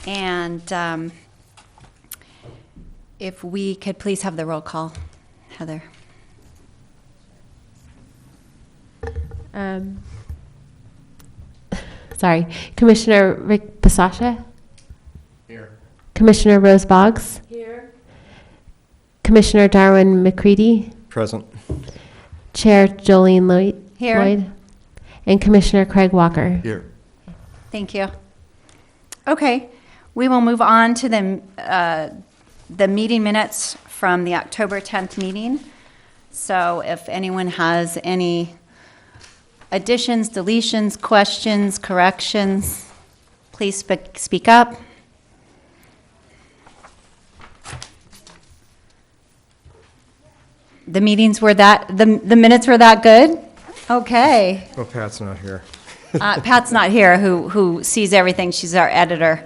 And if we could please have the roll call, Heather. Sorry, Commissioner Rick Basasha? Here. Commissioner Rose Boggs? Here. Commissioner Darwin McCready? Present. Chair Jolene Lloyd? Here. Lloyd? And Commissioner Craig Walker? Here. Thank you. Okay, we will move on to the meeting minutes from the October 10th meeting. So if anyone has any additions, deletions, questions, corrections, please speak up. The meetings were the minutes were that good? Okay. Well, Pat's not here. Pat's not here, who sees everything. She's our editor.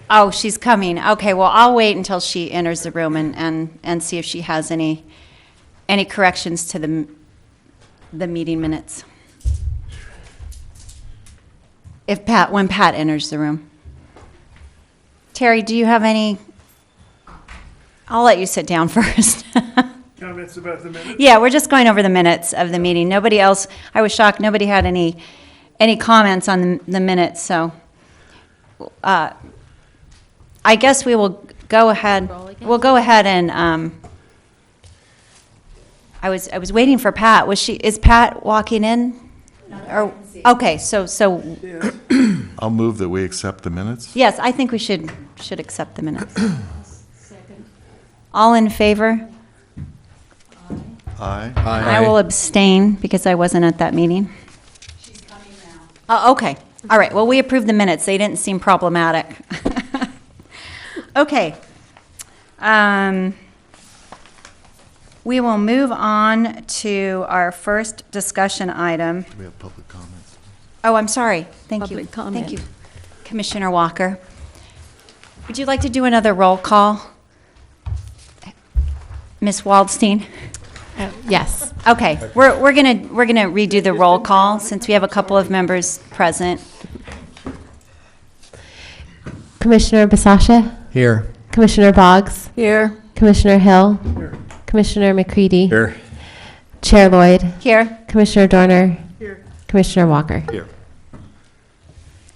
Oh, she's coming. Okay, well, I'll wait until she enters the room and see if she has any corrections to the meeting minutes. When Pat enters the room. Terry, do you have any? I'll let you sit down first. Comments about the minutes? Yeah, we're just going over the minutes of the meeting. Nobody else, I was shocked, nobody had any comments on the minutes, so I guess we will go ahead. We'll go ahead and, I was waiting for Pat. Is Pat walking in? Or, okay, so, I'll move that we accept the minutes. yes, I think we should accept the minutes. All in favor? Aye. I will abstain because I wasn't at that meeting. She's coming now. Oh, okay. All right. Well, we approved the minutes. They didn't seem problematic. Okay. We will move on to our first discussion item. We have public comments. Oh, I'm sorry. Thank you. Public comment. Thank you, Commissioner Walker. Would you like to do another roll call? Ms. Waldstein? Yes. Okay, we're gonna redo the roll call since we have a couple of members present. Commissioner Basasha? Here. Commissioner Boggs? Here. Commissioner Hill? Commissioner McCready? Here. Chair Lloyd? Here. Commissioner Dorner? Commissioner Walker? Here.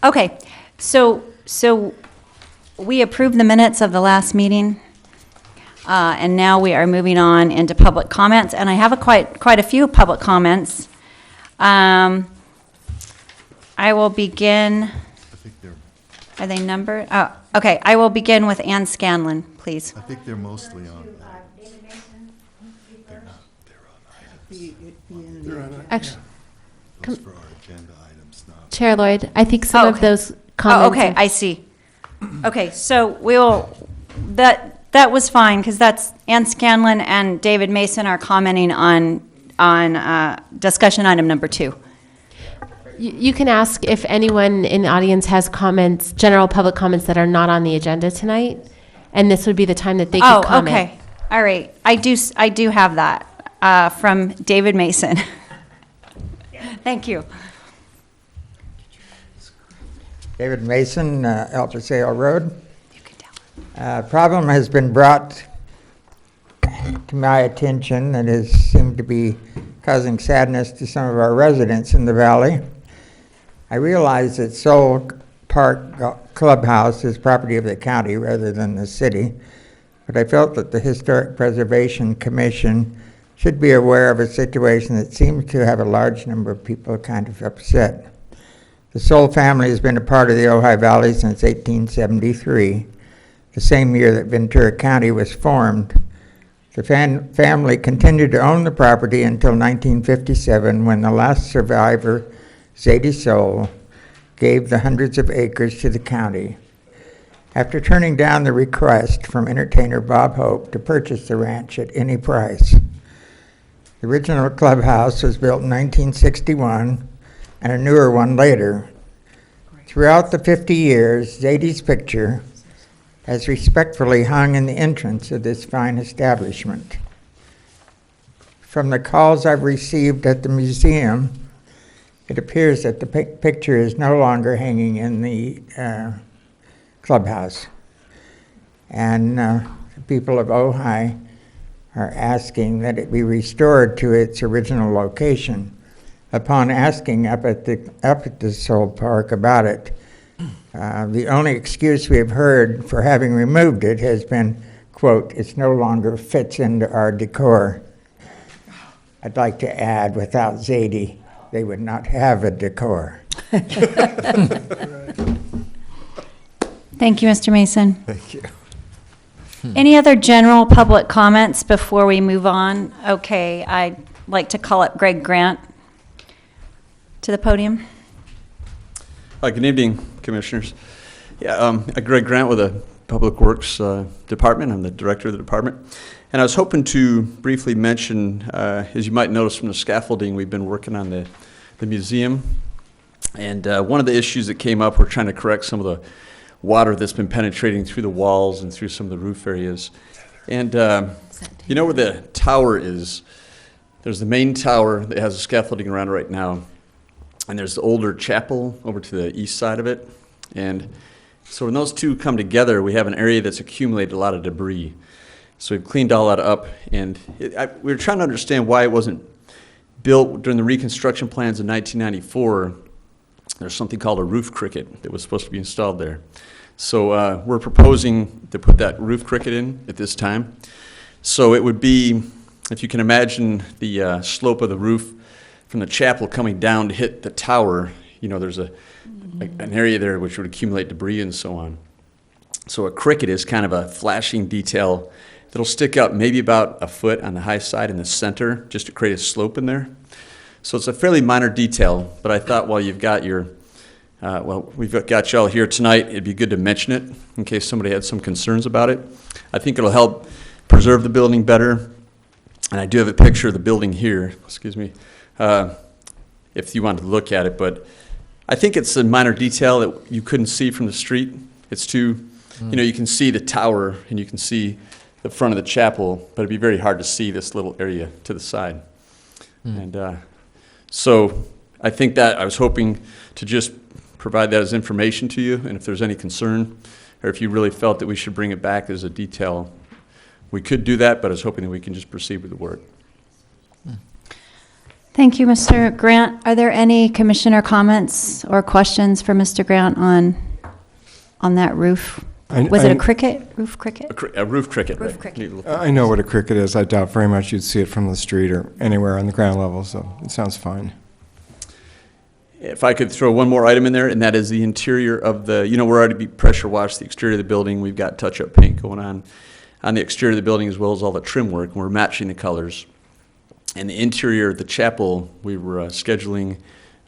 Okay, so we approved the minutes of the last meeting, and now we are moving on into public comments, and I have quite a few public comments. I will begin. I think they're, Are they numbered? Oh, okay. I will begin with Ann Scanlon, please. I think they're mostly on. They're not, they're on items. Actually, Those for our agenda items, not. Chair Lloyd, I think some of Okay. those Oh, comments. okay, I see. Okay, so that was fine, because that's Ann Scanlon and David Mason are commenting on discussion item number 2. You can ask if anyone in the audience has comments, general public comments that are not on the agenda tonight, and this would be the time that they could comment. Oh, okay. All right. I do have that from David Mason. Thank you. David Mason, El Paseo Road. You can tell. Problem has been brought to my attention that has seemed to be causing sadness to some of our residents in the valley. I realize that Soul Park Clubhouse is property of the county rather than the city, but I felt that the Historic Preservation Commission should be aware of a situation that seems to have a large number of people kind of upset. The Soul family has been a part of the Ojai Valley since 1873, the same year that Ventura County was formed. The family continued to own the property until 1957, when the last survivor, Zadie Soul, gave the hundreds of acres to the county. After turning down the request from entertainer Bob Hope to purchase the ranch at any price. The original clubhouse was built in 1961, and a newer one later. Throughout the 50 years, Zadie's picture has respectfully hung in the entrance of this fine establishment. From the calls I've received at the museum, it appears that the picture is no longer hanging in the clubhouse. And the people of Ojai are asking that it be restored to its original location. Upon asking up at the Soul Park about it, the only excuse we have heard for having removed it has been, quote, "It no longer fits into our decor." I'd like to add, without Zadie, they would not have a decor. Thank you, Mr. Mason. Thank you. Any other general public comments before we move on? Okay, I'd like to call up Greg Grant to the podium. Good evening, Commissioners. Yeah, Greg Grant with the Public Works Department. I'm the director of the department. And I was hoping to briefly mention, as you might notice from the scaffolding, we've been working on the museum. And one of the issues that came up, we're trying to correct some of the water that's been penetrating through the walls and through some of the roof areas. And you know where the tower is? There's the main tower that has the scaffolding around it right now. And there's the older chapel over to the east side of it. And so when those two come together, we have an area that's accumulated a lot of debris. So we've cleaned all that up. And we were trying to understand why it wasn't built during the reconstruction plans in 1994. There's something called a roof cricket that was supposed to be installed there. So we're proposing to put that roof cricket in at this time. So it would be, if you can imagine the slope of the roof from the chapel coming down to hit the tower, you know, there's an area there which would accumulate debris and so on. So a cricket is kind of a flashing detail that'll stick up maybe about a foot on the high side in the center just to create a slope in there. So it's a fairly minor detail, but I thought while you've got your, we've got y'all here tonight, it'd be good to mention it in case somebody had some concerns about it. I think it'll help preserve the building better. And I do have a picture of the building here, excuse me, if you want to look at it. But I think it's a minor detail that you couldn't see from the street. It's too, you know, you can see the tower and you can see the front of the chapel, but it'd be very hard to see this little area to the side. And so I think that I was hoping to just provide that as information to you, and if there's any concern, or if you really felt that we should bring it back as a detail, we could do that, but I was hoping that we can just proceed with the work. Thank you, Mr. Grant. Are there any commissioner comments or questions for Mr. Grant on that roof? Was it a cricket? Roof cricket? A roof cricket, Roof right? cricket. I know what a cricket is. I doubt very much you'd see it from the street or anywhere on the ground level, so it sounds fine. If I could throw one more item in there, and that is the interior of the, you know, we're already pressure washed the exterior of the building. We've got touch-up paint going on the exterior of the building as well as all the trim work, and we're matching the colors. And the interior of the chapel, we were scheduling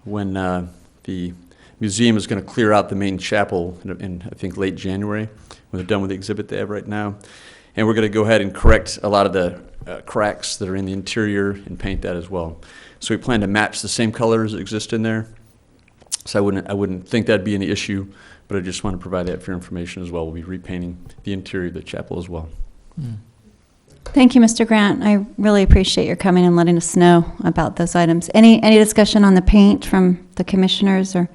when the museum is going to clear out the main chapel in I think, late January, when they're done with the exhibit they have right now. And we're going to go ahead and correct a lot of the cracks that are in the interior and paint that as well. So we plan to match the same colors that exist in there. So I wouldn't think that'd be any issue, but I just want to provide that for your information as well. We'll be repainting the interior of the chapel as well. Thank you, Mr. Grant. I really appreciate your coming and letting us know about those items. Any discussion on the paint from the commissioners or?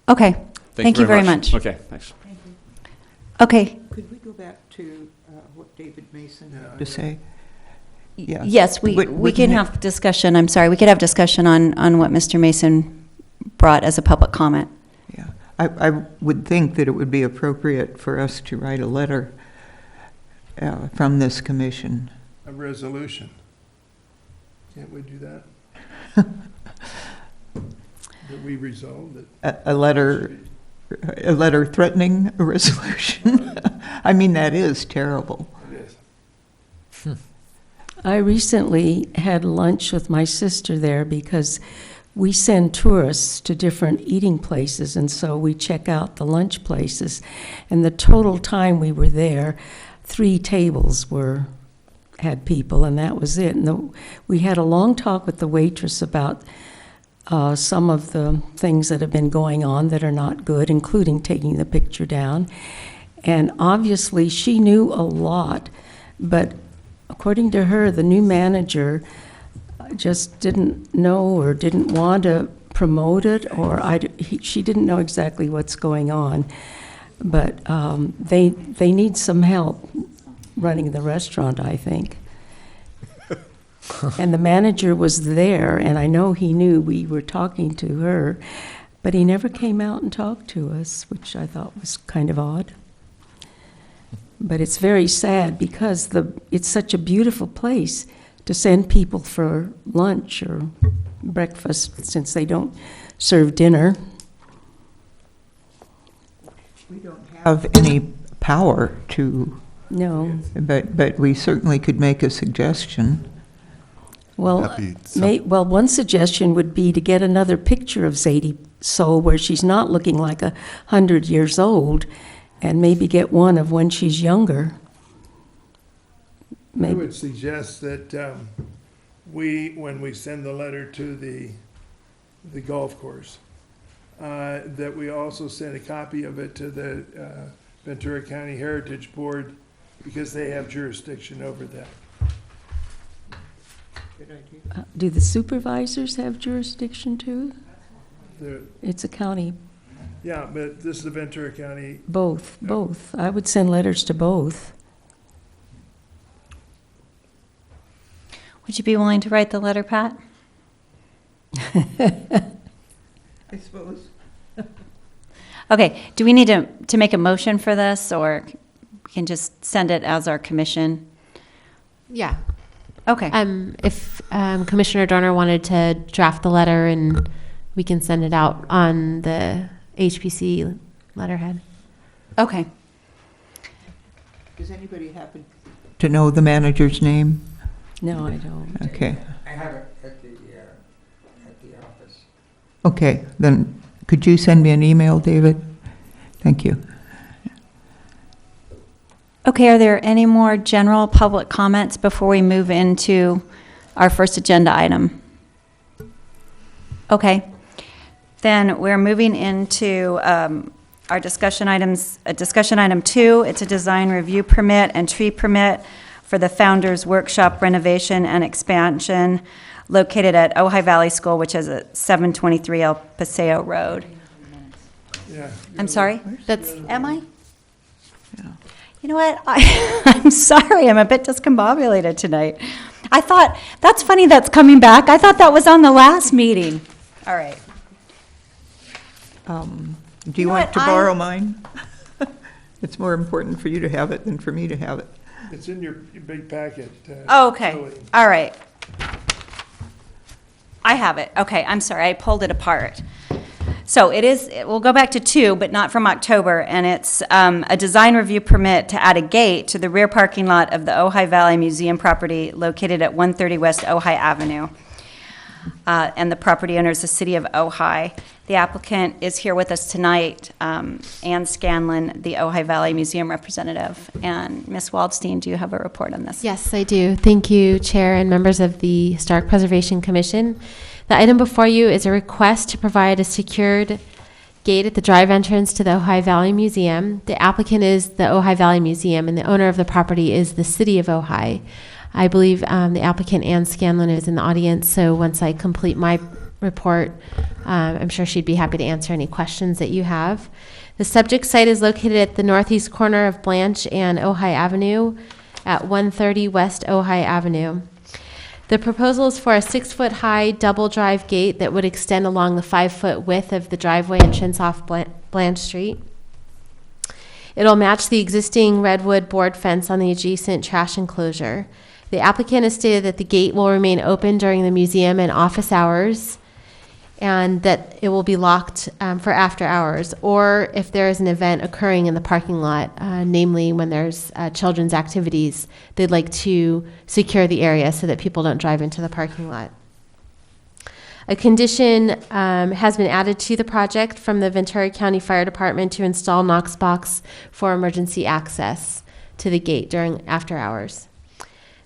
Okay. Thank you very much. Okay, thanks. Okay. Could we go back to what David Mason had to say? Yeah. Yes, we can have discussion. I'm sorry. We could have discussion on what Mr. Mason brought as a public comment. Yeah, I would think that it would be appropriate for us to write a letter from this commission. A resolution. Can't we do that? That we resolve it? A letter threatening a resolution. I mean, that is terrible. It is. I recently had lunch with my sister there because we send tourists to different eating places, and so we check out the lunch places. And the total time we were there, 3 tables had people, and that was it. And we had a long talk with the waitress about some of the things that have been going on that are not good, including taking the picture down. And obviously, she knew a lot, but according to her, the new manager just didn't know or didn't want to promote it, or she didn't know exactly what's going on. But they need some help running the restaurant, I think. And the manager was there, and I know he knew we were talking to her, but he never came out and talked to us, which I thought was kind of odd. But it's very sad because it's such a beautiful place to send people for lunch or breakfast, since they don't serve dinner. We don't have any power to, No. but we certainly could make a suggestion. Well, That'd be some- well, one suggestion would be to get another picture of Zadie Soul where she's not looking like 100 years old, and maybe get one of when she's younger. I Maybe. would suggest that when we send the letter to the golf course, that we also send a copy of it to the Ventura County Heritage Board, because they have jurisdiction over that. Do the supervisors have jurisdiction too? The- It's a county, Yeah, but this is the Ventura County. both. I would send letters to both. Would you be willing to write the letter, Pat? I suppose. Okay, do we need to make a motion for this, or we can just send it as our commission? Yeah. Okay, If Commissioner Dorner wanted to draft the letter, and we can send it out on the HPC letterhead. okay. Does anybody happen to know the manager's name? No, I don't. Okay. I have it at the office. Okay, then could you send me an email, David? Thank you. Okay, are there any more general public comments before we move into our first agenda item? Okay, then we're moving into our discussion items. Discussion item 2, it's a design review permit and tree permit for the Founders Workshop renovation and expansion located at Ojai Valley School, which is at 723 El Paseo Road. Yeah. I'm sorry? That's Am I? You know what? I'm sorry. I'm a bit discombobulated tonight. I thought, that's funny that's coming back. I thought that was on the last meeting. All right. Do you know want what, to borrow mine? It's more important for you to have it than for me to have it. It's in your big packet. Oh, okay. Zoe. All right. I have it. Okay, I'm sorry. I pulled it apart. So we'll go back to 2, but not from October, and it's a design review permit to add a gate to the rear parking lot of the Ojai Valley Museum property located at 130 West Ojai Avenue. And the property owner is the city of Ojai. The applicant is here with us tonight, Ann Scanlon, the Ojai Valley Museum representative. And Ms. Waldstein, do you have a report on this? Yes, I do. Thank you, Chair and members of the Historic Preservation Commission. The item before you is a request to provide a secured gate at the drive entrance to the Ojai Valley Museum. The applicant is the Ojai Valley Museum, and the owner of the property is the city of Ojai. I believe the applicant, Ann Scanlon, is in the audience, so once I complete my report, I'm sure she'd be happy to answer any questions that you have. The subject site is located at the northeast corner of Blanche and Ojai Avenue at 130 West Ojai Avenue. The proposal is for a 6-foot-high double drive gate that would extend along the 5-foot width of the driveway entrance off Blanche Street. It'll match the existing redwood board fence on the adjacent trash enclosure. The applicant has stated that the gate will remain open during the museum and office hours, and that it will be locked for after hours, or if there is an event occurring in the parking lot, namely when there's children's activities, they'd like to secure the area so that people don't drive into the parking lot. A condition has been added to the project from the Ventura County Fire Department to install Knox box for emergency access to the gate during after hours.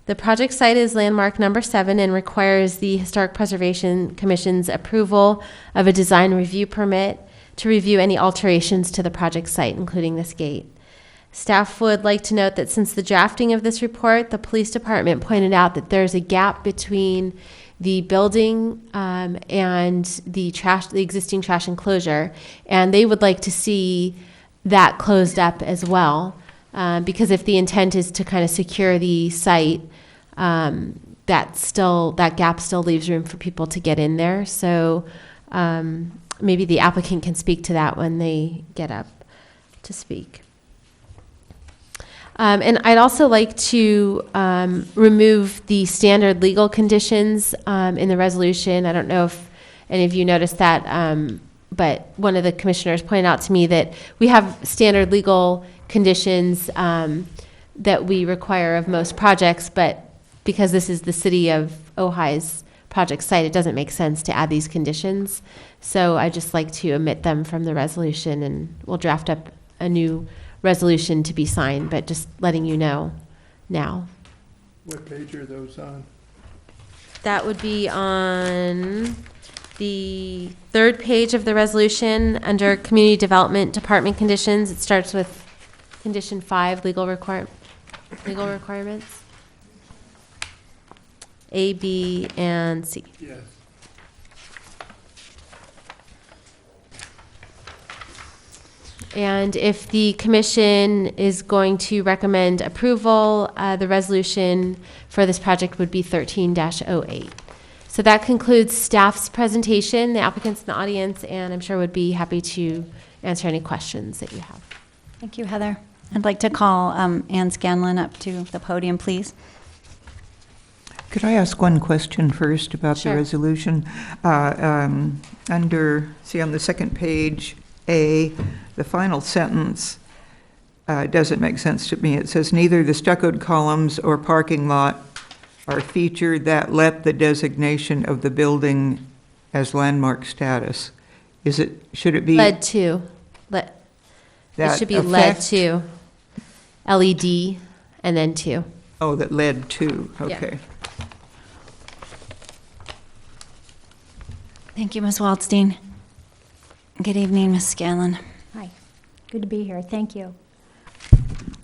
The project site is landmark number 7 and requires the Historic Preservation Commission's approval of a design review permit to review any alterations to the project site, including this gate. Staff would like to note that since the drafting of this report, the police department pointed out that there's a gap between the building and the existing trash enclosure, and they would like to see that closed up as well. Because if the intent is to kind of secure the site, that gap still leaves room for people to get in there. So maybe the applicant can speak to that when they get up to speak. And I'd also like to remove the standard legal conditions in the resolution. I don't know if any of you noticed that, but one of the commissioners pointed out to me that we have standard legal conditions that we require of most projects, but because this is the city of Ojai's project site, it doesn't make sense to add these conditions. So I just like to omit them from the resolution, and we'll draft up a new resolution to be signed, but just letting you know now. What page are those on? That would be on the third page of the resolution under Community Development Department conditions. It starts with condition 5, legal requirements. A, B, and C. Yes. And if the commission is going to recommend approval, the resolution for this project would be 13-08. So that concludes staff's presentation. The applicants in the audience, and I'm sure would be happy to answer any questions that you have. Thank you, Heather. I'd like to call Ann Scanlon up to the podium, please. Could I ask one question first about Sure. the resolution? Under, see on the second page, A, the final sentence doesn't make sense to me. It says, neither the stuccoed columns or parking lot are featured that let the designation of the building as landmark status. Should it be? LED 2. It that should be LED affect- 2. LED and then 2. Oh, that led to, Yeah. okay. Thank you, Ms. Waldstein. Good evening, Ms. Scanlon. Hi, good to be here, thank you.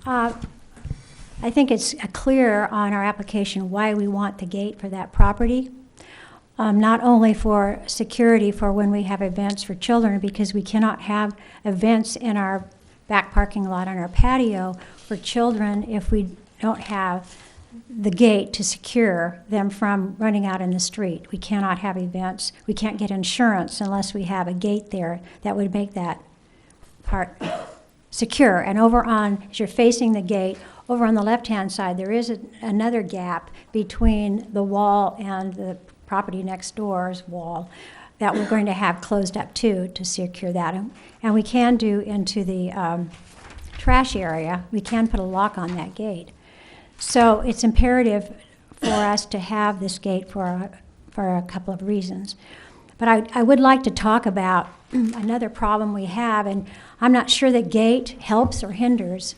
I think it's clear on our application why we want the gate for that property. Not only for security for when we have events for children, because we cannot have events in our back parking lot on our patio for children if we don't have the gate to secure them from running out in the street. We cannot have events. We can't get insurance unless we have a gate there that would make that part secure. And over on, as you're facing the gate, over on the left-hand side, there is another gap between the wall and the property next door's wall that we're going to have closed up too to secure that. And we can do into the trash area, we can put a lock on that gate. So it's imperative for us to have this gate for a couple of reasons. But I would like to talk about another problem we have, and I'm not sure that gate helps or hinders.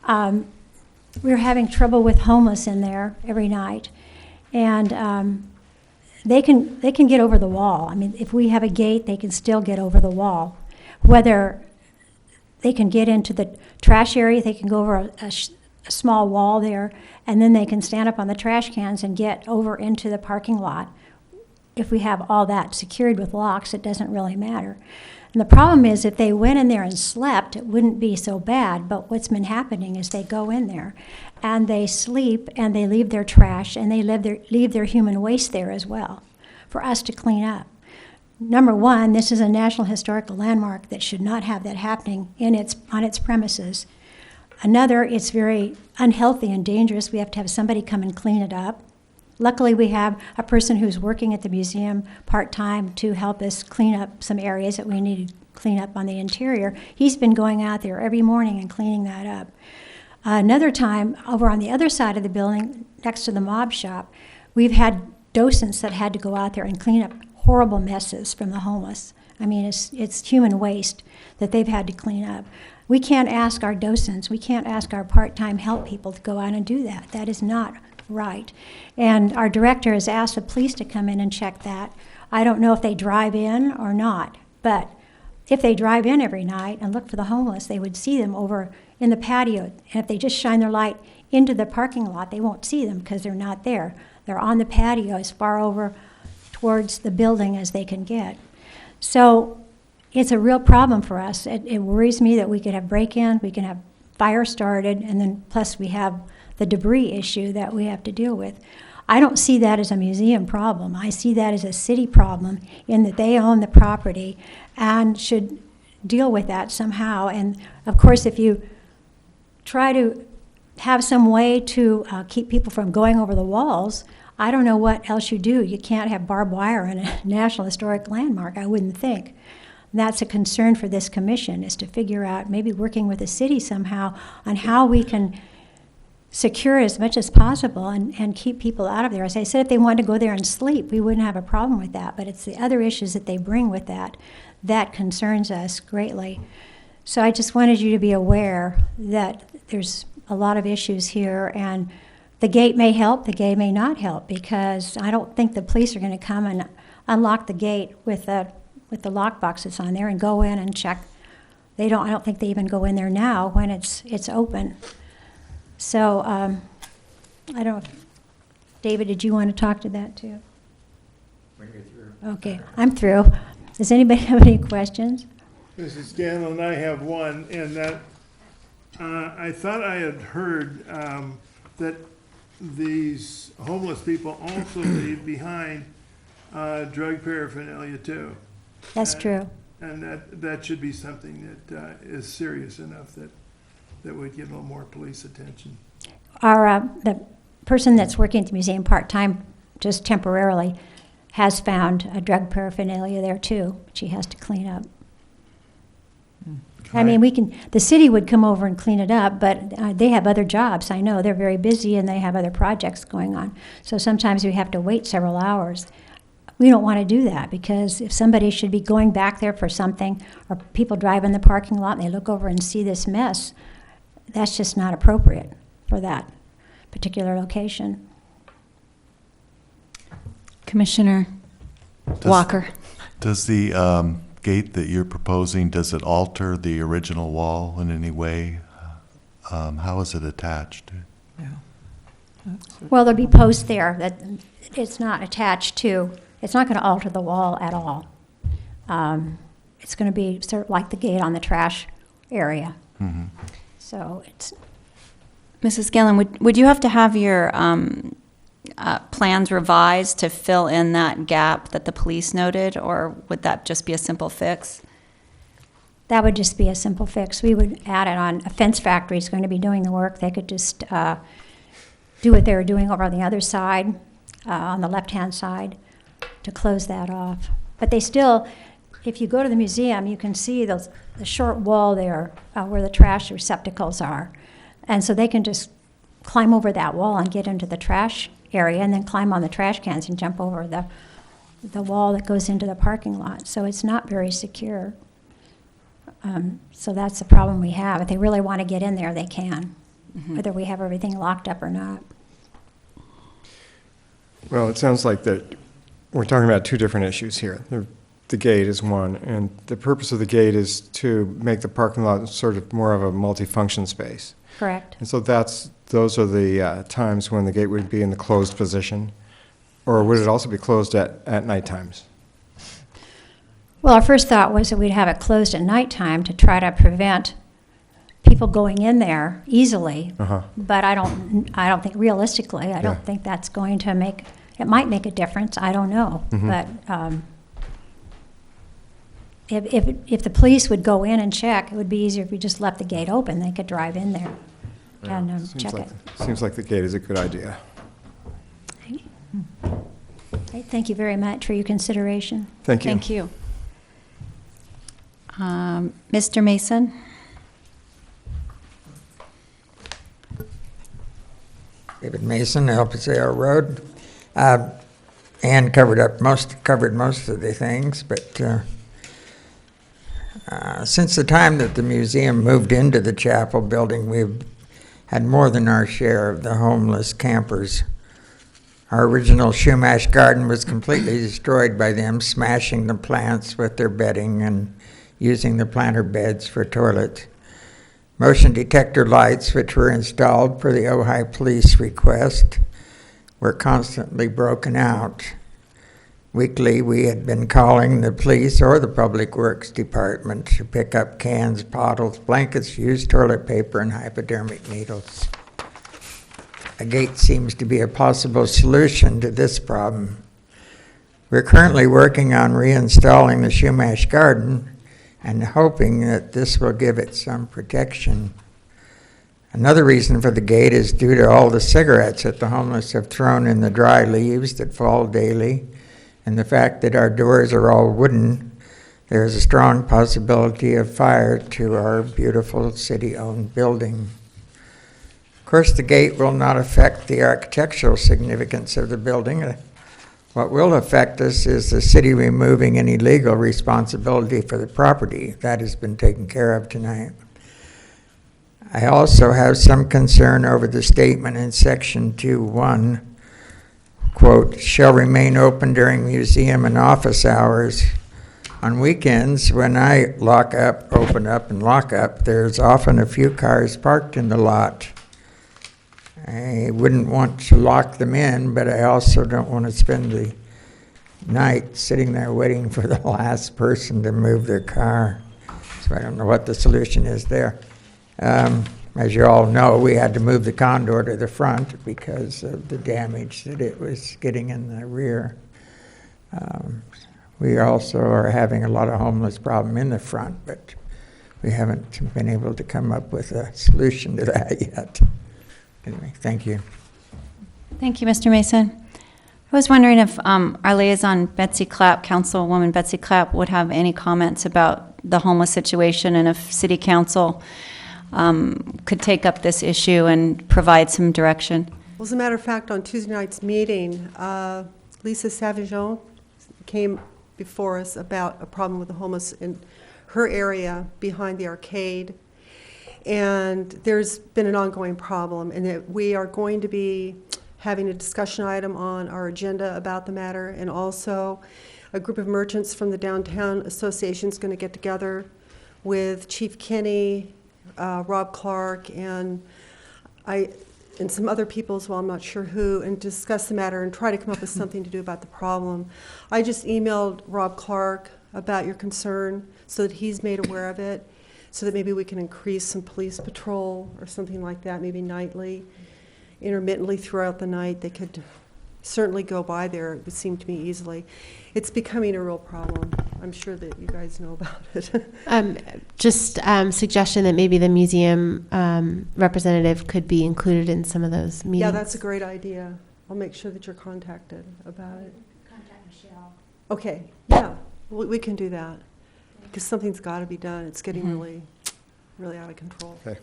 We're having trouble with homeless in there every night, and they can get over the wall. I mean, if we have a gate, they can still get over the wall. Whether they can get into the trash area, they can go over a small wall there, and then they can stand up on the trash cans and get over into the parking lot. If we have all that secured with locks, it doesn't really matter. And the problem is if they went in there and slept, it wouldn't be so bad, but what's been happening is they go in there and they sleep and they leave their trash and they leave their human waste there as well for us to clean up. Number one, this is a National Historical Landmark that should not have that happening on its premises. Another, it's very unhealthy and dangerous. We have to have somebody come and clean it up. Luckily, we have a person who's working at the museum part-time to help us clean up some areas that we need to clean up on the interior. He's been going out there every morning and cleaning that up. Another time, over on the other side of the building, next to the mob shop, we've had docents that had to go out there and clean up horrible messes from the homeless. I mean, it's human waste that they've had to clean up. We can't ask our docents, we can't ask our part-time help people to go out and do that. That is not right. And our director has asked the police to come in and check that. I don't know if they drive in or not, but if they drive in every night and look for the homeless, they would see them over in the patio. And if they just shine their light into the parking lot, they won't see them because they're not there. They're on the patio as far over towards the building as they can get. So it's a real problem for us. It worries me that we could have break-in, we can have fire started, and then plus we have the debris issue that we have to deal with. I don't see that as a museum problem. I see that as a city problem in that they own the property and should deal with that somehow. And of course, if you try to have some way to keep people from going over the walls, I don't know what else you do. You can't have barbed wire in a National Historic Landmark, I wouldn't think. And that's a concern for this commission, is to figure out, maybe working with the city somehow, on how we can secure as much as possible and keep people out of there. As I said, if they wanted to go there and sleep, we wouldn't have a problem with that. But it's the other issues that they bring with that that concerns us greatly. So I just wanted you to be aware that there's a lot of issues here, and the gate may help, the gate may not help, because I don't think the police are going to come and unlock the gate with the lock boxes on there and go in and check. I don't think they even go in there now when it's open. So, I don't, David, did you want to talk to that too? When you're through. Okay, I'm through. Does anybody have any questions? Mrs. Scanlon, I have one, and that, I thought I had heard that these homeless people also leave behind drug paraphernalia too. That's true. And that should be something that is serious enough that would get a little more police attention. The person that's working at the museum part-time, just temporarily, has found a drug paraphernalia there too, which he has to clean up. I mean, the city would come over and clean it up, but they have other jobs. I know they're very busy and they have other projects going on. So sometimes we have to wait several hours. We don't want to do that, because if somebody should be going back there for something, or people drive in the parking lot and they look over and see this mess, that's just not appropriate for that particular location. Commissioner Walker. Does the gate that you're proposing, does it alter the original wall in any way? How is it attached? Yeah. Well, there'll be posts there that it's not attached to. It's not going to alter the wall at all. It's going to be sort of like the gate on the trash area. Mm-hmm. So it's, Mrs. Gillen, would you have to have your plans revised to fill in that gap that the police noted, or would that just be a simple fix? that would just be a simple fix. We would add it on. A fence factory is going to be doing the work. They could just do what they were doing over on the other side, on the left-hand side, to close that off. But they still, if you go to the museum, you can see the short wall there where the trash receptacles are. And so they can just climb over that wall and get into the trash area, and then climb on the trash cans and jump over the wall that goes into the parking lot. So it's not very secure. So that's the problem we have. If they really want to get in there, they can, whether we have everything locked up or not. Well, it sounds like that we're talking about two different issues here. The gate is one, and the purpose of the gate is to make the parking lot sort of more of a multifunction space. Correct. And so those are the times when the gate would be in the closed position, or would it also be closed at night times? Well, our first thought was that we'd have it closed at nighttime to try to prevent people going in there easily. But I don't think realistically, I don't think that's going to make, it might make a difference, I don't know. But if the police would go in and check, it would be easier if we just left the gate open. They could drive in there and check it. Seems like the gate is a good idea. Okay, thank you very much for your consideration. Thank you. Thank you. Mr. Mason? David Mason, El Paseo Road. Ann covered most of the things, but since the time that the museum moved into the chapel building, we've had more than our share of the homeless campers. Our original Shumash garden was completely destroyed by them smashing the plants with their bedding and using the planter beds for toilets. Motion detector lights, which were installed per the Ojai Police request, were constantly broken out. Weekly, we had been calling the police or the Public Works Department to pick up cans, bottles, blankets, used toilet paper, and hypodermic needles. A gate seems to be a possible solution to this problem. We're currently working on reinstalling the Shumash Garden and hoping that this will give it some protection. Another reason for the gate is due to all the cigarettes that the homeless have thrown in the dry leaves that fall daily, and the fact that our doors are all wooden. There is a strong possibility of fire to our beautiful city-owned building. Of course, the gate will not affect the architectural significance of the building. What will affect us is the city removing any legal responsibility for the property. That has been taken care of tonight. I also have some concern over the statement in section 2.1, quote, shall remain open during museum and office hours. On weekends, when I open up and lock up, there's often a few cars parked in the lot. I wouldn't want to lock them in, but I also don't want to spend the night sitting there waiting for the last person to move their car. So I don't know what the solution is there. As you all know, we had to move the Condor to the front because of the damage that it was getting in the rear. We also are having a lot of homeless problem in the front, but we haven't been able to come up with a solution to that yet. Anyway, thank you. Thank you, Mr. Mason. I was wondering if our liaison, Betsy Clapp, Councilwoman Betsy Clapp, would have any comments about the homeless situation, and if City Council could take up this issue and provide some direction. Well, as a matter of fact, on Tuesday night's meeting, Lisa Savageon came before us about a problem with the homeless in her area behind the arcade. And there's been an ongoing problem, and that we are going to be having a discussion item on our agenda about the matter, and also a group of merchants from the Downtown Association is going to get together with Chief Kinney, Rob Clark, and some other people as well, I'm not sure who, and discuss the matter and try to come up with something to do about the problem. I just emailed Rob Clark about your concern so that he's made aware of it, so that maybe we can increase some police patrol or something like that, maybe nightly, intermittently throughout the night. They could certainly go by there, it would seem to me easily. It's becoming a real problem. I'm sure that you guys know about it. Just suggestion that maybe the museum representative could be included in some of those meetings. Yeah, that's a great idea. I'll make sure that you're contacted about it. Contact Michelle. Okay, yeah, we can do that. Because something's got to be done. It's getting really, really out of control. Okay.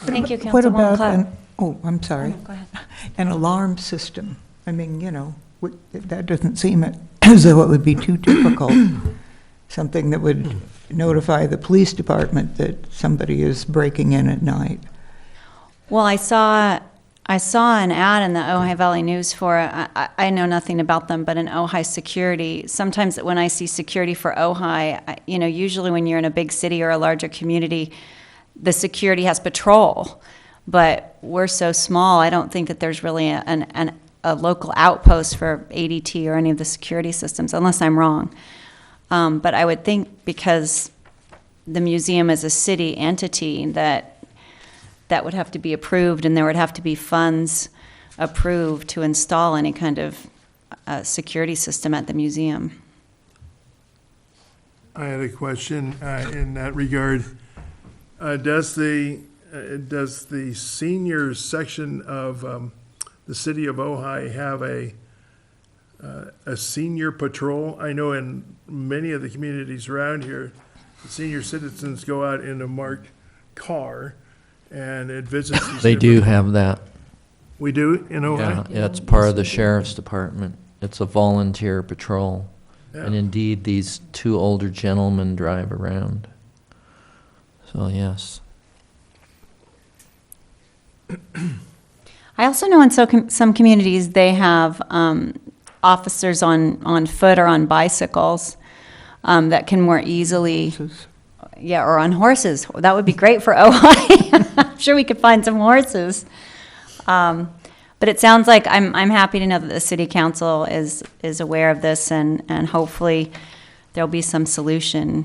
Thank you, What Councilwoman about Clapp. I'm sorry. Go ahead. An alarm system. I mean, that doesn't seem as though it would be too difficult. Something that would notify the police department that somebody is breaking in at night. Well, I saw an ad in the Ojai Valley News for, I know nothing about them, but an Ojai security. Sometimes when I see security for Ojai, usually when you're in a big city or a larger community, the security has patrol. But we're so small, I don't think that there's really a local outpost for ADT or any of the security systems, unless I'm wrong. But I would think because the museum is a city entity that would have to be approved, and there would have to be funds approved to install any kind of security system at the museum. I had a question in that regard. Does the senior section of the city of Ojai have a senior patrol? I know in many of the communities around here, the senior citizens go out in a marked car and it visits these They do different- have that. We do in Ojai? Yeah, it's part of the sheriff's department. It's a volunteer patrol. Yeah. And indeed, these two older gentlemen drive around. So, yes. I also know in some communities they have officers on foot or on bicycles that can more easily, or on horses. That would be great for Ojai. I'm sure we could find some horses. But it sounds like I'm happy to know that the city council is aware of this, and hopefully there'll be some solution,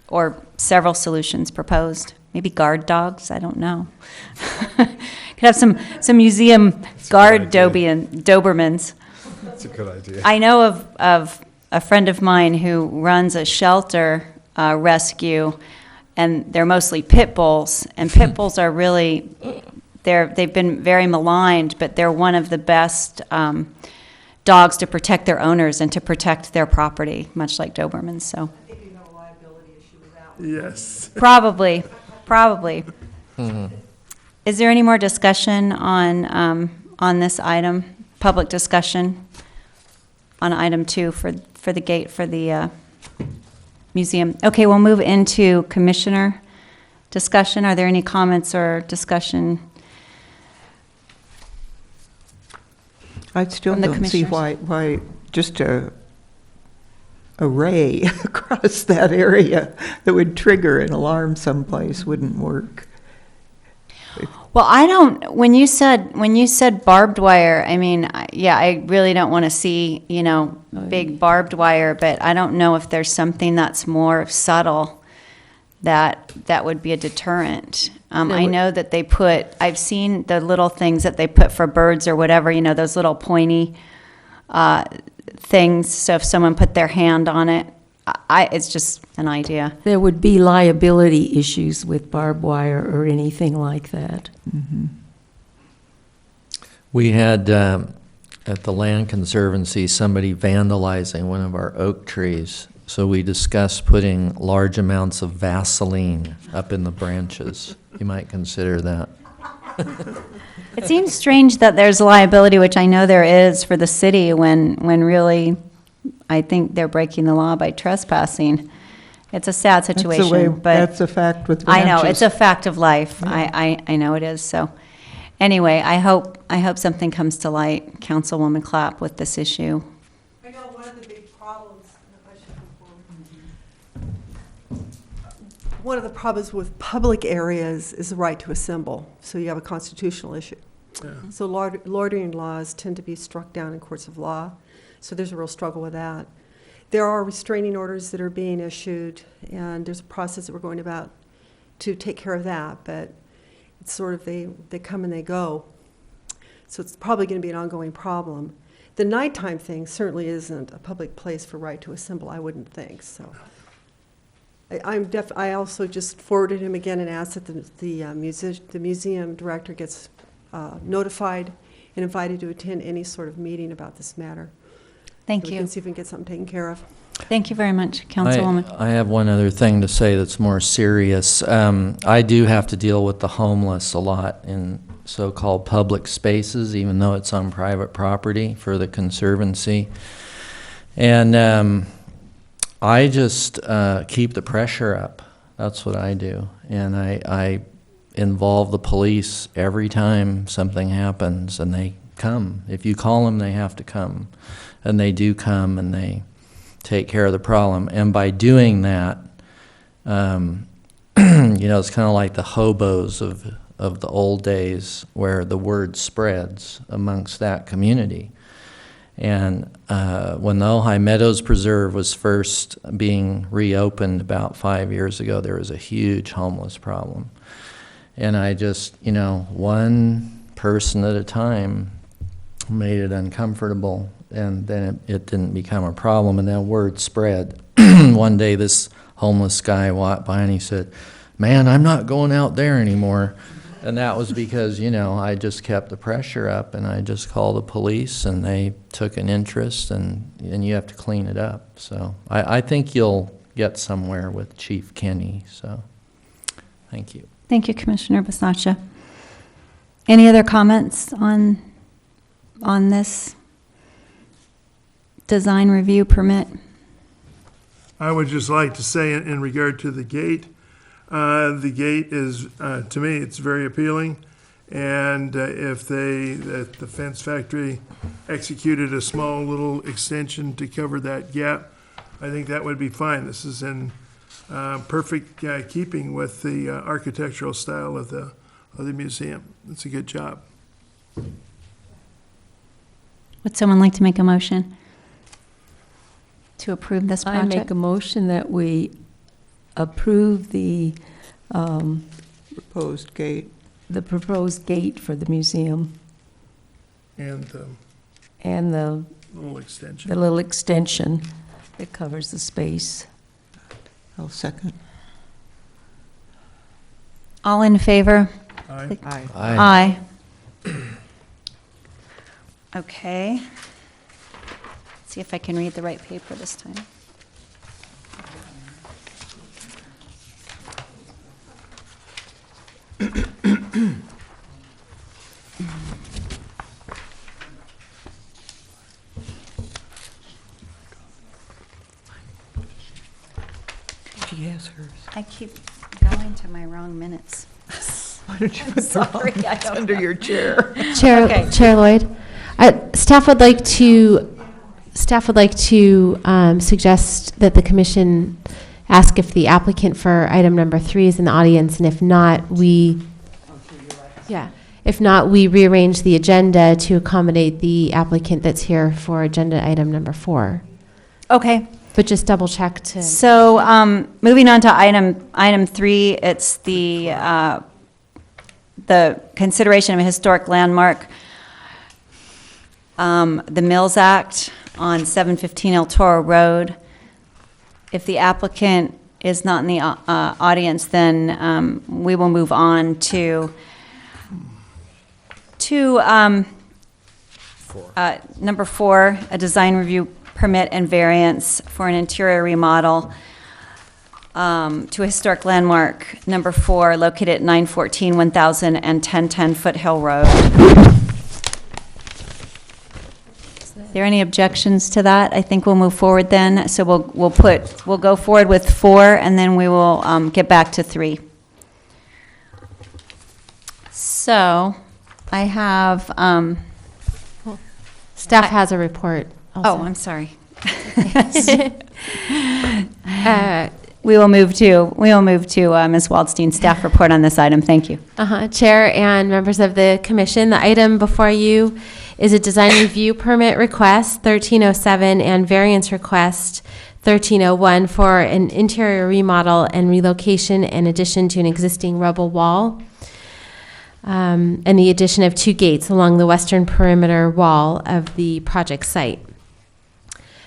or several solutions proposed. Maybe guard dogs, I don't know. Could have some museum guard Dobermans. That's a good idea. I know of a friend of mine who runs a shelter rescue, and they're mostly pit bulls, and pit bulls are really, they've been very maligned, but they're one of the best dogs to protect their owners and to protect their property, much like Dobermans, so. I think you have a liability issue with that. Yes. Probably. Is there any more discussion on this item, public discussion on item 2 for the gate for the museum? Okay, we'll move into commissioner discussion. Are there any comments or discussion? I still From the don't see commissioners. why just a array across that area that would trigger an alarm someplace wouldn't work. Well, I don't, when you said barbed wire, I mean, yeah, I really don't want to see, big barbed wire, but I don't know if there's something that's more subtle that would be a deterrent. I know that I've seen the little things that they put for birds or whatever, those little pointy things. So if someone put their hand on it, it's just an idea. There would be liability issues with barbed wire or anything like that. Mm-hmm. We had, at the Land Conservancy, somebody vandalizing one of our oak trees. So we discussed putting large amounts of Vaseline up in the branches. You might consider that. It seems strange that there's liability, which I know there is for the city, when really, I think they're breaking the law by trespassing. It's a sad situation, That's the way, but that's a fact with I branches. know, it's a fact of life. I know it is, so. Anyway, I hope something comes to light, Councilwoman Clapp, with this issue. I know one of the big problems, one of the problems with public areas is the right to assemble, so you have a constitutional issue. Yeah. So loitering laws tend to be struck down in courts of law, so there's a real struggle with that. There are restraining orders that are being issued, and there's a process that we're going about to take care of that, but it's sort of they come and they go. So it's probably going to be an ongoing problem. The nighttime thing certainly isn't a public place for right to assemble, I wouldn't think, so. I also just forwarded him again and asked that the museum director gets notified and invited to attend any sort of meeting about this matter. Thank So we you. can see if we can get something taken care of. Thank you very much, Councilwoman. I have one other thing to say that's more serious. I do have to deal with the homeless a lot in so-called public spaces, even though it's on private property for the Conservancy. And I just keep the pressure up. That's what I do. And I involve the police every time something happens, and they come. If you call them, they have to come. And they do come, and they take care of the problem. And by doing that, it's kind of like the hobos of the old days, where the word spreads amongst that community. And when the Ojai Meadows Preserve was first being reopened about 5 years ago, there was a huge homeless problem. And I just, one person at a time made it uncomfortable, and then it didn't become a problem, and then word spread. One day this homeless guy walked by and he said, "Man, I'm not going out there anymore." And that was because, I just kept the pressure up, and I just called the police, and they took an interest, and you have to clean it up. So I think you'll get somewhere with Chief Kenny, so thank you. Thank you, Commissioner Basaccia. Any other comments on this design review permit? I would just like to say in regard to the gate is, to me, it's very appealing. And if the fence factory executed a small little extension to cover that gap, I think that would be fine. This is in perfect keeping with the architectural style of the museum. It's a good job. Would someone like to make a motion to approve this I make project? a motion that we approve the Proposed gate. proposed gate for the museum And the and the little extension. little extension that covers the space. I'll second. All in favor? Aye. Aye. Aye. Okay. See if I can read the right paper this time. She has hers. I keep going to my wrong minutes. Why don't you put the Sorry, wrong I ones don't under know. your chair? Chair, Okay. Chair Lloyd, staff would like to suggest that the commission ask if the applicant for item number 3 is in the audience, and if not, if not, we rearrange the agenda to accommodate the applicant that's here for agenda item number 4. Okay. But just double check to. So, moving on to item 3, it's the consideration of a historic landmark, the Mills Act on 715 El Toro Road. If the applicant is not in the audience, then we will move on to number 4, a design review permit and variance for an interior remodel to a historic landmark, number 4, located at 914 1000 and 1010 Foothill Road. Are there any objections to that? I think we'll move forward then. So we'll go forward with 4, and then we will get back to 3. So I have, Staff has a report also. oh, I'm sorry. We will move to Ms. Waldstein, staff report on this item. Thank you. Chair and members of the commission, the item before you is a design review permit request 1307 and variance request 1301 for an interior remodel and relocation in addition to an existing rubble wall, and the addition of 2 gates along the western perimeter wall of the project site.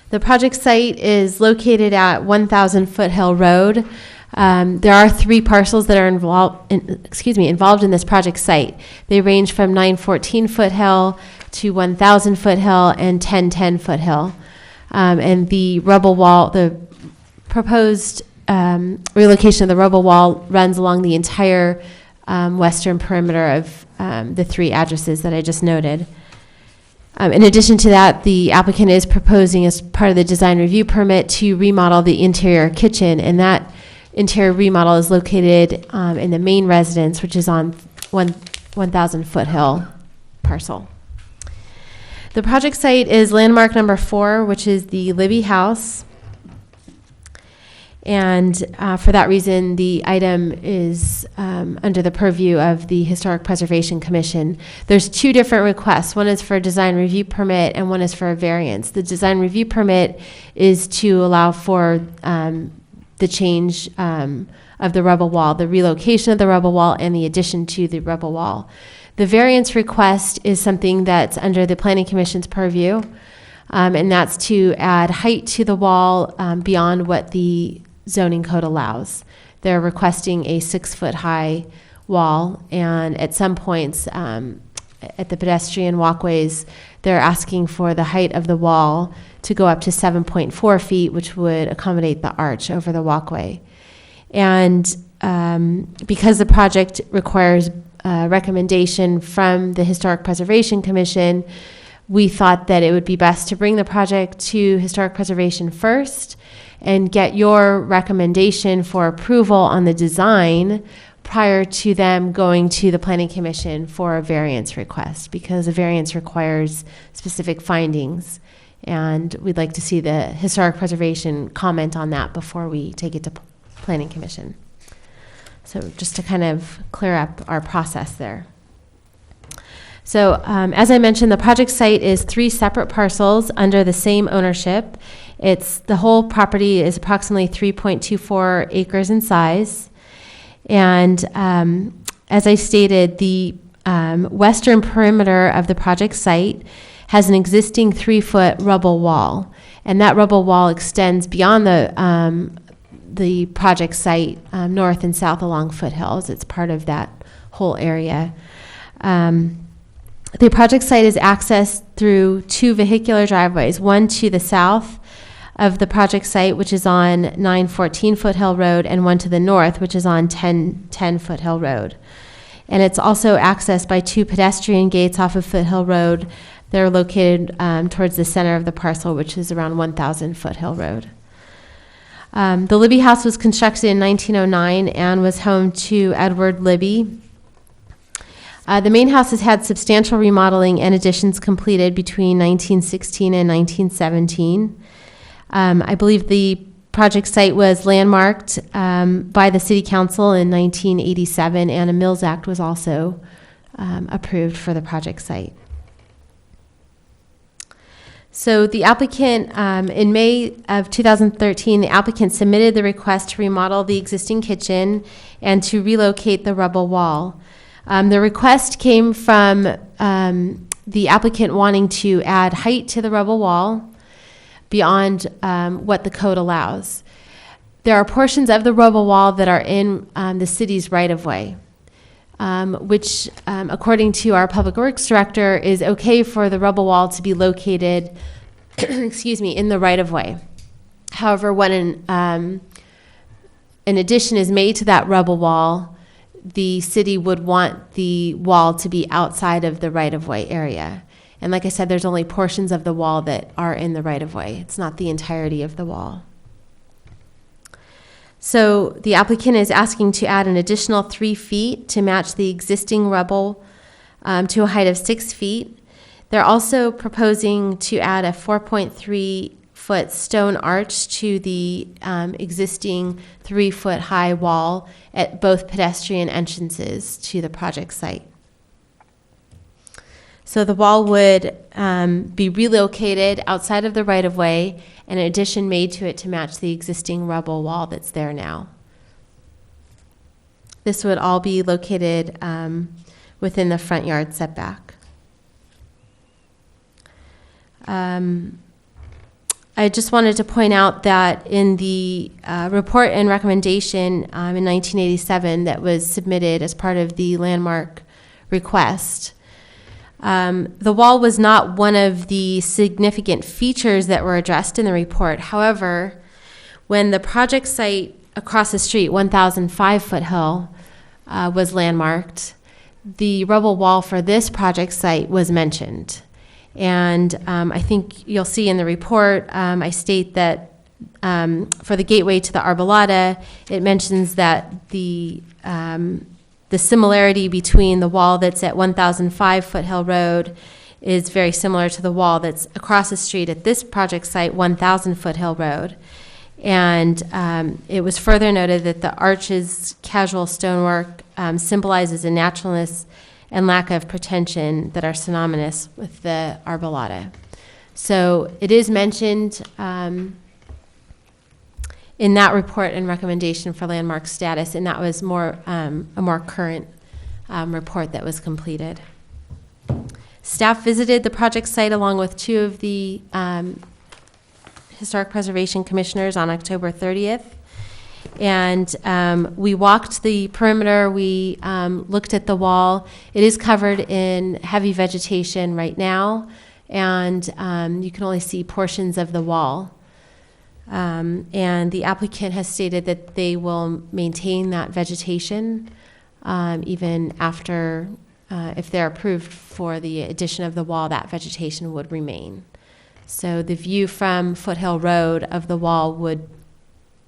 The project site is located at 1000 Foothill Road. There are 3 parcels that are involved in this project site. They range from 914 Foothill to 1000 Foothill and 1010 Foothill. And the rubble wall, the proposed relocation of the rubble wall runs along the entire western perimeter of the 3 addresses that I just noted. In addition to that, the applicant is proposing, as part of the design review permit, to remodel the interior kitchen, and that interior remodel is located in the main residence, which is on 1000 Foothill parcel. The project site is landmark number 4, which is the Libby House. And for that reason, the item is under the purview of the Historic Preservation Commission. There's 2 different requests. One is for a design review permit and one is for a variance. The design review permit is to allow for the change of the rubble wall, the relocation of the rubble wall, and the addition to the rubble wall. The variance request is something that's under the Planning Commission's purview, and that's to add height to the wall beyond what the zoning code allows. They're requesting a 6-foot-high wall, and at some points at the pedestrian walkways, they're asking for the height of the wall to go up to 7.4 feet, which would accommodate the arch over the walkway. And because the project requires a recommendation from the Historic Preservation Commission, we thought that it would be best to bring the project to Historic Preservation first and get your recommendation for approval on the design prior to them going to the Planning Commission for a variance request, because a variance requires specific findings. And we'd like to see the Historic Preservation comment on that before we take it to Planning Commission. So just to kind of clear up our process there. So as I mentioned, the project site is 3 separate parcels under the same ownership. The whole property is approximately 3.24 acres in size. And as I stated, the western perimeter of the project site has an existing 3-foot rubble wall. And that rubble wall extends beyond the project site north and south along foothills. It's part of that whole area. The project site is accessed through 2 vehicular driveways, one to the south of the project site, which is on 914 Foothill Road, and one to the north, which is on 1010 Foothill Road. And it's also accessed by 2 pedestrian gates off of Foothill Road. They're located towards the center of the parcel, which is around 1000 Foothill Road. The Libby House was constructed in 1909 and was home to Edward Libby. The main house has had substantial remodeling and additions completed between 1916 and 1917. I believe the project site was landmarked by the City Council in 1987, and a Mills Act was also approved for the project site. So the applicant, in May of 2013, the applicant submitted the request to remodel the existing kitchen and to relocate the rubble wall. The request came from the applicant wanting to add height to the rubble wall beyond what the code allows. There are portions of the rubble wall that are in the city's right-of-way, which, according to our Public Works Director, is okay for the rubble wall to be located excuse me, in the right-of-way. However, when an addition is made to that rubble wall, the city would want the wall to be outside of the right-of-way area. And like I said, there's only portions of the wall that are in the right-of-way. It's not the entirety of the wall. So the applicant is asking to add an additional 3 feet to match the existing rubble to a height of 6 feet. They're also proposing to add a 4.3-foot stone arch to the existing 3-foot high wall at both pedestrian entrances to the project site. So the wall would be relocated outside of the right-of-way and an addition made to it to match the existing rubble wall that's there now. This would all be located within the front yard setback. I just wanted to point out that in the report and recommendation in 1987 that was submitted as part of the landmark request, the wall was not one of the significant features that were addressed in the report. However, when the project site across the street, 1005 Foothill, was landmarked, the rubble wall for this project site was mentioned. And I think you'll see in the report, I state that for the gateway to the Arbolada, it mentions that the similarity between the wall that's at 1005 Foothill Road is very similar to the wall that's across the street at this project site, 1000 Foothill Road. And it was further noted that the arch's casual stonework symbolizes a naturalness and lack of pretension that are synonymous with the Arbolada. So it is mentioned in that report and recommendation for landmark status, and that was more a more current report that was completed. Staff visited the project site along with 2 of the Historic Preservation Commissioners on October 30th. And we walked the perimeter, we looked at the wall. It is covered in heavy vegetation right now, and you can only see portions of the wall. And the applicant has stated that they will maintain that vegetation even after, if they're approved for the addition of the wall, that vegetation would remain. So the view from Foothill Road of the wall would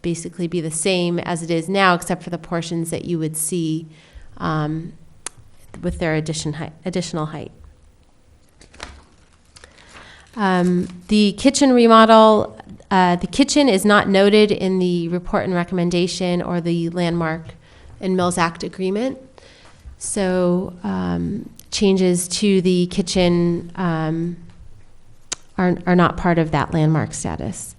basically be the same as it is now, except for the portions that you would see with their additional height. The kitchen remodel, the kitchen is not noted in the report and recommendation or the Landmark and Mills Act agreement. So changes to the kitchen are not part of that landmark status.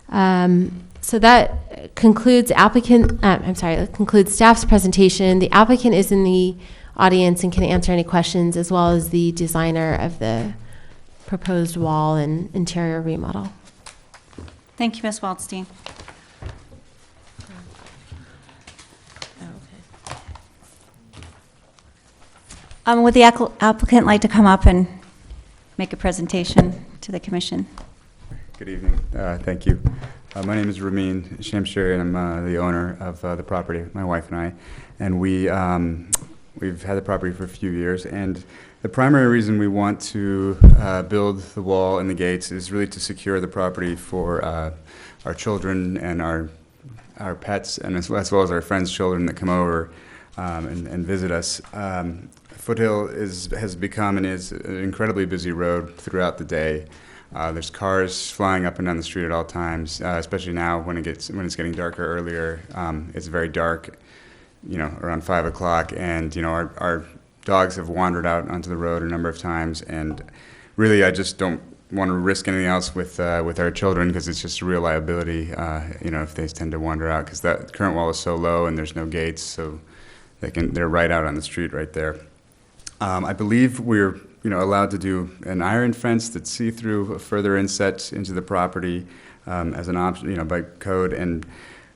So that concludes that concludes staff's presentation. The applicant is in the audience and can answer any questions, as well as the designer of the proposed wall and interior remodel. Thank you, Ms. Waldstein. Would the applicant like to come up and make a presentation to the commission? Good evening. Thank you. My name is Ramin Shamshiri, and I'm the owner of the property, my wife and I. And we've had the property for a few years. And the primary reason we want to build the wall and the gates is really to secure the property for our children and our pets, and as well as our friends' children that come over and visit us. Foothill has become and is an incredibly busy road throughout the day. There's cars flying up and down the street at all times, especially now when it's getting darker earlier. It's very dark, around 5 o'clock, and our dogs have wandered out onto the road a number of times. And really, I just don't want to risk anything else with our children, because it's just a real liability, if they tend to wander out, because that current wall is so low and there's no gates, so they're right out on the street right there. I believe we're allowed to do an iron fence that's see-through, a further inset into the property as an option, by code.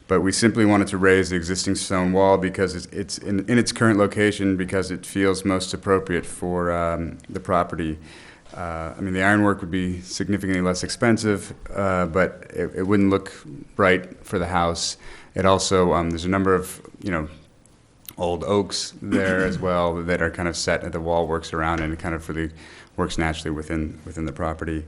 But we simply wanted to raise the existing stone wall because it's in its current location, because it feels most appropriate for the property. The ironwork would be significantly less expensive, but it wouldn't look right for the house. It also, there's a number of, old oaks there as well that are kind of set, the wall works around and it kind of really works naturally within the property.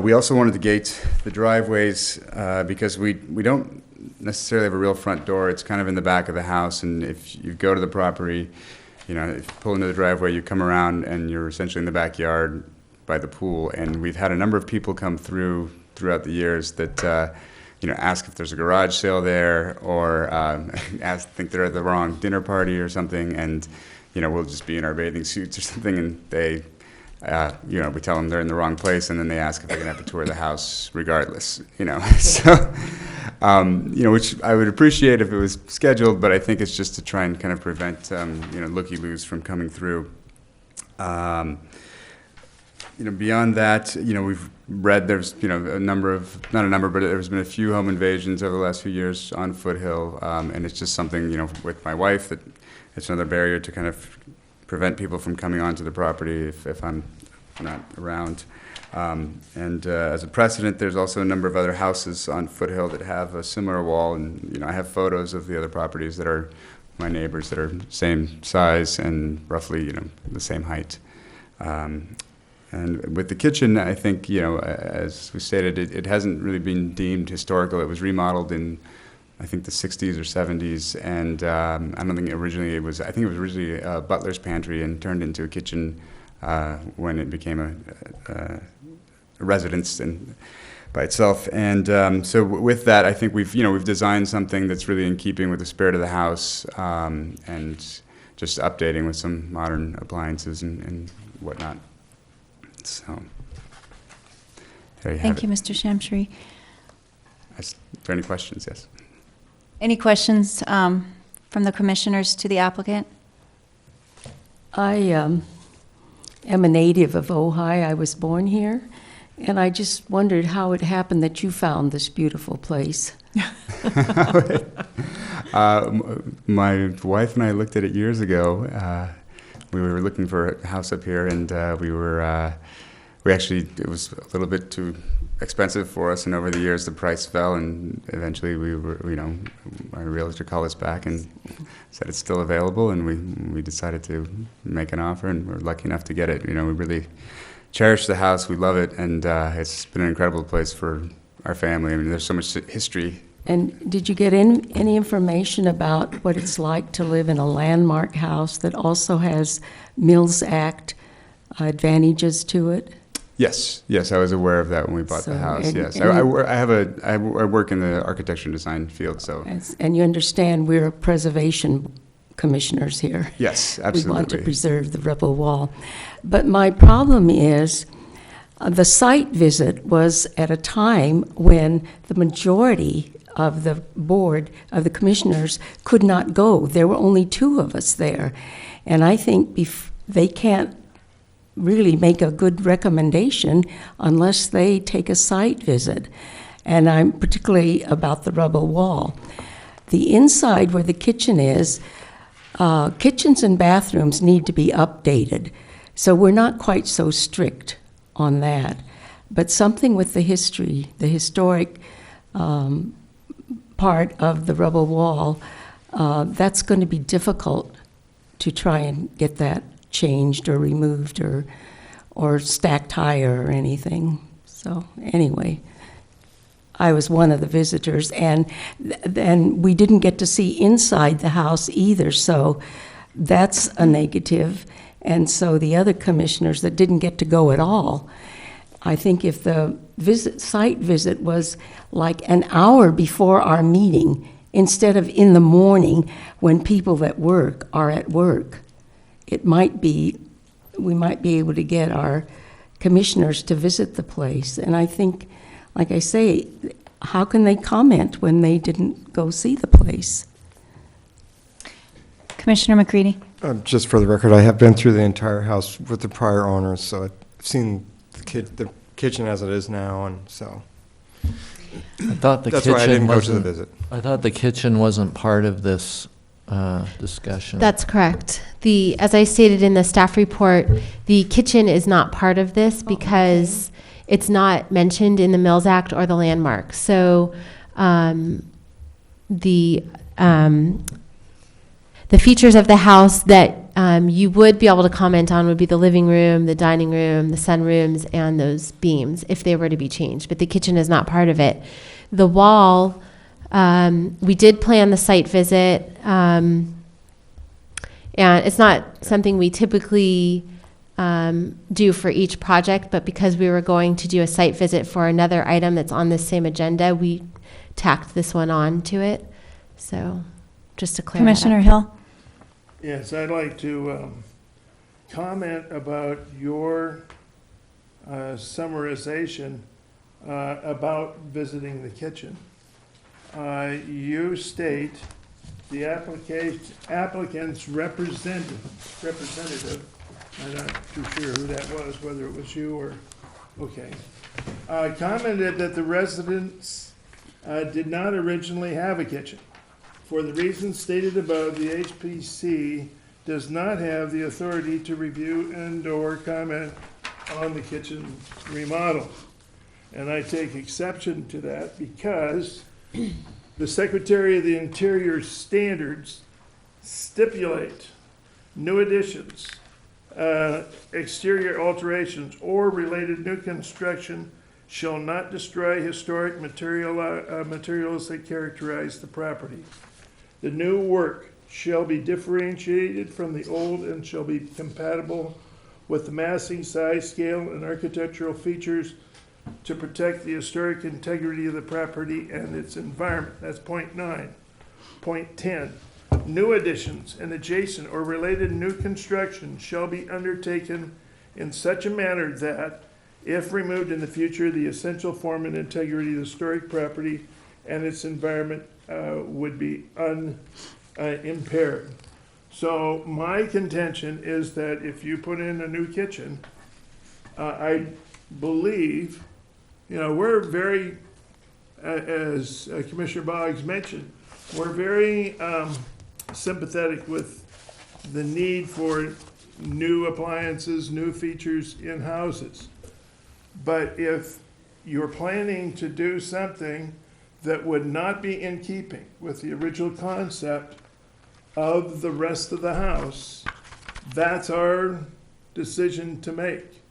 We also wanted to gate the driveways because we don't necessarily have a real front door. It's kind of in the back of the house, and if you go to the property, if you pull into the driveway, you come around and you're essentially in the backyard by the pool. And we've had a number of people come throughout the years that ask if there's a garage sale there, or think they're at the wrong dinner party or something, and we'll just be in our bathing suits or something, and they we tell them they're in the wrong place, and then they ask if they're gonna have to tour the house regardless. So which I would appreciate if it was scheduled, but I think it's just to try and kind of prevent looky-loos from coming through. Beyond that, we've read there's, a number of, not a number, but there's been a few home invasions over the last few years on Foothill, and it's just something, with my wife, that it's another barrier to kind of prevent people from coming onto the property if I'm not around. As a precedent, there's also a number of other houses on Foothill that have a similar wall, and, I have photos of the other properties that are my neighbors that are same size and roughly, the same height. And with the kitchen, I think, as we stated, it hasn't really been deemed historical. It was remodeled in, I think, the 60s or 70s, and I don't think originally it was, I think it was originally a butler's pantry and turned into a kitchen when it became a residence by itself. And so with that, I think we've designed something that's really in keeping with the spirit of the house, and just updating with some modern appliances and whatnot. So, there you have Thank it. you, Mr. Shamshiri. Are there any questions? Yes. Any questions from the commissioners to the applicant? I am a native of Ojai. I was born here, and I just wondered how it happened that you found this beautiful place. My wife and I looked at it years ago. We were looking for a house up here, and it was a little bit too expensive for us, and over the years the price fell, and eventually our realtor called us back and said it's still available, and we decided to make an offer, and we're lucky enough to get it. We really cherish the house, we love it, and it's been an incredible place for our family. There's so much history. And did you get any information about what it's like to live in a landmark house that also has Mills Act advantages to it? Yes, I was aware of that when we bought the house. Yes, I work in the architecture and design field, so. And you understand we're a preservation commissioners here. Yes, We want to absolutely. preserve the rebel wall. But my problem is, the site visit was at a time when the majority of the board, of the commissioners, could not go. There were only 2 of us there. And I think they can't really make a good recommendation unless they take a site visit. And I'm particularly about the rubble wall. The inside where the kitchen is, kitchens and bathrooms need to be updated. So we're not quite so strict on that. But something with the history, the historic part of the rubble wall, that's going to be difficult to try and get that changed or removed or stacked higher or anything. So anyway, I was one of the visitors, and then we didn't get to see inside the house either, so that's a negative. And so the other commissioners that didn't get to go at all, I think if the site visit was like an hour before our meeting, instead of in the morning when people that work are at work, we might be able to get our commissioners to visit the place. And I think, like I say, how can they comment when they didn't go see the place? Commissioner McCready? Just for the record, I have been through the entire house with the prior owners, so I've seen the kitchen as it is now, and so. I thought the That's why I kitchen didn't go to the wasn't, visit. I thought the kitchen wasn't part of this discussion. That's correct. As I stated in the staff report, the kitchen is not part of this because it's not mentioned in the Mills Act or the landmark. So the features of the house that you would be able to comment on would be the living room, the dining room, the sunrooms, and those beams if they were to be changed. But the kitchen is not part of it. The wall, we did plan the site visit, and it's not something we typically do for each project, but because we were going to do a site visit for another item that's on this same agenda, we tacked this one on to it. So just to clear that up. Commissioner Hill? Yes, I'd like to comment about your summarization about visiting the kitchen. You state the applicant's representative, I'm not too sure who that was, whether it was you or, okay, commented that the residents did not originally have a kitchen. For the reasons stated above, the HPC does not have the authority to review and/or comment on the kitchen remodel. And I take exception to that because the Secretary of the Interior standards stipulate new additions, exterior alterations, or related new construction shall not destroy historic materials that characterize the property. The new work shall be differentiated from the old and shall be compatible with the massing, size, scale, and architectural features to protect the historic integrity of the property and its environment. That's point 9. Point 10, new additions and adjacent or related new construction shall be undertaken in such a manner that, if removed in the future, the essential form and integrity of the historic property and its environment would be unimpaired. So my contention is that if you put in a new kitchen, I believe, we're very, as Commissioner Boggs mentioned, we're very sympathetic with the need for new appliances, new features in houses. But if you're planning to do something that would not be in keeping with the original concept of the rest of the house, that's our decision to make.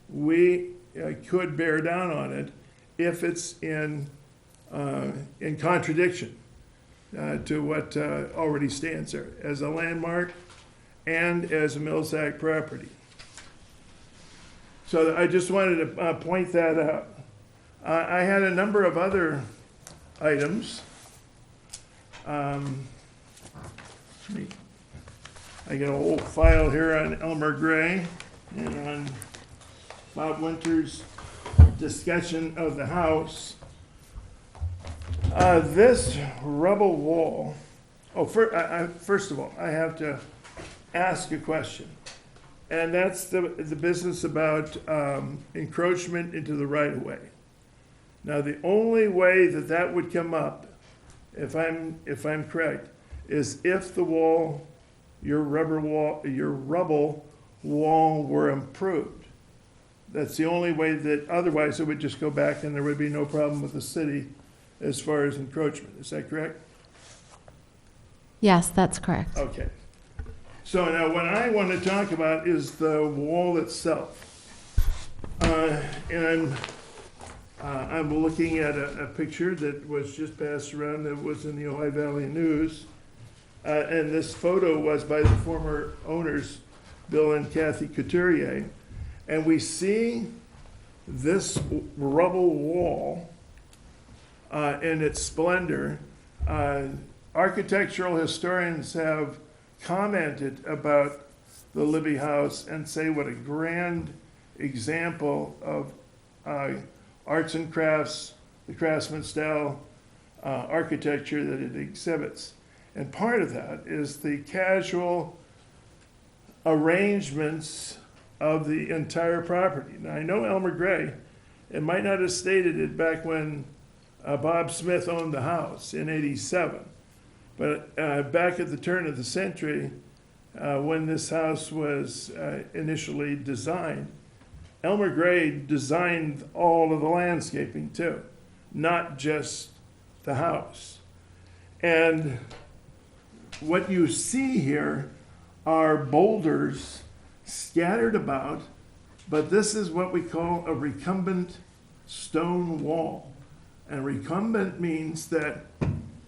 We could bear down on it if it's in contradiction to what already stands there as a landmark and as a Mills Act property. So I just wanted to point that out. I had a number of other items. I got a whole file here on Elmer Gray and on Bob Winter's discussion of the house. This rubble wall, first of all, I have to ask a question. And that's the business about encroachment into the right-of-way. Now, the only way that that would come up, if I'm correct, is if the wall, your rubble wall were improved. That's the only way that, otherwise it would just go back and there would be no problem with the city as far as encroachment. Is that correct? Yes, that's correct. Okay. So now what I want to talk about is the wall itself. And I'm looking at a picture that was just passed around that was in the Ojai Valley News. And this photo was by the former owners, Bill and Kathy Couturier. And we see this rubble wall in its splendor. Architectural historians have commented about the Libby House and say what a grand example of arts and crafts, the craftsman style architecture that it exhibits. And part of that is the casual arrangements of the entire property. Now, I know Elmer Gray, it might not have stated it back when Bob Smith owned the house in '87, but back at the turn of the century, when this house was initially designed, Elmer Gray designed all of the landscaping too, not just the house. And what you see here are boulders scattered about, but this is what we call a recumbent stone wall. And recumbent means that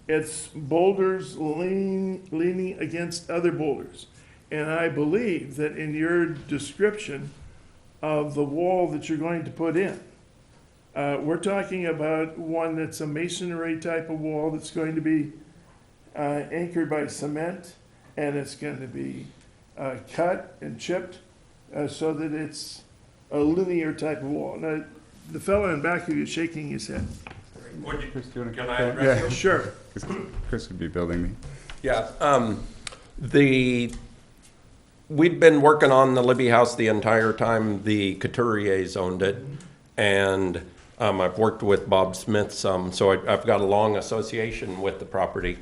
it's boulders leaning against other boulders. And I believe that in your description of the wall that you're going to put in, we're talking about one that's a masonry type of wall that's going to be anchored by cement, and it's going to be cut and chipped so that it's a linear type of wall. Now, the fellow in back of you is shaking his head. Chris, do you want to Can I address you? Sure. Chris would be building me. Yeah, we'd been working on the Libby House the entire time the Couturiers owned it, and I've worked with Bob Smith some, so I've got a long association with the property.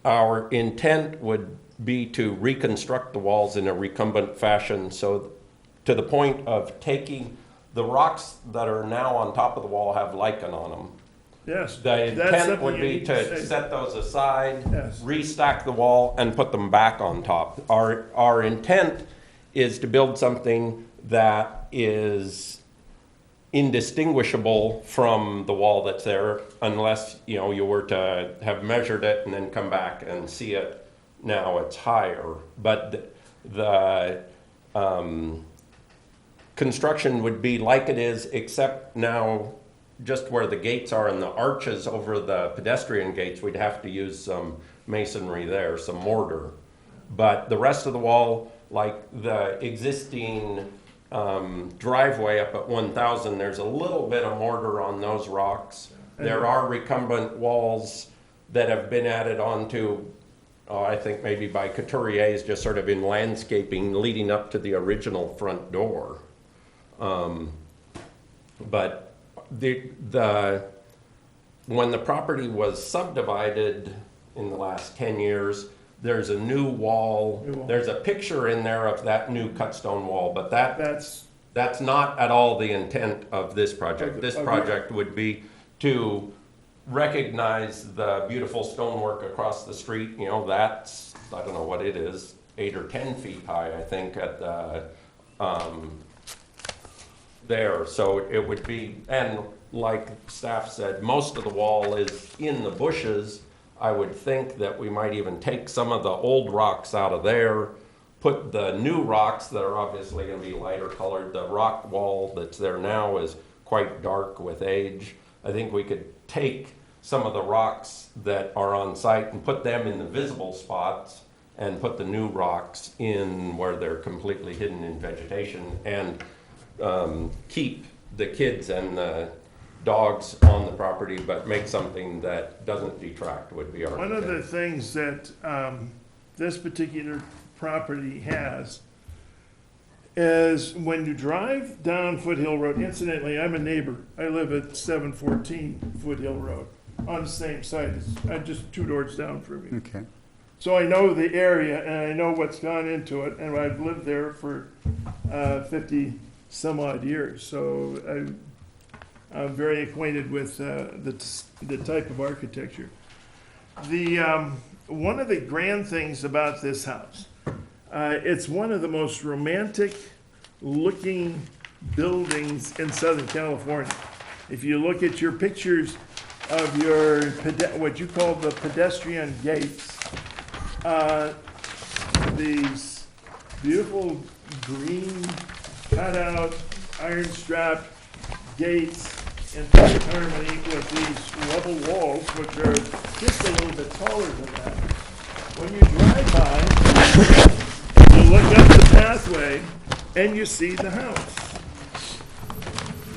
Our intent would be to reconstruct the walls in a recumbent fashion, so to the point of taking the rocks that are now on top of the wall have lichen on them. Yes. The that's intent something would you be need to say. set those aside, Yes. restack the wall, and put them back on top. Our intent is to build something that is indistinguishable from the wall that's there, unless you were to have measured it and then come back and see it. Now it's higher, but the construction would be like it is, except now just where the gates are and the arches over the pedestrian gates, we'd have to use some masonry there, some mortar. But the rest of the wall, like the existing driveway up at 1000, there's a little bit of mortar on those rocks. There are recumbent walls that have been added onto, I think maybe by Couturiers, just sort of in landscaping leading up to the original front door. But when the property was subdivided in the last 10 years, there's a new wall. There's a picture in there of that new cut stone wall, but that's not at all the intent of this project. This project would be to recognize the beautiful stonework across the street. That's, I don't know what it is, 8 or 10 feet high, I think, at the there. So it would be, and like staff said, most of the wall is in the bushes. I would think that we might even take some of the old rocks out of there, put the new rocks that are obviously going to be lighter colored. The rock wall that's there now is quite dark with age. I think we could take some of the rocks that are on site and put them in the visible spots and put the new rocks in where they're completely hidden in vegetation, and keep the kids and the dogs on the property, but make something that doesn't detract would be our One of the intent. things that this particular property has is when you drive down Foothill Road, incidentally, I'm a neighbor. I live at 714 Foothill Road on the same site. I'm just 2 doors down from me. Okay. So I know the area and I know what's gone into it, and I've lived there for 50 some odd years. So I'm very acquainted with the type of architecture. One of the grand things about this house, it's one of the most romantic looking buildings in Southern California. If you look at your pictures of your, what you call the pedestrian gates, these beautiful green cutout iron strap gates in perfect harmony with these rubble walls, which are just a little bit taller than that. When you drive by, you look up the pathway and you see the house.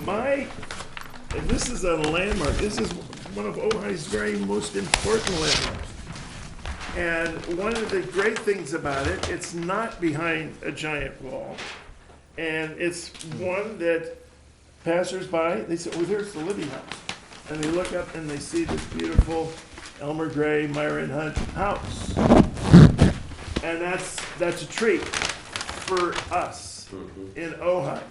And this is a landmark. This is one of Ojai's very most important landmarks. And one of the great things about it, it's not behind a giant wall. And it's one that passersby, they say, oh, there's the Libby House. And they look up and they see this beautiful Elmer Gray, Myron Hunt house. And that's a treat for us in Ojai.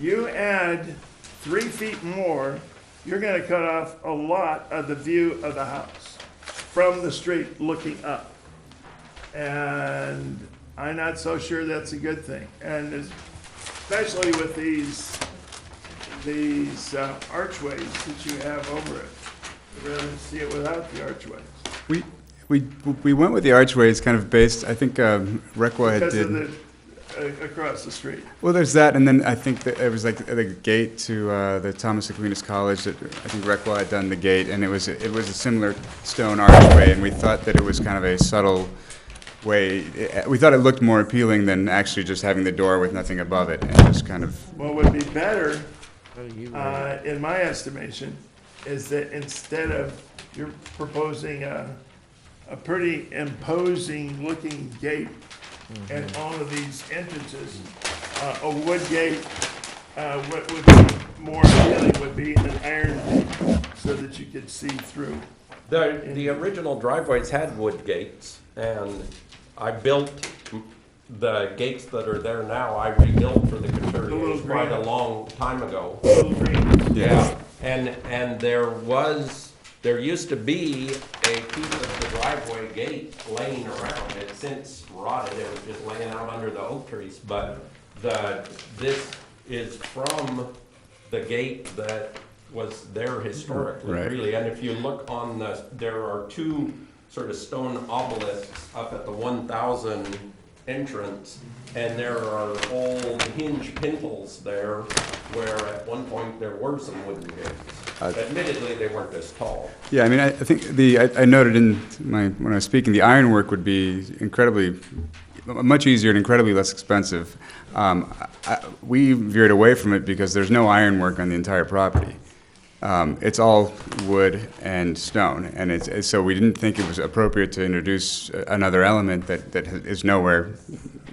You add 3 feet more, you're gonna cut off a lot of the view of the house from the street looking up. And I'm not so sure that's a good thing. And especially with these archways that you have over it. I'd rather see it without the archways. We went with the archways kind of based, I think Requa had Because did. of the, across the street. Well, there's that, and then I think that it was like the gate to the Thomas Aquinas College that I think Requa had done the gate, and it was a similar stone archway, and we thought that it was kind of a subtle way. We thought it looked more appealing than actually just having the door with nothing above it, and just kind of. What would be better, in my estimation, is that instead of, you're proposing a pretty imposing looking gate and all of these entrances, a wood gate, what would be more appealing would be an iron gate so that you could see through. The original driveways had wood gates, and I built the gates that are there now. I rebuilt for the Couturiers quite a long time ago. Little green. Yeah, and there used to be a piece of the driveway gate laying around. It's since rotted. It was just laying out under the oak trees. But this is from the gate that was there historically, Right. really. And if you look on there are 2 sort of stone obelisks up at the 1000 entrance, and there are old hinge pintles there, where at one point there were some wooden gates. Admittedly, they weren't as tall. Yeah, I mean, I think I noted when I was speaking, the ironwork would be much easier and incredibly less expensive. We veered away from it because there's no ironwork on the entire property. It's all wood and stone, and so we didn't think it was appropriate to introduce another element that is nowhere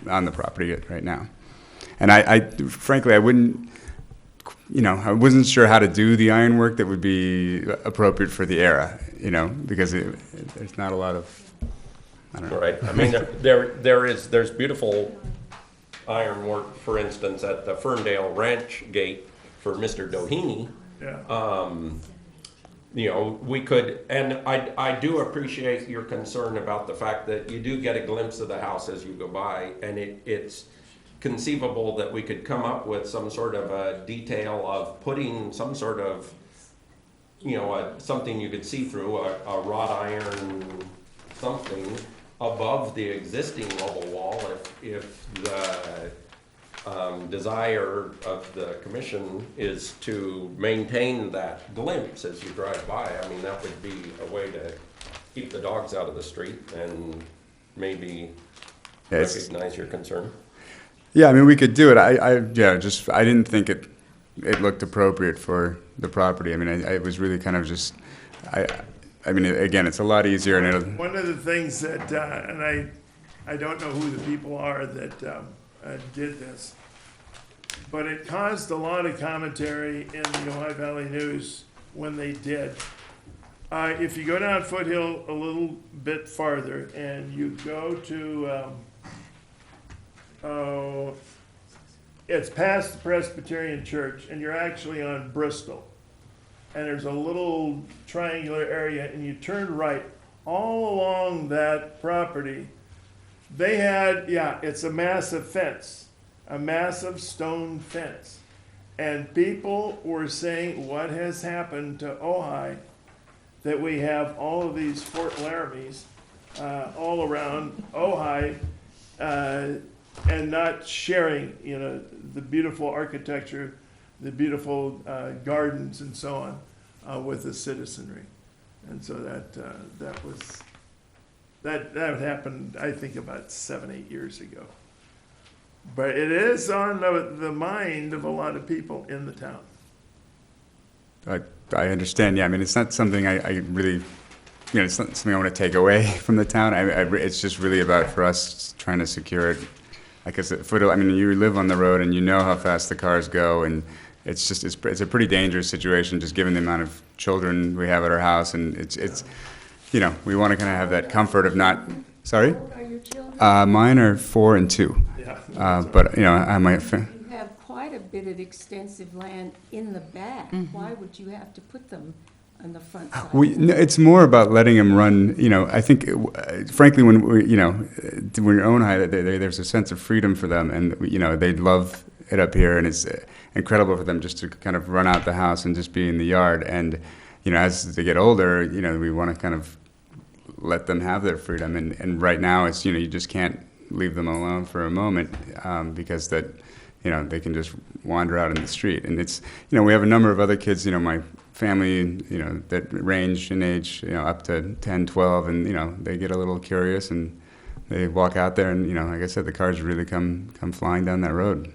on the property right now. And I frankly, I wouldn't, I wasn't sure how to do the ironwork that would be appropriate for the era, because there's not a lot of, I don't know. Right. I mean, there's beautiful ironwork, for instance, at the Ferndale Ranch gate for Mr. Doheny. Yeah. We could, and I do appreciate your concern about the fact that you do get a glimpse of the house as you go by, and it's conceivable that we could come up with some sort of a detail of putting some sort of, something you could see through, a wrought iron something above the existing level wall if the desire of the commission is to maintain that glimpse as you drive by. I mean, that would be a way to keep the dogs out of the street and maybe Yeah, it's- recognize your concern. Yeah, I mean, we could do it. I didn't think it looked appropriate for the property. I mean, I was really kind of just, I mean, again, it's a lot easier and it'll, One of the things that, and I don't know who the people are that did this, but it caused a lot of commentary in the Ojai Valley News when they did. If you go down Foothill a little bit farther and you go to, it's past the Presbyterian Church and you're actually on Bristol. And there's a little triangular area and you turn right all along that property. They had, it's a massive fence, a massive stone fence. And people were saying, what has happened to Ojai, that we have all of these Fort Laramies all around Ojai, and not sharing, the beautiful architecture, the beautiful gardens and so on with the citizenry. And so that happened, I think, about 7-8 years ago. But it is on the mind of a lot of people in the town. I understand. Yeah, I mean, it's not something I really, it's not something I want to take away from the town. It's just really about for us trying to secure it. Like I said, I mean, you live on the road and you know how fast the cars go, and it's just it's a pretty dangerous situation just given the amount of children we have at our house, and it's we want to kind of have that comfort of not. Sorry. How old are your children? Mine are 4 and 2. Yeah. But I might. You have quite a bit of extensive land in the back. Why would you have to put them on the front side? It's more about letting them run. I think, frankly, when when you're Ojai, there's a sense of freedom for them, and they love it up here, and it's incredible for them just to kind of run out the house and just be in the yard. And as they get older, we want to kind of let them have their freedom. And right now, it's you just can't leave them alone for a moment because that they can just wander out in the street. And it's we have a number of other kids. My family, that range in age, up to 10, 12, and they get a little curious and they walk out there, and like I said, the cars really come flying down that road.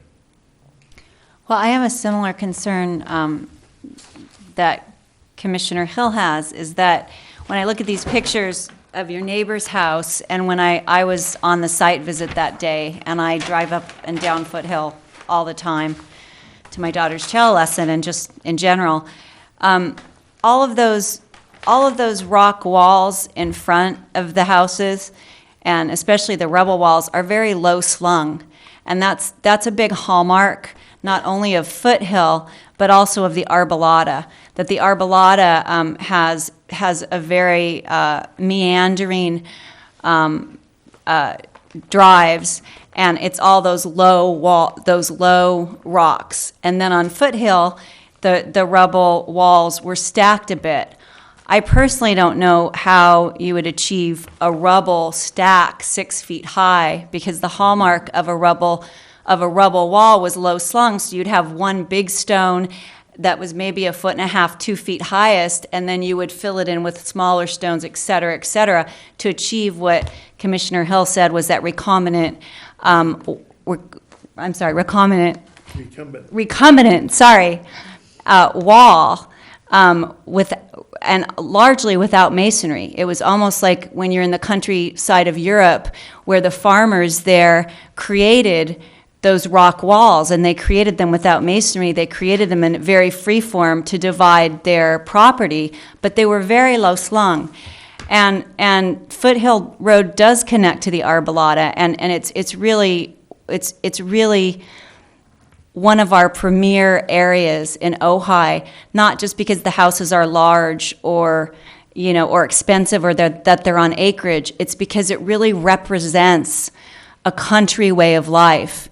Well, I have a similar concern that Commissioner Hill has, is that when I look at these pictures of your neighbor's house, and when I was on the site visit that day, and I drive up and down Foothill all the time to my daughter's cello lesson, and just in general, all of those rock walls in front of the houses, and especially the rubble walls, are very low slung, and that's a big hallmark not only of Foothill but also of the Arbolada. That the Arbolada has a very meandering drives, and it's all those low rocks. And then on Foothill, the rubble walls were stacked a bit. I personally don't know how you would achieve a rubble stack 6 feet high, because the hallmark of a rubble wall was low slung, so you'd have one big stone that was maybe 1.5 feet, 2 feet highest, and then you would fill it in with smaller stones, et cetera, to achieve what Commissioner Hill said was that recombinant, wall, and largely without masonry. It was almost like when you're in the countryside of Europe, where the farmers there created those rock walls, and they created them without masonry. They created them in very free form to divide their property, but they were very low slung. And Foothill Road does connect to the Arbolada, and it's really one of our premier areas in Ojai, not just because the houses are large or expensive, or that they're on acreage. It's because it really represents a country way of life.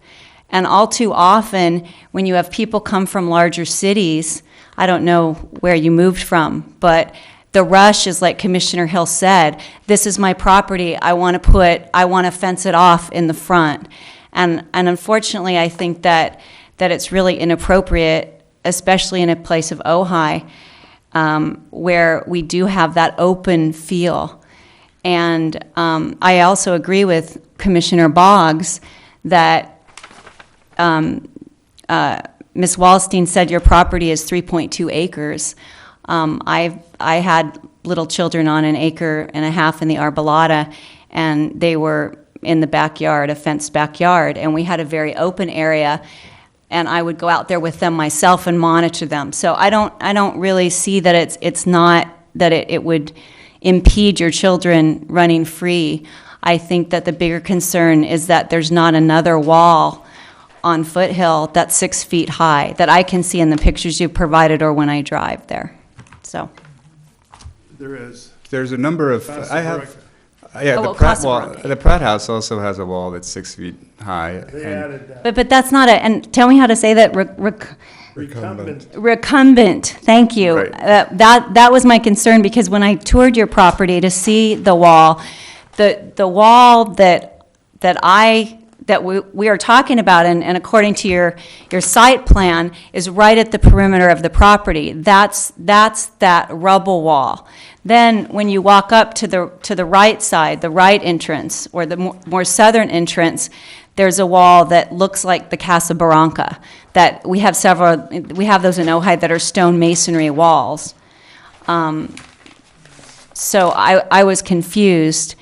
And all too often, when you have people come from larger cities, I don't know where you moved from, but the rush is like Commissioner Hill said, this is my property, I want to fence it off in the front. And unfortunately, I think that it's really inappropriate, especially in a place of Ojai, where we do have that open feel. And I also agree with Commissioner Boggs that Ms. Wallstein said your property is 3.2 acres. I had little children on 1.5 acres in the Arbolada, and they were in the backyard, a fenced backyard, and we had a very open area, and I would go out there with them myself and monitor them. So I don't really see that it's not that it would impede your children running free. I think that the bigger concern is that there's not another wall on Foothill that's 6 feet high that I can see in the pictures you've provided or when I drive there. So, There is. There's a number of, Casa I have, Barranca. yeah, Oh, the well, Pratt Casa wall, Barranca. the Pratt House also has a wall that's 6 feet high. They and- added that. but that's not and tell me how to say that, Recumbent. recumbent, thank you. Right. That was my concern, because when I toured your property to see the wall, the wall that we are talking about, and according to your site plan, is right at the perimeter of the property. That's that rubble wall. Then, when you walk up to the right side, the right entrance, or the more southern entrance, there's a wall that looks like the Casa Barranca. That we have those in Ojai that are stone masonry walls. So I was confused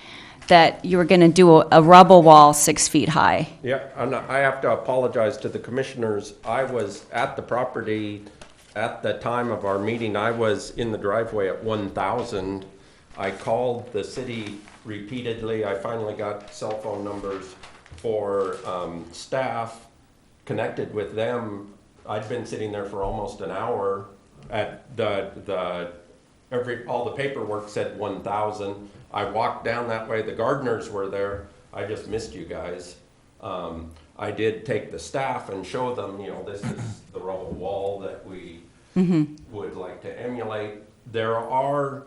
that you were going to do a rubble wall 6 feet high. Yeah, and I have to apologize to the commissioners. I was at the property at the time of our meeting. I was in the driveway at 1,000. I called the city repeatedly. I finally got cell phone numbers for staff, connected with them. I'd been sitting there for almost an hour at all the paperwork said 1,000. I walked down that way, the gardeners were there. I just missed you guys. I did take the staff and show them, this is the rubble wall that we would like to emulate. There are,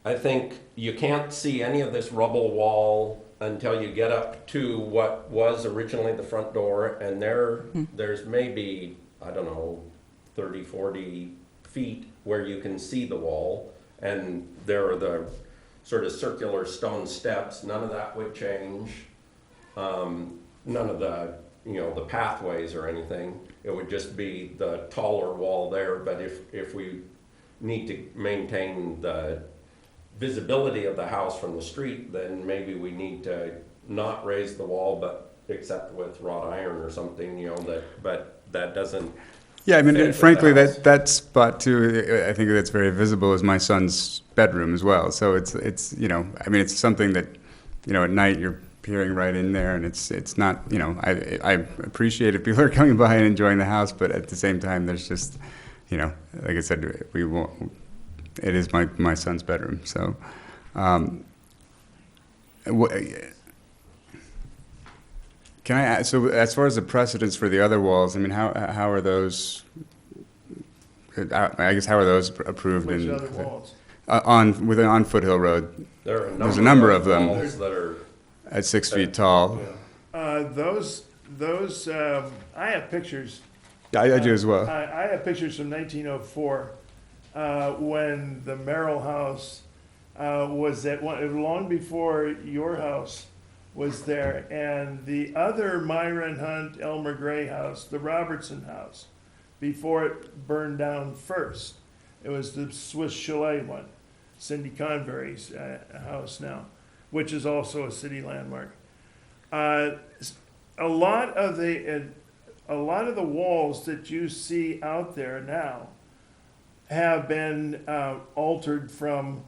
I think, you can't see any of this rubble wall until you get up to what was originally the front door, and there's maybe, I don't know, 30, 40 feet where you can see the wall, and there are the sort of circular stone steps. None of that would change. None of the, the pathways or anything. It would just be the taller wall there. But if we need to maintain the visibility of the house from the street, then maybe we need to not raise the wall, but except with wrought iron or something, but that doesn't. Yeah, I mean, fit with frankly, the house. that spot too, I think that's very visible, is my son's bedroom as well. So it's it's something that, at night you're peering right in there, and it's not, I appreciate if people are coming by and enjoying the house, but at the same time, there's just, like I said, it is my son's bedroom. So, can I ask, so as far as the precedents for the other walls, I mean, how are those? I guess how are those approved? Which in other walls? on Foothill Road? There's a number of them walls that are at 6 feet tall. Those, I have pictures. I do as well. I have pictures from 1904, when the Merrill House was at long before your house was there, and the other Myron Hunt, Elmer Gray house, the Robertson house, before it burned down first. It was the Swiss Chalet one, Cindy Convery's house now, which is also a city landmark. A lot of the walls that you see out there now have been altered from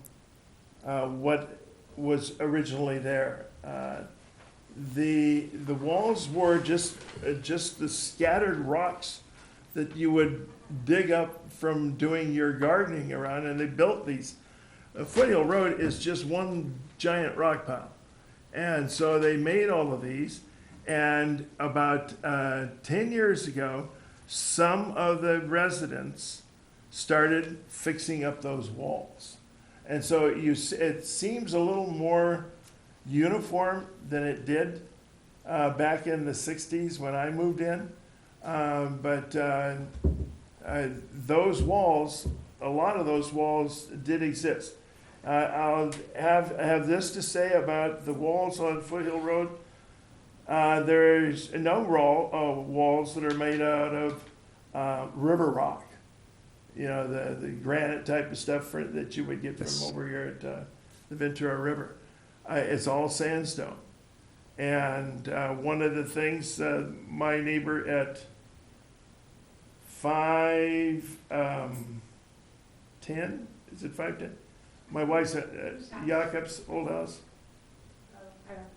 what was originally there. The walls were just the scattered rocks that you would dig up from doing your gardening around, and they built these. Foothill Road is just one giant rock pile. And so they made all of these, and about 10 years ago, some of the residents started fixing up those walls. And so it seems a little more uniform than it did back in the 60s when I moved in. But those walls, a lot of those walls did exist. I'll have this to say about the walls on Foothill Road. There's no walls that are made out of river rock. You know, the granite type of stuff that you would get from over here at the Ventura River. It's all sandstone. And one of the things, my neighbor at 510, is it 510? My wife's at Jakob's old house.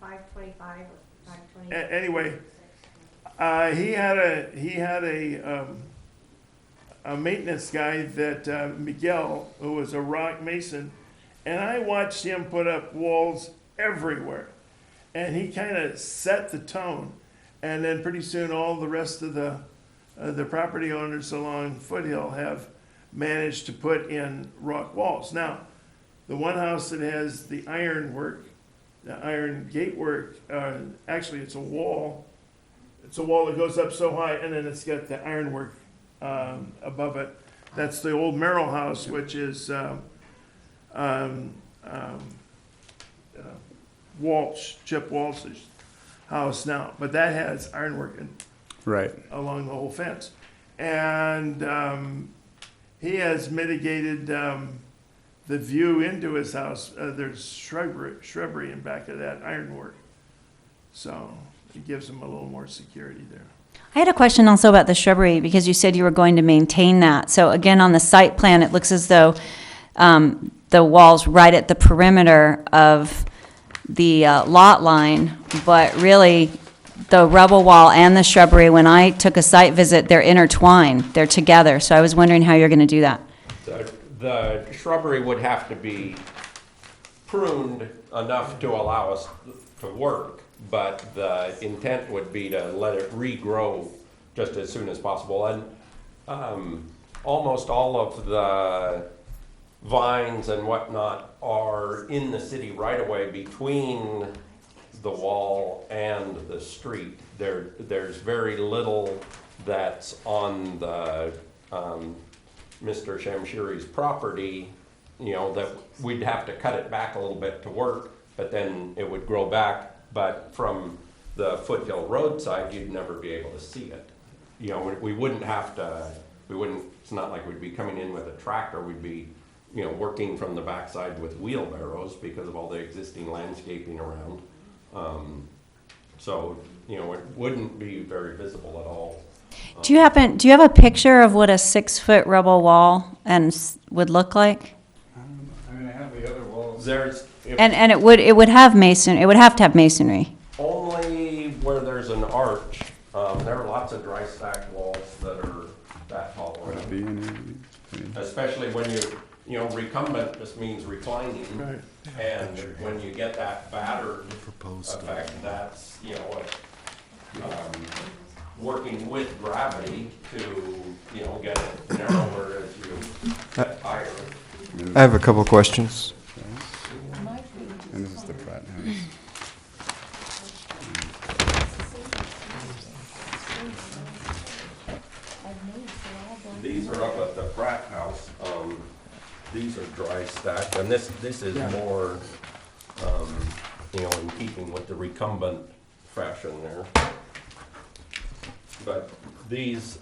525 or 520. Anyway, he had a maintenance guy that Miguel, who was a rock mason, and I watched him put up walls everywhere, and he kind of set the tone, and then pretty soon all the rest of the property owners along Foothill have managed to put in rock walls. Now, the one house that has the iron work, the iron gate work, actually it's a wall. It's a wall that goes up so high, and then it's got the ironwork above it. That's the old Merrill house, which is Chip Walsh's house now. But that has ironwork Right. along the whole fence. And he has mitigated the view into his house. There's shrubbery in back of that ironwork. So it gives him a little more security there. I had a question also about the shrubbery, because you said you were going to maintain that. So again, on the site plan, it looks as though the wall's right at the perimeter of the lot line, but really the rubble wall and the shrubbery, when I took a site visit, they're intertwined, they're together. So I was wondering how you're going to do that. The shrubbery would have to be pruned enough to allow us to work, but the intent would be to let it regrow just as soon as possible. And almost all of the vines and whatnot are in the city right away between the wall and the street. There's very little that's on the Mr. Shamshiri's property, you know, that we'd have to cut it back a little bit to work, but then it would grow back. But from the Foothill Road side, you'd never be able to see it. You know, we wouldn't have to, it's not like we'd be coming in with a tractor, we'd be, you know, working from the backside with wheelbarrows because of all the existing landscaping around. So, you know, it wouldn't be very visible at all. Do you have a picture of what a 6-foot rubble wall would look like? I mean, I have the other walls. And it would have it would have to have masonry. Only where there's an arch. There are lots of dry stack walls that are that tall. Would it be in Especially when you know, recumbent just means reclining. Right. And when you get that battered effect, that's, you know, working with gravity to, you know, get it narrower as you get higher. I have a couple of questions. And this is the Pratt house. These are up at the Pratt house. These are dry stacked, and this is more, you know, in keeping with the recumbent fashion there. But these,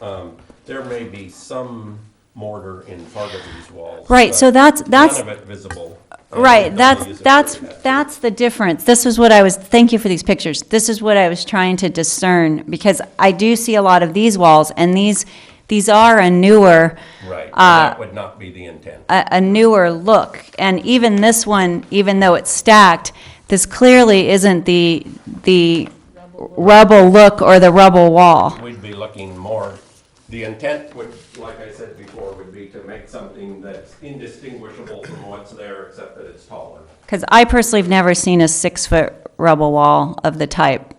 there may be some mortar in part of these walls. Right, so that's none of it visible. Right, And we don't use it very that's the difference. This was what thank you for these pictures. This is what I was trying to discern, because I do see a lot of these walls, and these are a newer, Right, and that would not be the intent. a newer look. And even this one, even though it's stacked, this clearly isn't the rubble look or the rubble wall. We'd be looking more, the intent would, like I said before, would be to make something that's indistinguishable from what's there, except that it's taller. Because I personally have never seen a 6-foot rubble wall of the type.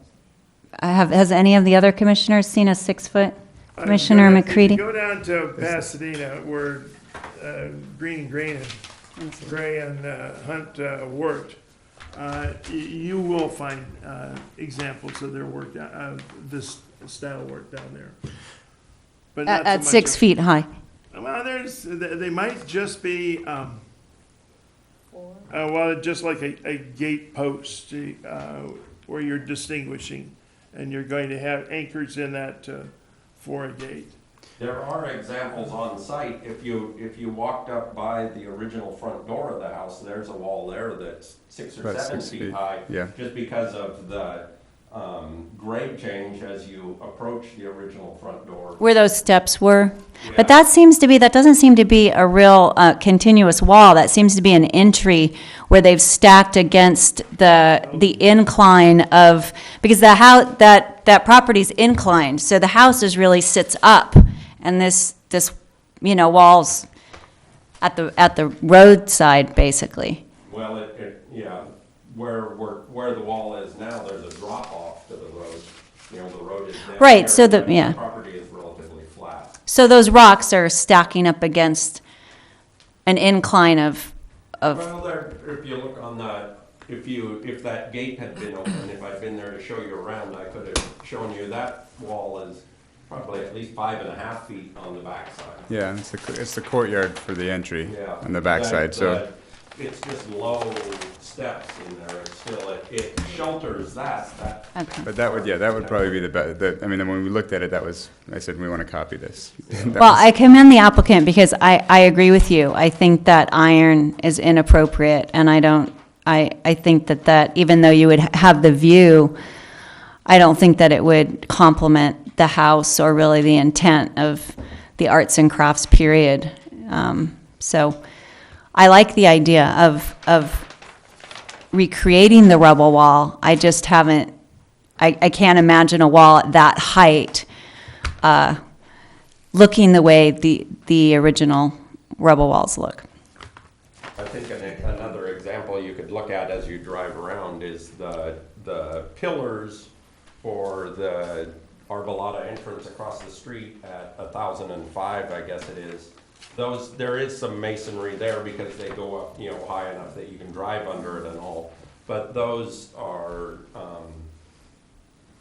Has any of the other commissioners seen a 6-foot? Commissioner If you McCready? go down to Pasadena, where Green and Gray and Hunt worked, you will find examples of their work, this style work down there. But not so At much 6 feet high. Well, they might just be, Well, just like a gate post, where you're distinguishing, and you're going to have anchors in that for a gate. There are examples on site. If you walked up by the original front door of the house, there's a wall there that's 6 or About 7 6 feet feet, high. yeah. Just because of the grade change as you approach the original front door. Where those steps were. Yeah. But that doesn't seem to be a real continuous wall. That seems to be an entry where they've stacked against the incline of, because the house, that property's inclined, so the house is really sits up, and this wall's at the roadside, basically. Well, yeah, where the wall is now, there's a drop off to the road. The road is down Right, there, so but yeah. the property is relatively flat. So those rocks are stacking up against an incline of. Well, if you look on if that gate had been open, if I'd been there to show you around, I could have shown you that wall is probably at least 5.5 feet on the backside. Yeah, it's the courtyard for the entry Yeah. on the backside, so. It's just low steps in there. It's still, it shelters that. Okay. But that would probably be the best, I mean, when we looked at it, I said, we want to copy this. Well, I commend the applicant because I agree with you. I think that iron is inappropriate, and I think that even though you would have the view, I don't think that it would complement the house or really the intent of the arts and crafts period. So I like the idea of recreating the rubble wall. I just haven't, I can't imagine a wall at that height looking the way the original rubble walls look. I think another example you could look at as you drive around is the pillars for the Arbolada entrance across the street at 1005, I guess it is. There is some masonry there because they go up, high enough that you can drive under it and all. But those are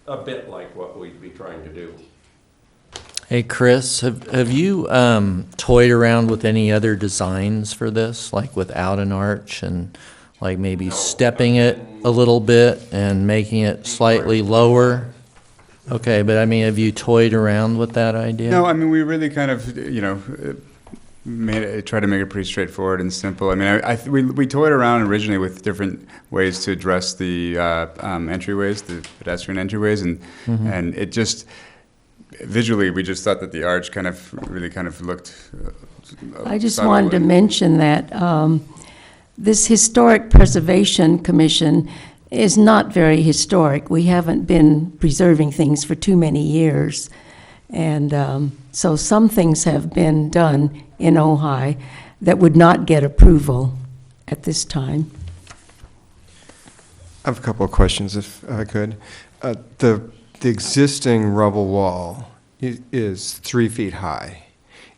a bit like what we'd be trying to do. Hey, Chris, have you toyed around with any other designs for this, like without an arch and like maybe stepping it a little bit and making it slightly lower? Okay, but I mean, have you toyed around with that idea? No, I mean, we really kind of, try to make it pretty straightforward and simple. I mean, we toyed around originally with different ways to address the entryways, the pedestrian entryways, and it just, visually, we just thought that the arch really looked I just subtle wanted to and- mention that this Historic Preservation Commission is not very historic. We haven't been preserving things for too many years. And so some things have been done in Ojai that would not get approval at this time. I have a couple of questions, if I could. The existing rubble wall is 3 feet high.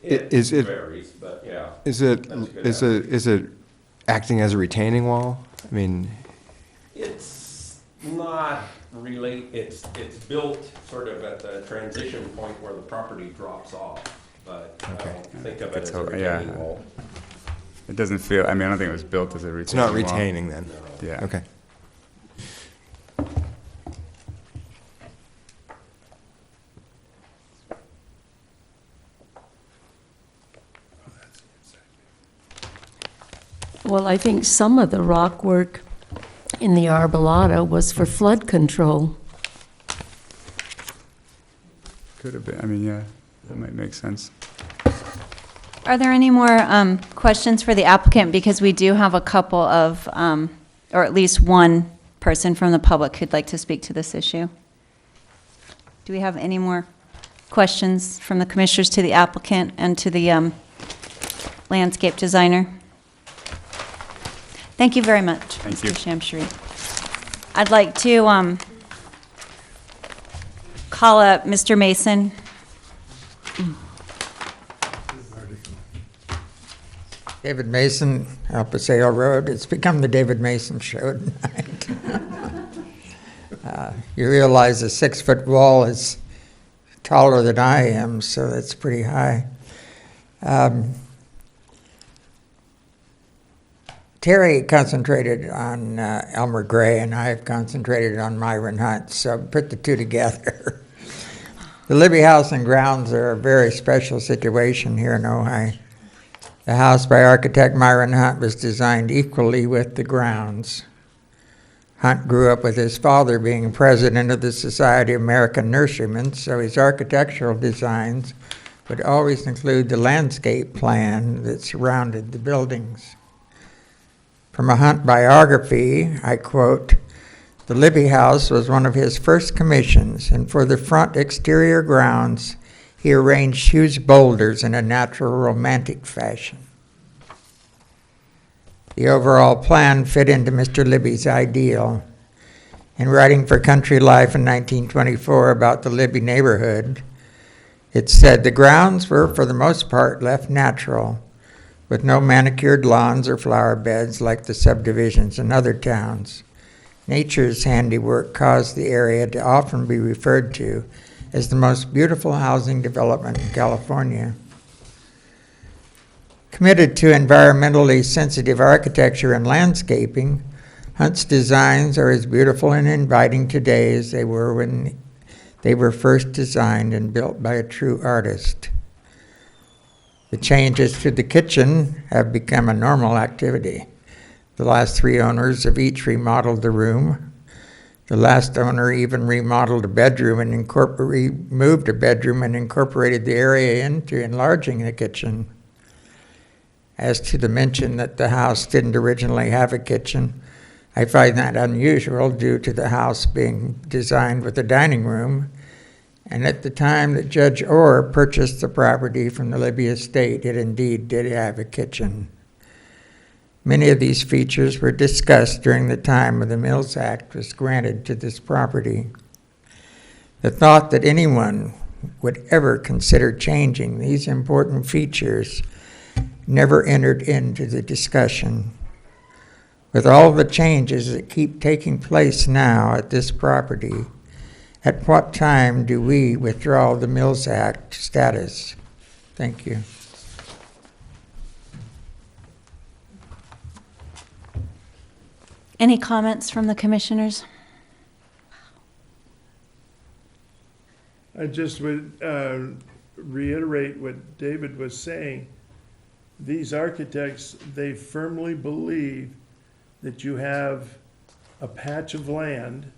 It varies, but yeah. Is it That's a good is it acting as a retaining wall? I mean, It's not really, it's built sort of at the transition point where the property drops off, but I don't think of it as a retaining wall. It doesn't feel, I don't think it was built as a retaining it's not wall. retaining then. Yeah. Okay. Well, I think some of the rock work in the Arbolada was for flood control. Could have been, that might make sense. Are there any more questions for the applicant? Because we do have a couple of, or at least one person from the public who'd like to speak to this issue. Do we have any more questions from the commissioners to the applicant and to the landscape designer? Thank you very much, Thank you. Mr. Shamshri. I'd like to call up Mr. Mason. David Mason, El Paseo Road. It's become the David Mason Show tonight. You realize a 6-foot wall is taller than I am, so that's pretty high. Terry concentrated on Elmer Gray, and I've concentrated on Myron Hunt, so put the two together. The Libby House and grounds are a very special situation here in Ojai. The house by architect Myron Hunt was designed equally with the grounds. Hunt grew up with his father being president of the Society of American Nurserymen, so his architectural designs would always include the landscape plan that surrounded the buildings. From a Hunt biography, I quote, "The Libby House was one of his first commissions, and for the front exterior grounds, he arranged huge boulders in a natural romantic fashion." The overall plan fit into Mr. Libby's ideal. In writing for Country Life in 1924 about the Libby neighborhood, it said, "The grounds were for the most part left natural, with no manicured lawns or flower beds like the subdivisions in other towns. Nature's handiwork caused the area to often be referred to as the most beautiful housing development in California." Committed to environmentally sensitive architecture and landscaping, Hunt's designs are as beautiful and inviting today as they were when they were first designed and built by a true artist. The changes to the kitchen have become a normal activity. The last three owners have each remodeled the room. The last owner even remodeled a bedroom and removed a bedroom and incorporated the area into enlarging the kitchen. As to the mention that the house didn't originally have a kitchen, I find that unusual due to the house being designed with a dining room, and at the time that Judge Orr purchased the property from the Libby estate, it indeed did have a kitchen. Many of these features were discussed during the time when the Mills Act was granted to this property. The thought that anyone would ever consider changing these important features never entered into the discussion. With all the changes that keep taking place now at this property, at what time do we withdraw the Mills Act status? Thank you. Any comments from the commissioners? I just would reiterate what David was saying. These architects, they firmly believe that you have a patch of land,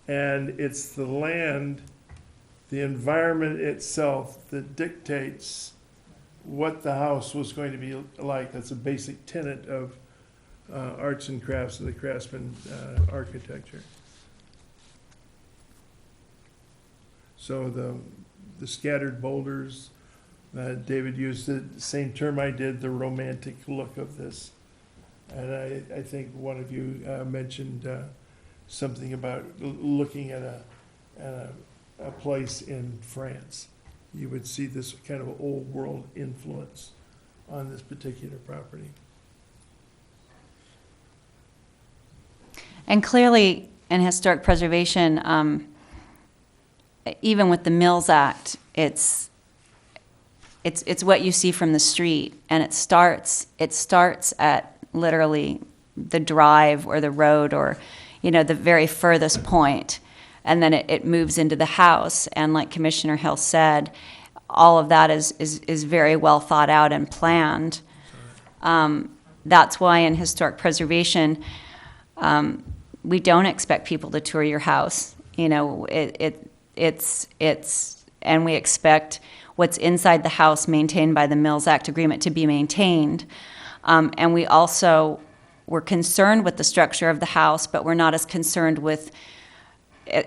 and it's the land, the environment itself, that dictates what the house was going to be like. That's a basic tenet of arts and crafts of the craftsman architecture. So the scattered boulders, David used the same term I did, the romantic look of this. And I think one of you mentioned something about looking at a place in France. You would see this kind of old world influence on this particular property. And clearly, in historic preservation, even with the Mills Act, it's what you see from the street, and it starts at literally the drive or the road or, the very furthest point, and then it moves into the house. And like Commissioner Hill said, all of that is very well thought out and planned. That's why in historic preservation, we don't expect people to tour your house. And we expect what's inside the house maintained by the Mills Act agreement to be maintained. And we also, we're concerned with the structure of the house, but we're not as concerned with,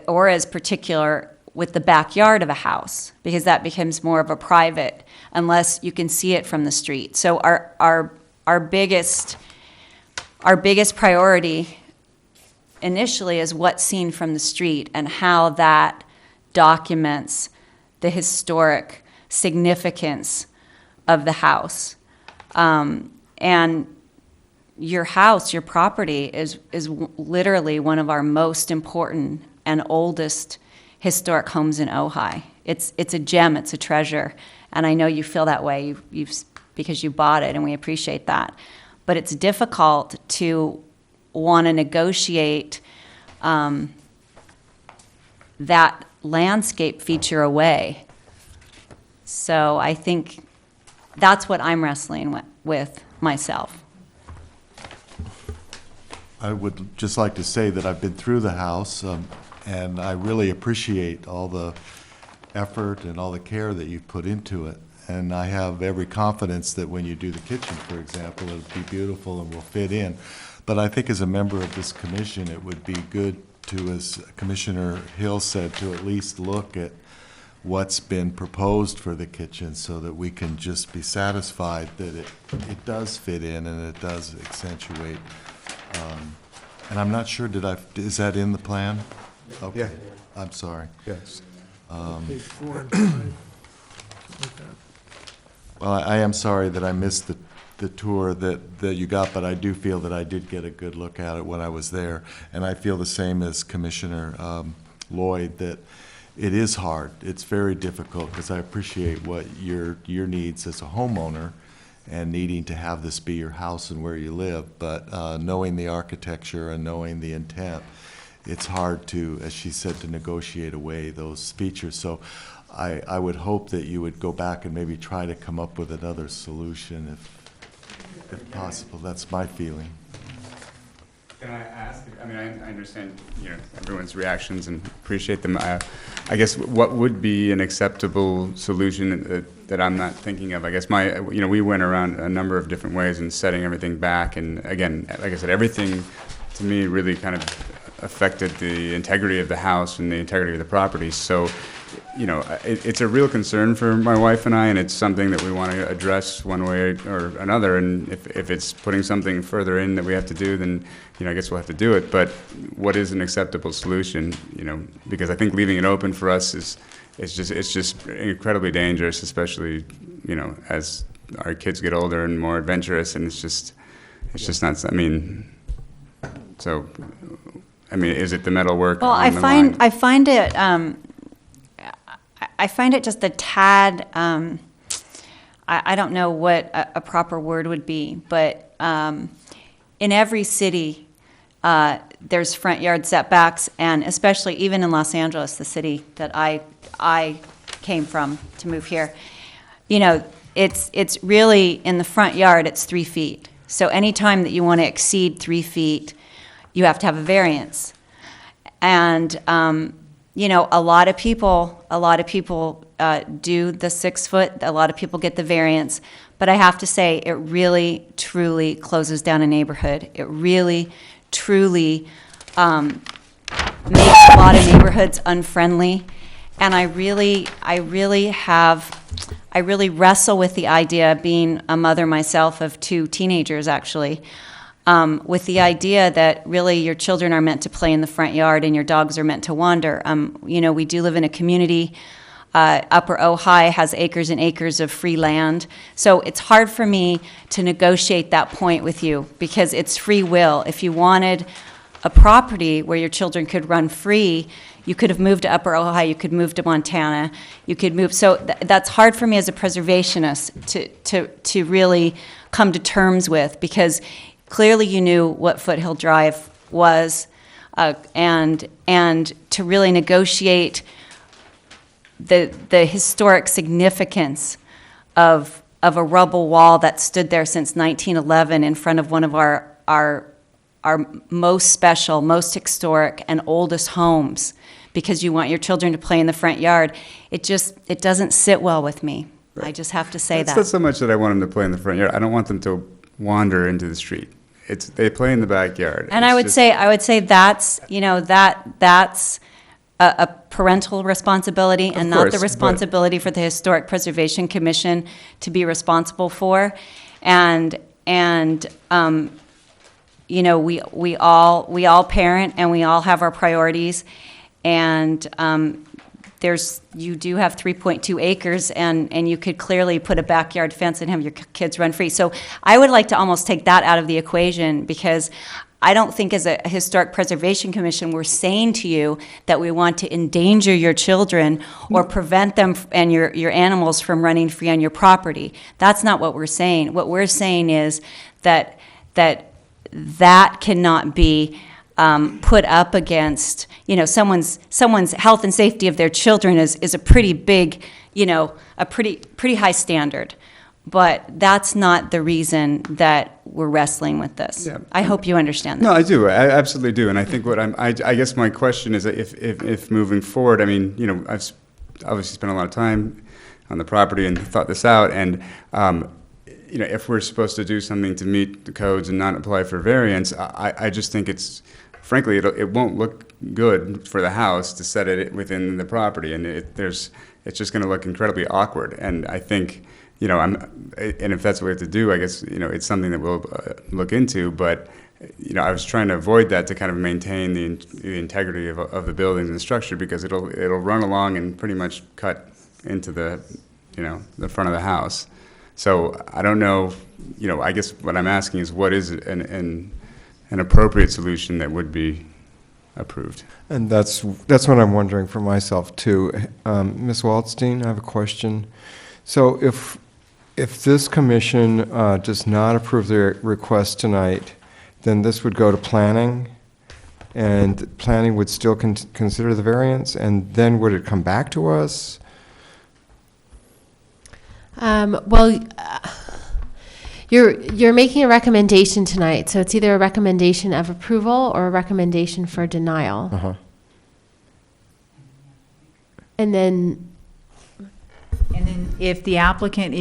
or as particular with the backyard of a house, because that becomes more of a private, unless you can see it from the street. So our biggest priority initially is what's seen from the street and how that documents the historic significance of the house. And your house, your property, is literally one of our most important and oldest historic homes in Ojai. It's a gem, it's a treasure, and I know you feel that way you've because you bought it, and we appreciate that. but it's difficult to want to negotiate that landscape feature away. So I think that's what I'm wrestling with myself. I would just like to say that I've been through the house, and I really appreciate all the effort and all the care that you've put into it. And I have every confidence that when you do the kitchen, for example, it'll be beautiful and will fit in. But I think as a member of this commission, it would be good to, as Commissioner Hill said, to at least look at what's been proposed for the kitchen so that we can just be satisfied that it does fit in and it does accentuate. And I'm not sure, is that in the plan? Okay. Yeah. I'm sorry. Yes. Page 4 and 5, something like that. Well, I am sorry that I missed the tour that you got, but I do feel that I did get a good look at it when I was there. And I feel the same as Commissioner Lloyd, that it is hard. It's very difficult, because I appreciate what your needs as a homeowner and needing to have this be your house and where you live. But knowing the architecture and knowing the intent, it's hard to, as she said, to negotiate away those features. So I would hope that you would go back and maybe try to come up with another solution if possible. That's my feeling. Can I ask, I mean, I understand, everyone's reactions and appreciate them. I guess what would be an acceptable solution that I'm not thinking of? I guess we went around a number of different ways in setting everything back. And again, like I said, everything to me really kind of affected the integrity of the house and the integrity of the property. So, it's a real concern for my wife and I, and it's something that we want to address one way or another. And if it's putting something further in that we have to do, then, I guess we'll have to do it. But what is an acceptable solution? Because I think leaving it open for us it's just incredibly dangerous, especially, as our kids get older and more adventurous, and it's just not, is it the metal work? Well, on the line? I find it just a tad, I don't know what a proper word would be, but in every city, there's front yard setbacks, and especially even in Los Angeles, the city that I came from to move here, it's really, in the front yard, it's 3 feet. So anytime that you want to exceed 3 feet, you have to have a variance. And a lot of people do the 6 foot. A lot of people get the variance, but I have to say, it really, truly closes down a neighborhood. It really, truly makes a lot of neighborhoods unfriendly. And I really wrestle with the idea, being a mother myself of 2 teenagers, actually. With the idea that really your children are meant to play in the front yard and your dogs are meant to wander. We do live in a community. Upper Ojai has acres and acres of free land. So it's hard for me to negotiate that point with you, because it's free will. If you wanted a property where your children could run free, you could have moved to Upper Ojai, you could move to Montana, you could move. So that's hard for me as a preservationist to really come to terms with, because clearly you knew what Foothill Drive was, and to really negotiate the historic significance of a rubble wall that stood there since 1911 in front of one of our most special, most historic, and oldest homes, because you want your children to play in the front yard. It doesn't sit well with me. Right. I just have to say It's that. not so much that I want them to play in the front yard. I don't want them to wander into the street. They play in the backyard. And I would say that's a parental responsibility, and not the responsibility for the Historic Preservation Commission to be responsible for. And we all parent, and we all have our priorities, and you do have 3.2 acres, and you could clearly put a backyard fence and have your kids run free. So I would like to almost take that out of the equation, because I don't think as a Historic Preservation Commission we're saying to you that we want to endanger your children or prevent them and your animals from running free on your property. That's not what we're saying. What we're saying is that that cannot be put up against, someone's health and safety of their children is a pretty big, a pretty high standard. But that's not the reason that we're wrestling with this. Yeah. I hope you understand that. No, I do. I absolutely do. And I think I guess my question is that if moving forward, I mean, I've obviously spent a lot of time on the property and thought this out. And, if we're supposed to do something to meet the codes and not apply for variance, I just think frankly, it won't look good for the house to set it within the property. And it's just going to look incredibly awkward. And I think, and if that's what we have to do, I guess, it's something that we'll look into. But, I was trying to avoid that to kind of maintain the integrity of the buildings and the structure, because it'll run along and pretty much cut into the front of the house. So I don't know, I guess what I'm asking is what is an appropriate solution that would be approved? And that's what I'm wondering for myself too. Ms. Waldstein, I have a question. So if this commission does not approve the request tonight, then this would go to planning, and planning would still consider the variance, and then would it come back to us? You're making a recommendation tonight, so it's either a recommendation of approval or a recommendation for denial. Uh-huh. And then if the applicant,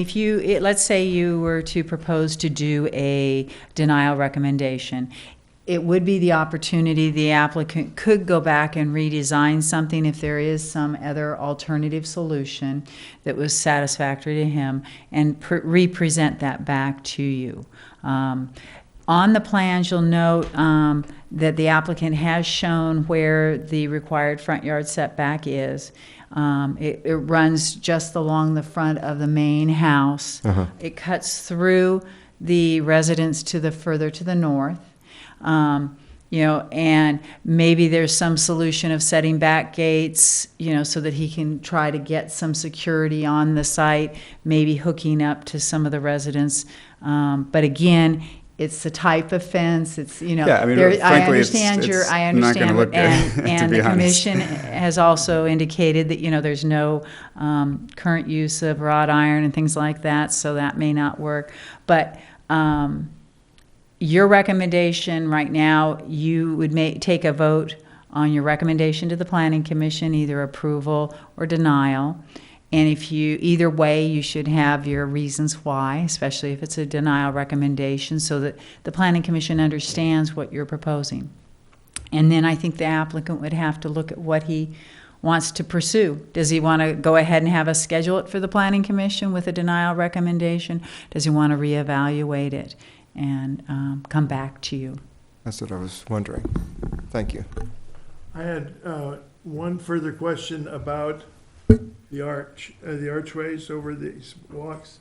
let's say you were to propose to do a denial recommendation, it would be the opportunity, the applicant could go back and redesign something if there is some other alternative solution that was satisfactory to him, and re-present that back to you. On the plans, you'll note that the applicant has shown where the required front yard setback is. It runs just along the front of the main house. Uh-huh. It cuts through the residence further to the north. And maybe there's some solution of setting back gates, so that he can try to get some security on the site, maybe hooking up to some of the residents. But again, it's the type of fence. It's Yeah, I mean, I frankly, understand it's I not gonna understand, look good, and to be the commission has also indicated that there's no current use of wrought iron and things like that, so that may not work. But your recommendation right now, you would take a vote on your recommendation to the Planning Commission, either approval or denial. And either way, you should have your reasons why, especially if it's a denial recommendation, so that the Planning Commission understands what you're proposing. And then I think the applicant would have to look at what he wants to pursue. Does he want to go ahead and have us schedule it for the Planning Commission with a denial recommendation? Does he want to reevaluate it and come back to you? That's what I was wondering. Thank you. I had one further question about the archways over these walks.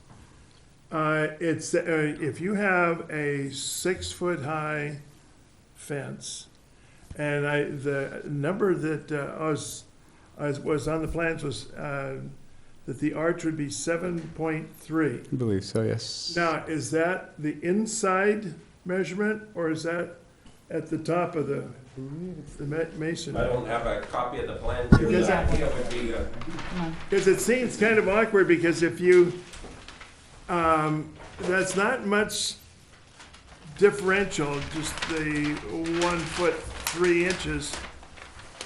It's if you have a 6-foot-high fence, and the number that was on the plans was that the arch would be 7.3. I believe so, yes. Now, is that the inside measurement, or is that at the top of the masonry? I don't have a copy of the plan here, but I think it would be Because it seems kind of awkward, because if you, that's not much differential, just the 1 foot 3 inches.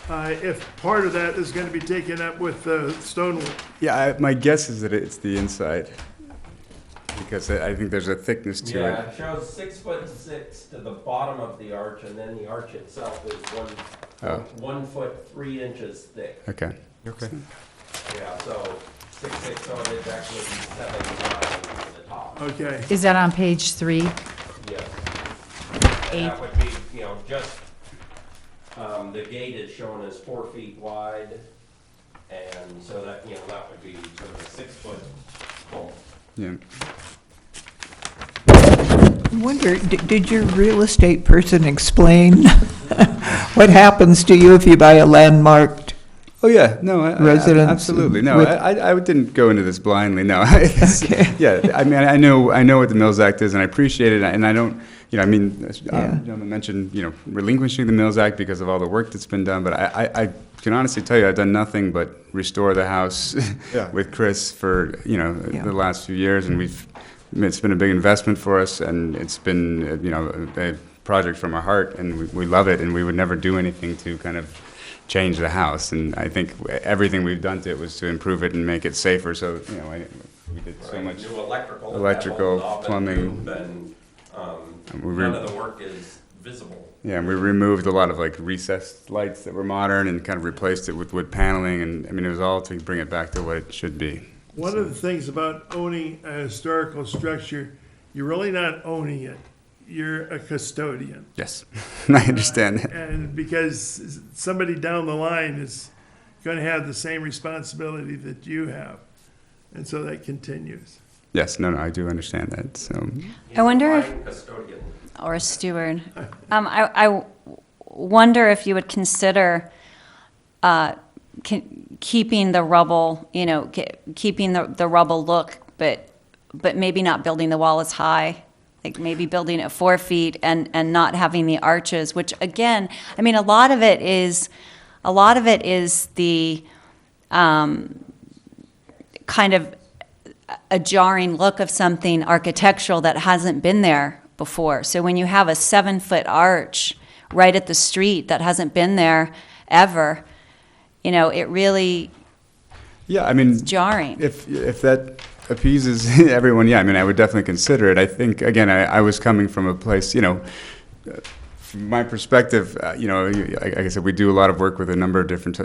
If part of that is going to be taken up with the stone. Yeah, my guess is that it's the inside, because I think there's a thickness to yeah, it. it shows 6'6" to the bottom of the arch, and then the arch itself is 1 foot 3 inches thick. Okay. Okay. Yeah, so 6'6", so it's actually 7 to the top. Okay. Is that on page 3? Yes. And that would be, just, the gate is shown as 4 feet wide, and so that, that would be sort of a 6-foot pole. Yeah. I wonder, did your real estate person explain what happens to you if you buy a landmarked? Oh yeah, no, residence? absolutely. No, with- I didn't go into this blindly. No, yeah, I mean, I know what the Mills Act is, and I appreciate it, and I don't you know, I mean, Yeah. gentleman mentioned, you know, relinquishing the Mills Act because of all the work that's been done, but I can honestly tell you, I've done nothing but restore the house Yeah. with Chris for, you know, Yeah. the last few years, and it's been a big investment for us, and it's been, you know, a project from our heart, and we love it, and we would never do anything to kind of change the house, and I think everything we've done to it was to improve it and make it safer, so, you know, we did so much New electrical. electrical, that whole knob and plumbing. tube, and, We none re- of the work is visible. Yeah, and we removed a lot of like recessed lights that were modern and kind of replaced it with wood paneling, and I mean, it was all to bring it back to what it should be. One of the things about owning a historical structure, you're really not owning it. You're a custodian. Yes, I understand that. And because somebody down the line is going to have the same responsibility that you have. And so that continues. Yes, no, I do understand that, so. I wonder if, Fine custodian. or a steward. I wonder if you would consider keeping the rubble, you know, keeping the rubble look, but maybe not building the wall as high, like maybe building it 4 feet and not having the arches, which again, I mean, a lot of it is the kind of a jarring look of something architectural that hasn't been there before. So when you have a 7-foot arch right at the street that hasn't been there ever, you know, it really Yeah, I mean. is jarring. If that appeases everyone, yeah, I mean, I would definitely consider it. I think, again, I was coming from a place, you know, from my perspective, you know, like I said, we do a lot of work with a number of different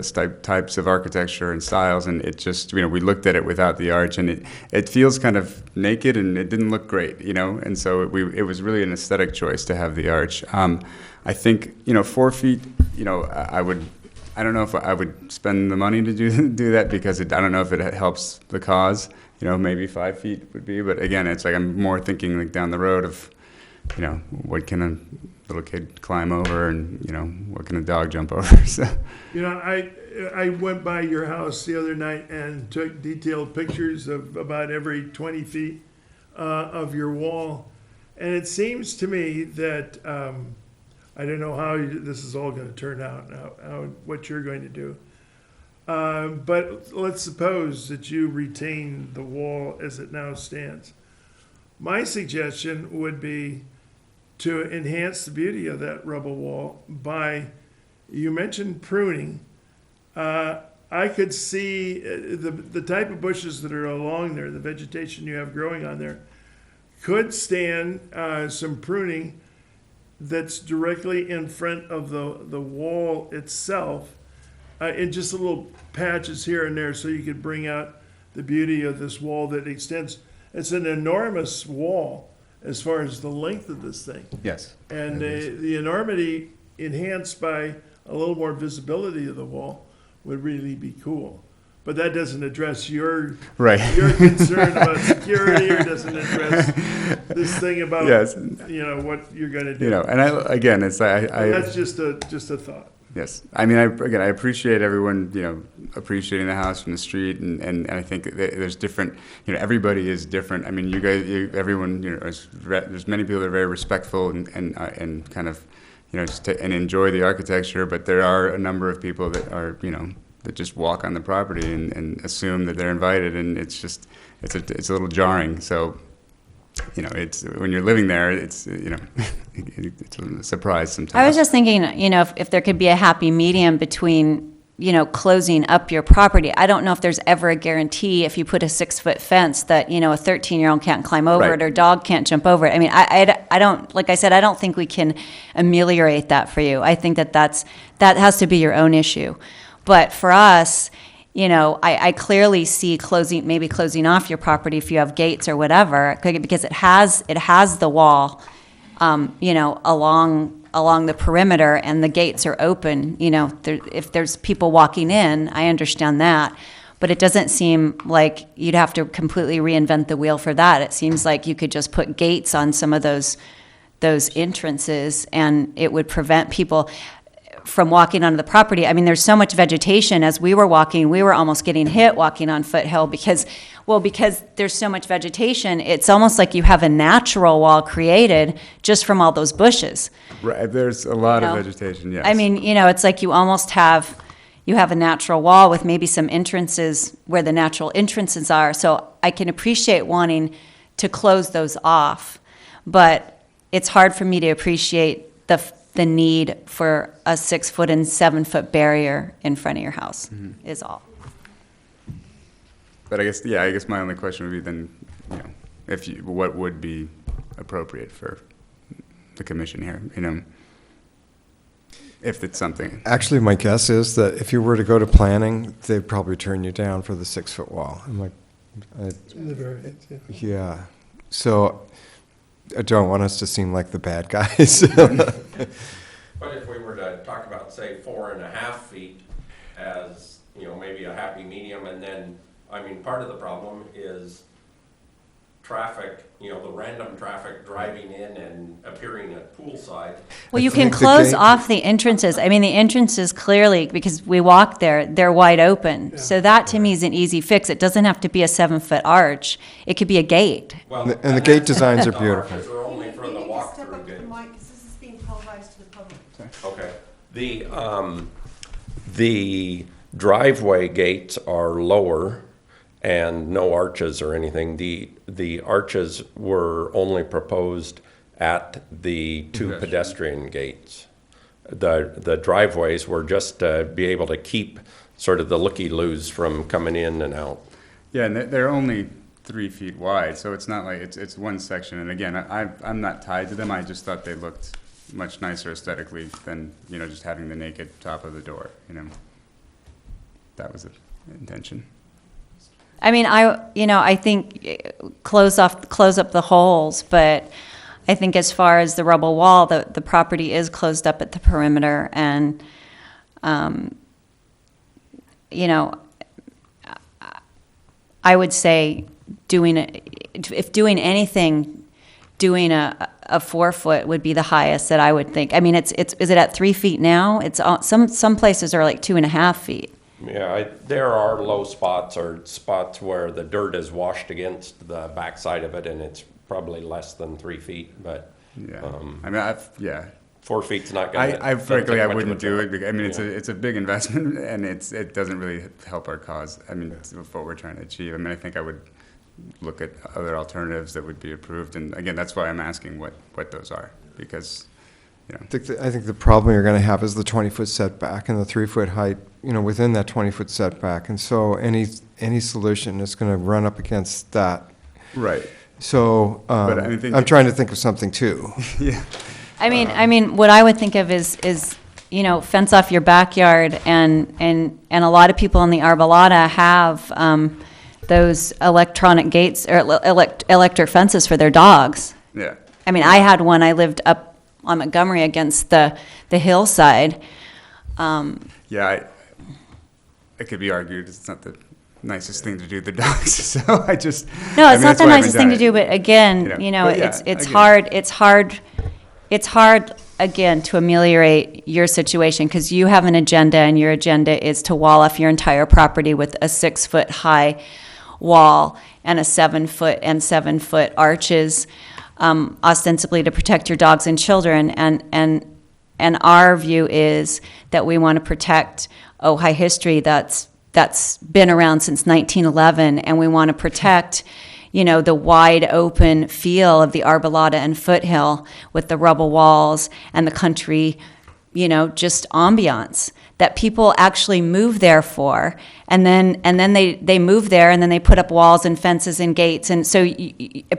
types of architecture and styles, and it just, you know, we looked at it without the arch, and it feels kind of naked, and it didn't look great, you know, and so it was really an aesthetic choice to have the arch. I think, you know, 4 feet, you know, I don't know if I would spend the money to do that, because I don't know if it helps the cause. You know, maybe 5 feet would be, but again, it's like I'm more thinking like down the road of, you know, what can a little kid climb over, and, you know, what can a dog jump over? So. You know, I went by your house the other night and took detailed pictures of about every 20 feet of your wall. And it seems to me that, I don't know how this is all going to turn out, what you're going to do. But let's suppose that you retain the wall as it now stands. My suggestion would be to enhance the beauty of that rubble wall by, you mentioned pruning. I could see the type of bushes that are along there, the vegetation you have growing on there, could stand some pruning that's directly in front of the wall itself, in just little patches here and there, so you could bring out the beauty of this wall that extends. It's an enormous wall as far as the length of this thing. Yes. And the enormity enhanced by a little more visibility of the wall would really be cool. But that doesn't address your concern about security, or doesn't address this thing about, Yes. you know, what you're going to do. You know, and again, it's That's just a thought. Yes, I mean, I appreciate everyone, you know, appreciating the house from the street, and I think that there's different, you know, everybody is different. I mean, you guys, everyone, you know, there's many people that are very respectful and kind of, you know, and enjoy the architecture, but there are a number of people that are, you know, that just walk on the property and assume that they're invited, and it's just, it's a little jarring. So, you know, it's when you're living there, it's, you know, it's a surprise sometimes. I was just thinking, you know, if there could be a happy medium between, you know, closing up your property. I don't know if there's ever a guarantee if you put a 6-foot fence that, you know, a 13-year-old can't climb over it, or dog can't jump over it. I mean, I don't, like I said, I don't think we can ameliorate that for you. I think that has to be your own issue. But for us, you know, I clearly see maybe closing off your property if you have gates or whatever, because it has the wall, you know, along the perimeter, and the gates are open. You know, if there's people walking in, I understand that, but it doesn't seem like you'd have to completely reinvent the wheel for that. It seems like you could just put gates on some of those entrances, and it would prevent people. from walking onto the property. I mean, there's so much vegetation. As we were walking, we were almost getting hit walking on Foothill because there's so much vegetation. It's almost like you have a natural wall created just from all those bushes. Right, there's a lot You of know? vegetation, yes. I mean, it's like you almost have a natural wall with maybe some entrances where the natural entrances are. So I can appreciate wanting to close those off, but it's hard for me to appreciate the need for a 6-foot and 7-foot barrier in front of your house, is all. But I guess my only question would be then, what would be appropriate for the commission here, if it's something. Actually, my guess is that if you were to go to planning, they'd probably turn you down for the 6-foot wall. I'm like, The variance, yeah. yeah. So I don't want us to seem like the bad guys. But if we were to talk about, say, 4.5 feet as, maybe a happy medium, and then, part of the problem is traffic, the random traffic driving in and appearing at poolside. Well, you I can think the close gate- off the entrances. I mean, the entrances clearly, because we walk there, they're wide open. So that to me is an easy fix. It doesn't have to be a 7-foot arch. It could be a gate. Well, And the gate designs are the beautiful. arches are only for the Maybe you can step walk-through up to the gates. mic, because this is being televised to the public. Okay. The driveway gates are lower and no arches or anything. The arches were only proposed at the 2 pedestrian gates. The driveways were just to be able to keep sort of the looky-loos from coming in and out. Yeah, and they're only 3 feet wide, so it's not like, it's one section. And again, I'm not tied to them, I just thought they looked much nicer aesthetically than, just having the naked top of the door, That was the intention. I mean, I think close up the holes, but I think as far as the rubble wall, the property is closed up at the perimeter, and, I would say doing a 4-foot would be the highest that I would think. I mean, is it at 3 feet now? It's some places are like 2.5 feet. Yeah, there are low spots or spots where the dirt is washed against the backside of it, and it's probably less than 3 feet, but. Yeah. 4 feet's not gonna. I frankly, I wouldn't do it, because because, it's a big investment, and it doesn't really help our cause, what we're trying to achieve. I think I would look at other alternatives that would be approved, and again, that's why I'm asking what those are, because, I think the problem you're going to have is the 20-foot setback and the 3-foot height, within that 20-foot setback. And so any solution is going to run up against that. Right. So But I'm trying to think of something too. Yeah. I mean, what I would think of is fence off your backyard, and a lot of people in the Arbolada have those electronic gates or electric fences for their dogs. Yeah. I mean, I had one. I lived up on Montgomery against the hillside. Yeah, it could be argued it's not the nicest thing to do to the dogs, so I just. No, it's not that's the why I nicest haven't thing to done do, it. but again, But yeah, it's again. It's hard, again, to ameliorate your situation, because you have an agenda, and your agenda is to wall off your entire property with a 6-foot high wall and a 7-foot and 7-foot arches, ostensibly to protect your dogs and children. And our view is that we want to protect Ojai history that's been around since 1911, and we want to protect the wide open feel of the Arbolada and Foothill with the rubble walls and the country, just ambiance that people actually move there for. And then they move there, and then they put up walls and fences and gates. And so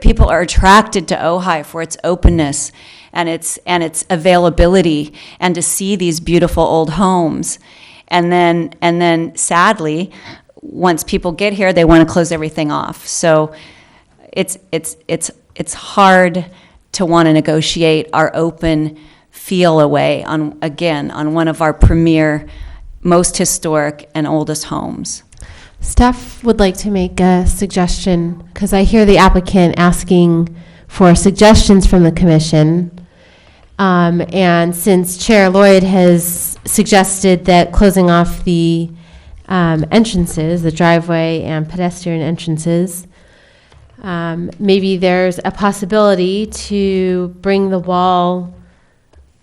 people are attracted to Ojai for its openness and its availability, and to see these beautiful old homes. And then sadly, once people get here, they want to close everything off. So it's hard to want to negotiate our open feel away on one of our premier, most historic and oldest homes. Staff would like to make a suggestion, because I hear the applicant asking for suggestions from the commission, And since Chair Lloyd has suggested that closing off the entrances, the driveway and pedestrian entrances, maybe there's a possibility to bring the wall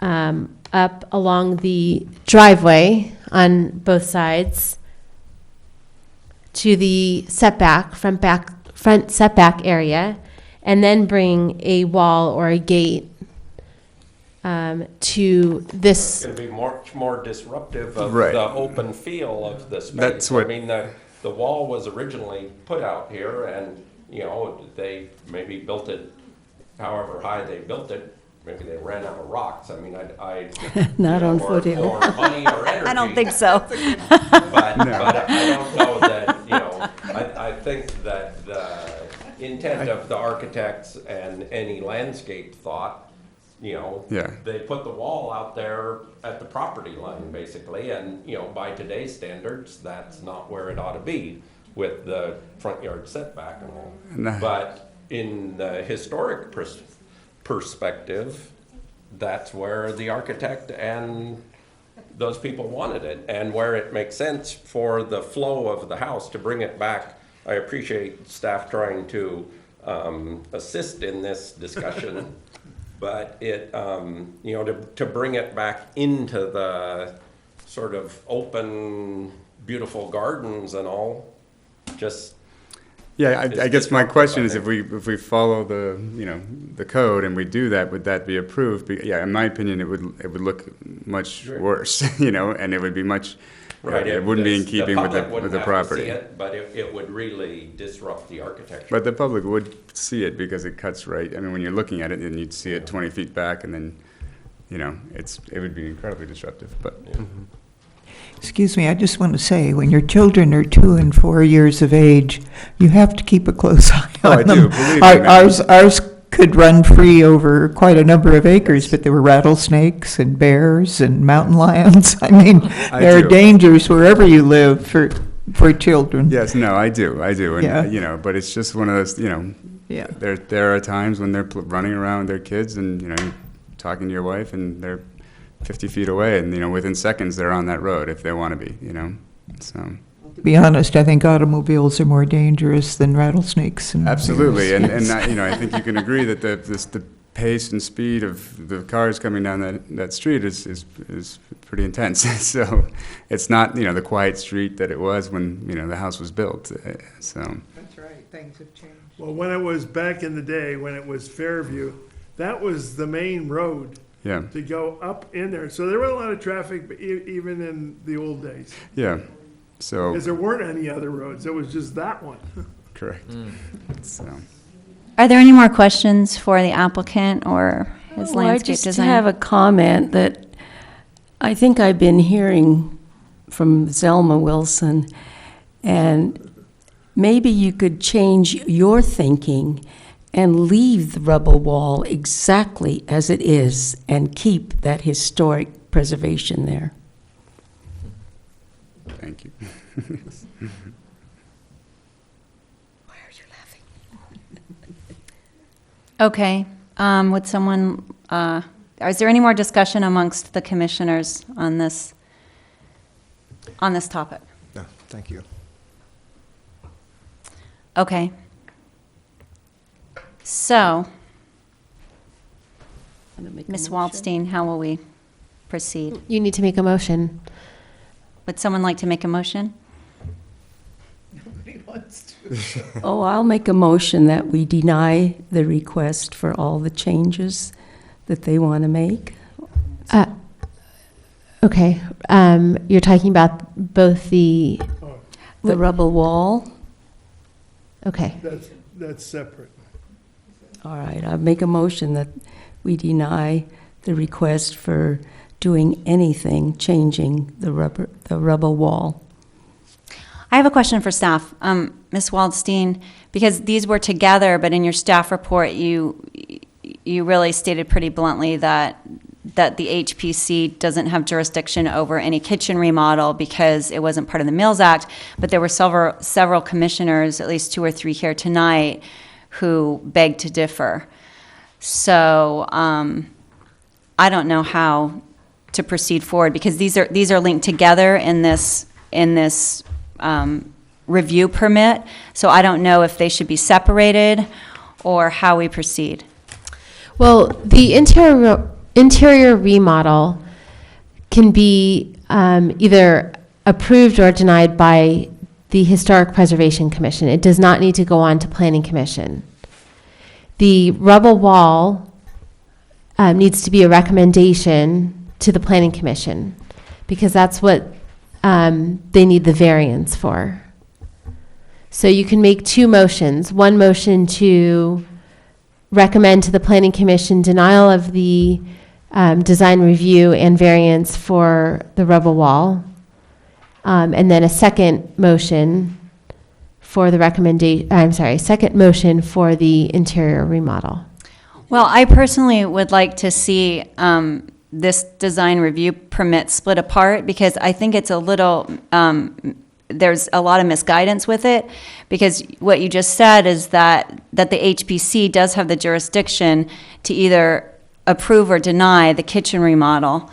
up along the driveway on both sides to the setback, front setback area, and then bring a wall or a gate to this. It's going to be much more disruptive of Right. the open feel of the space. That's what- I mean, the wall was originally put out here, and, you know, they maybe built it however high they built it. Maybe they ran out of rocks. I mean, Not on or Foothill. money or energy. I don't think so. But I don't know that, you know, I think that the intent of the architects and any landscape thought, you know, Yeah. they put the wall out there at the property line, basically, and, you know, by today's standards, that's not where it ought to be with the front yard setback and all. No. But in the historic perspective, that's where the architect and those people wanted it, and where it makes sense for the flow of the house to bring it back. I appreciate staff trying to assist in this discussion, but it, you know, to bring it back into the sort of open, beautiful gardens and all, just. Yeah, It's I guess my disruptive, question I is think. if we follow the, you know, the code and we do that, would that be approved? Yeah, in my opinion, it would look much Sure. worse, you know, and it would be much, Right, it wouldn't be in the keeping with public wouldn't the have to property. see it, but it would really disrupt the architecture. But the public would see it because it cuts right. I mean, when you're looking at it, and you'd see it 20 feet back, and then, you know, it would be incredibly disruptive. But Excuse me, I just want to say, when your children are 2 and 4 years of age, you have to keep a close eye Oh, on I them. do, believe me, ma'am. Ours could run free over quite a number of acres, but there were rattlesnakes and bears and mountain lions. I mean, I there are do. dangers wherever you live for children. yes, no, I do, and Yeah. you know, but it's just one of those, you know, Yeah. there are times when they're running around with their kids, and you know, you're talking to your wife, and they're 50 feet away, and you know, within seconds they're on that road if they want to be, you know, so. To be honest, I think automobiles are more dangerous than rattlesnakes. And Absolutely, bears. and you know, I think you can agree that the pace and speed of the cars coming down that street is pretty intense. So it's not, you know, the quiet street that it was when, you know, the house was built. So That's right, things have changed. Well, when it was back in the day, when it was Fairview, that was the main road yeah, to go up in there. So there was a lot of traffic, but even in the old days. yeah. So Because there weren't any other roads, it was just that one. correct. So Are there any more questions for the applicant or his Well, landscape I just designer? have a comment that I think I've been hearing from Zelma Wilson, and maybe you could change your thinking and leave the rubble wall exactly as it is and keep that historic preservation there. thank you. Okay, would someone, is there any more discussion amongst the commissioners on this topic? No, thank you. Okay. So, Ms. Waldstein, how will we proceed? You need to make a motion. Would someone like to make a motion? Oh, I'll make a motion that we deny the request for all the changes that they want to make. Okay, you're talking about both the, The rubble wall, okay. That's separate. all right, I'll make a motion that we deny the request for doing anything, changing the rubble wall. I have a question for staff. Ms. Waldstein, because these were together, but in your staff report, you really stated pretty bluntly that the HPC doesn't have jurisdiction over any kitchen remodel because it wasn't part of the Mills Act, but there were several commissioners, at least 2 or 3 here tonight, who begged to differ. So I don't know how to proceed forward, because these are linked together in this review permit. So I don't know if they should be separated or how we proceed. Well, the interior remodel can be either approved or denied by the Historic Preservation Commission. It does not need to go on to Planning Commission. The rubble wall needs to be a recommendation to the Planning Commission, because that's what they need the variance for. So you can make two motions. One motion to recommend to the Planning Commission denial of the design review and variance for the rubble wall. And then a second motion for the second motion for the interior remodel. Well, I personally would like to see this design review permit split apart, because I think it's a little, there's a lot of misguidance with it, because what you just said is that the HPC does have the jurisdiction to either approve or deny the kitchen remodel,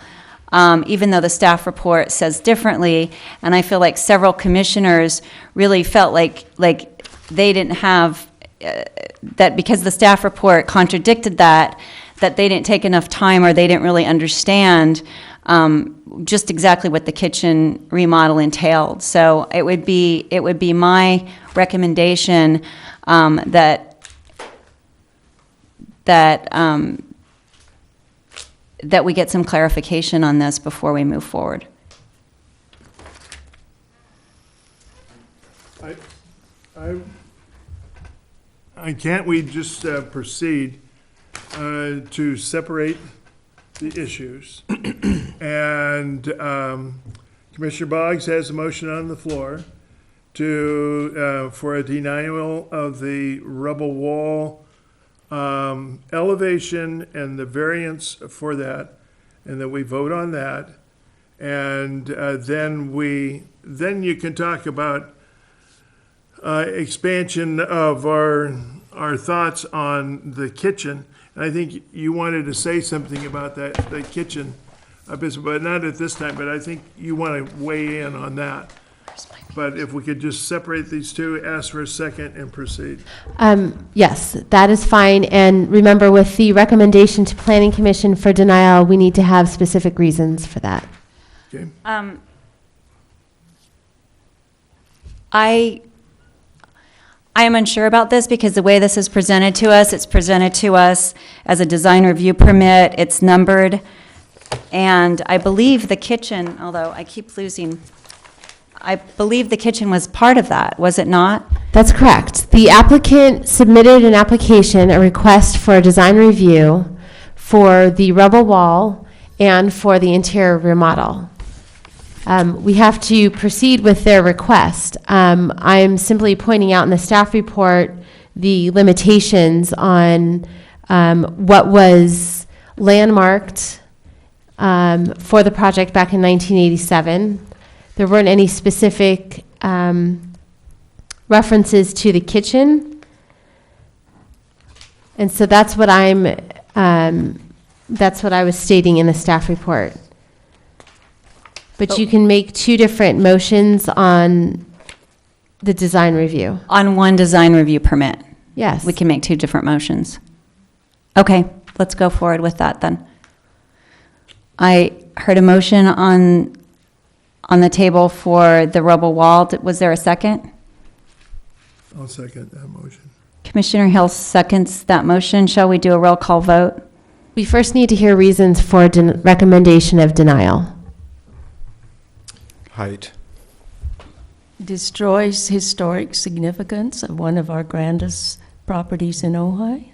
even though the staff report says differently. And I feel like several commissioners really felt like they didn't have, that because the staff report contradicted that they didn't take enough time, or they didn't really understand just exactly what the kitchen remodel entailed. So it would be my recommendation that we get some clarification on this before we move forward. Can't we just proceed to separate the issues? And Commissioner Boggs has a motion on the floor for a denial of the rubble wall elevation and the variance for that, and that we vote on that. And then you can talk about expansion of our thoughts on the kitchen. And I think you wanted to say something about the kitchen business, but not at this time, but I think you want to weigh in on that. But if we could just separate these two, ask for a second, and proceed. Yes, that is fine. And remember, with the recommendation to Planning Commission for denial, we need to have specific reasons for that. Okay. I am unsure about this, because the way this is presented to us, it's presented to us as a design review permit. It's numbered. And I believe the kitchen, although I keep losing, I believe the kitchen was part of that, was it not? That's correct. The applicant submitted an application, a request for a design review for the rubble wall and for the interior remodel. We have to proceed with their request. I'm simply pointing out in the staff report the limitations on what was landmarked for the project back in 1987. There weren't any specific references to the kitchen. And so that's what I was stating in the staff report. But you can make two different motions on the design review. On one design review permit? Yes. We can make two different motions. Okay, let's go forward with that then. I heard a motion on the table for the rubble wall. Was there a second? I'll second that motion. Commissioner Hill seconds that motion. Shall we do a roll call vote? We first need to hear reasons for recommendation of denial. Height. Destroys historic significance of one of our grandest properties in Ojai.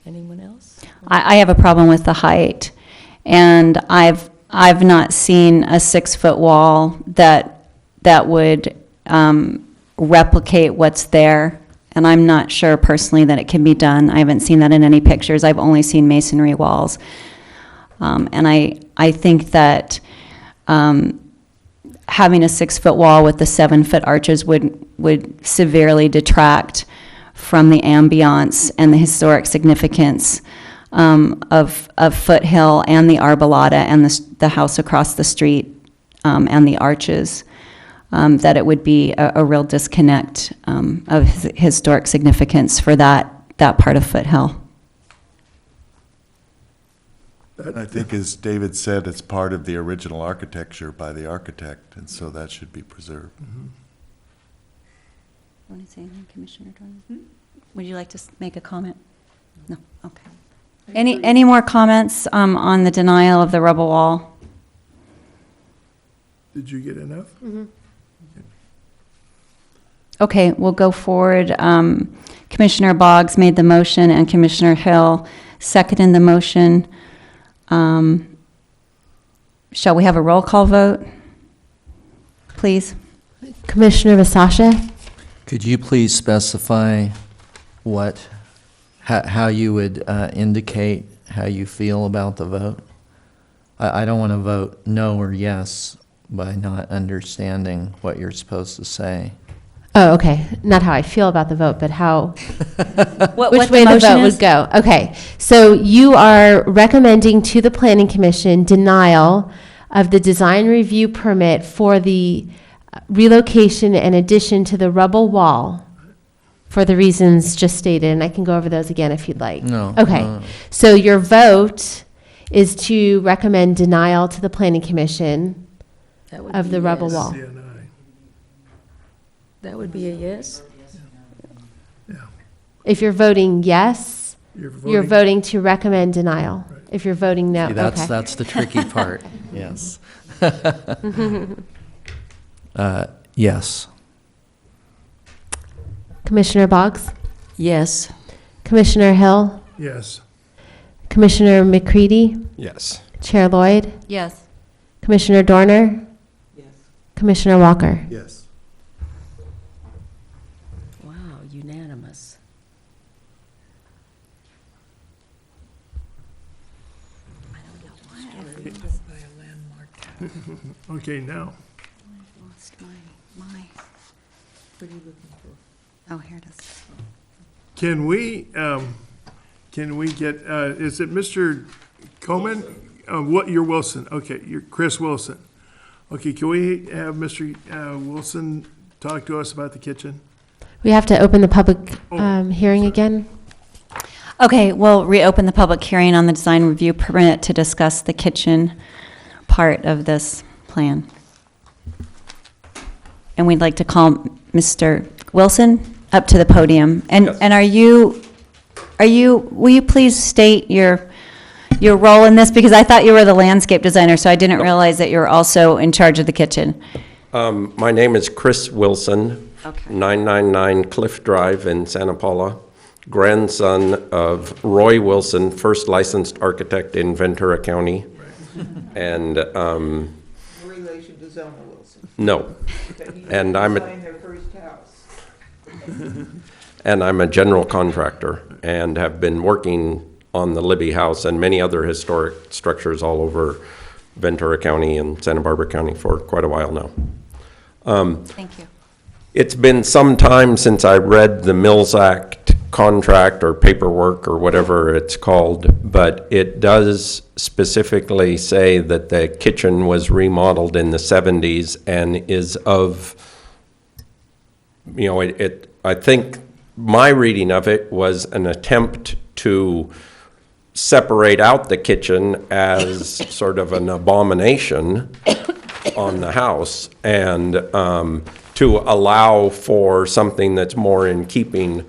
Anyone else? I have a problem with the height, and I've not seen a 6-foot wall that would replicate what's there, and I'm not sure personally that it can be done. I haven't seen that in any pictures. I've only seen masonry walls. And I think that having a 6-foot wall with the 7-foot arches would severely detract from the ambiance and the historic significance of Foothill and the Arbolada and the house across the street and the arches, that it would be a real disconnect of historic significance for that part of Foothill. I think, as David said, it's part of the original architecture by the architect, and so that should be preserved. Want to say anything, Commissioner Dornan? Would you like to make a comment? No, okay. Any more comments on the denial of the rubble wall? Did you get enough? Okay, we'll go forward. Commissioner Boggs made the motion and Commissioner Hill seconded the motion. Shall we have a roll call vote, please? Commissioner Vasasha? Could you please specify how you would indicate how you feel about the vote? I don't want to vote no or yes by not understanding what you're supposed to say. Oh, okay. Not how I feel about the vote, but how, What which way the vote would go. Okay. So you are recommending to the Planning Commission denial of the design review permit for the relocation and addition to the rubble wall for the reasons just stated, and I can go over those again if you'd like. No. Okay. no. So your vote is to recommend denial to the Planning Commission of the rubble wall. CNI. That would be a yes? If you're voting yes, you're voting- voting to recommend denial. If you're voting no, See, okay. that's the tricky part, yes. Yes. Commissioner Boggs, Yes. Commissioner Hill, Yes. Commissioner McCready, Yes. Chair Lloyd, Yes. Commissioner Dorner, Commissioner Walker. Yes. Wow, unanimous. Okay, now, Lost my, what are you looking for? Oh, here it is. can we get, is it Mr. Coleman? What, you're Wilson, okay, you're Chris Wilson. Okay, can we have Mr. Wilson talk to us about the kitchen? We have to open the public hearing again. Okay, we'll reopen the public hearing on the design review permit to discuss the kitchen part of this plan. And we'd like to call Mr. Wilson up to the podium. And Yes. and will you please state your role in this? Because I thought you were the landscape designer, so I didn't realize that you're also in charge of the kitchen. My name is Chris Wilson, Okay. 999 Cliff Drive in Santa Paula, grandson of Roy Wilson, first licensed architect in Ventura County. And, Relation to Zona Wilson. no. And I'm Designed their first house. And I'm a general contractor and have been working on the Libby House and many other historic structures all over Ventura County and Santa Barbara County for quite a while now. Thank you. It's been some time since I read the Mills Act contract or paperwork or whatever it's called, but it does specifically say that the kitchen was remodeled in the 70s and is of, I think my reading of it was an attempt to separate out the kitchen as sort of an abomination on the house and to allow for something that's more in keeping.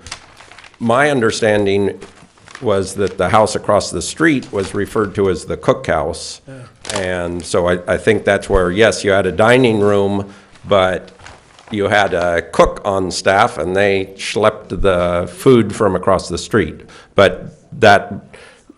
My understanding was that the house across the street was referred to as the cookhouse. And so I think that's where, yes, you had a dining room, but you had a cook on staff and they schlepped the food from across the street. But that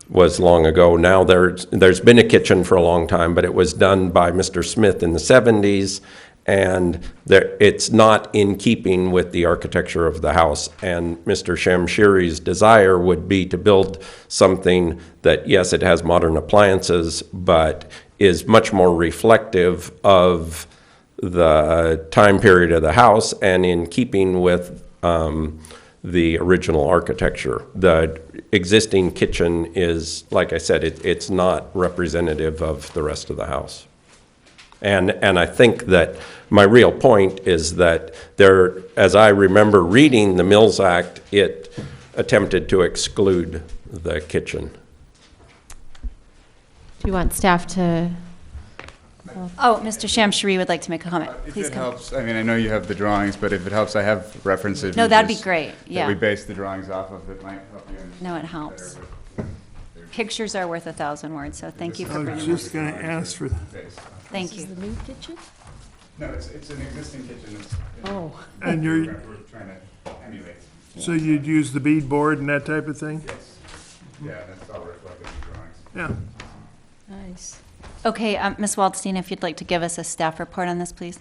was long ago. Now there's been a kitchen for a long time, but it was done by Mr. Smith in the 70s. And it's not in keeping with the architecture of the house. And Mr. Shamshiri's desire would be to build something that, yes, it has modern appliances, but is much more reflective of the time period of the house and in keeping with the original architecture. The existing kitchen is, like I said, it's not representative of the rest of the house. And I think that my real point is that there, as I remember reading the Mills Act, it attempted to exclude the kitchen. Do you want staff to? Oh, Mr. Shamshari would like to make a comment. If Please it come. helps, I mean, I know you have the drawings, but if it helps, I have references. No, that'd be great, yeah. That we base the drawings off of, that might help you understand. No, it helps. Pictures are worth 1,000 words, so thank you for I was bringing just this. going to ask for, Thank you. The new kitchen? No, it's an existing kitchen. Oh. and We're you're, trying to emulate. so you'd use the beadboard and that type of thing? Yes. Yeah, that's all reflected in the drawings. Yeah. Nice. Okay, Ms. Waldstein, if you'd like to give us a staff report on this, please?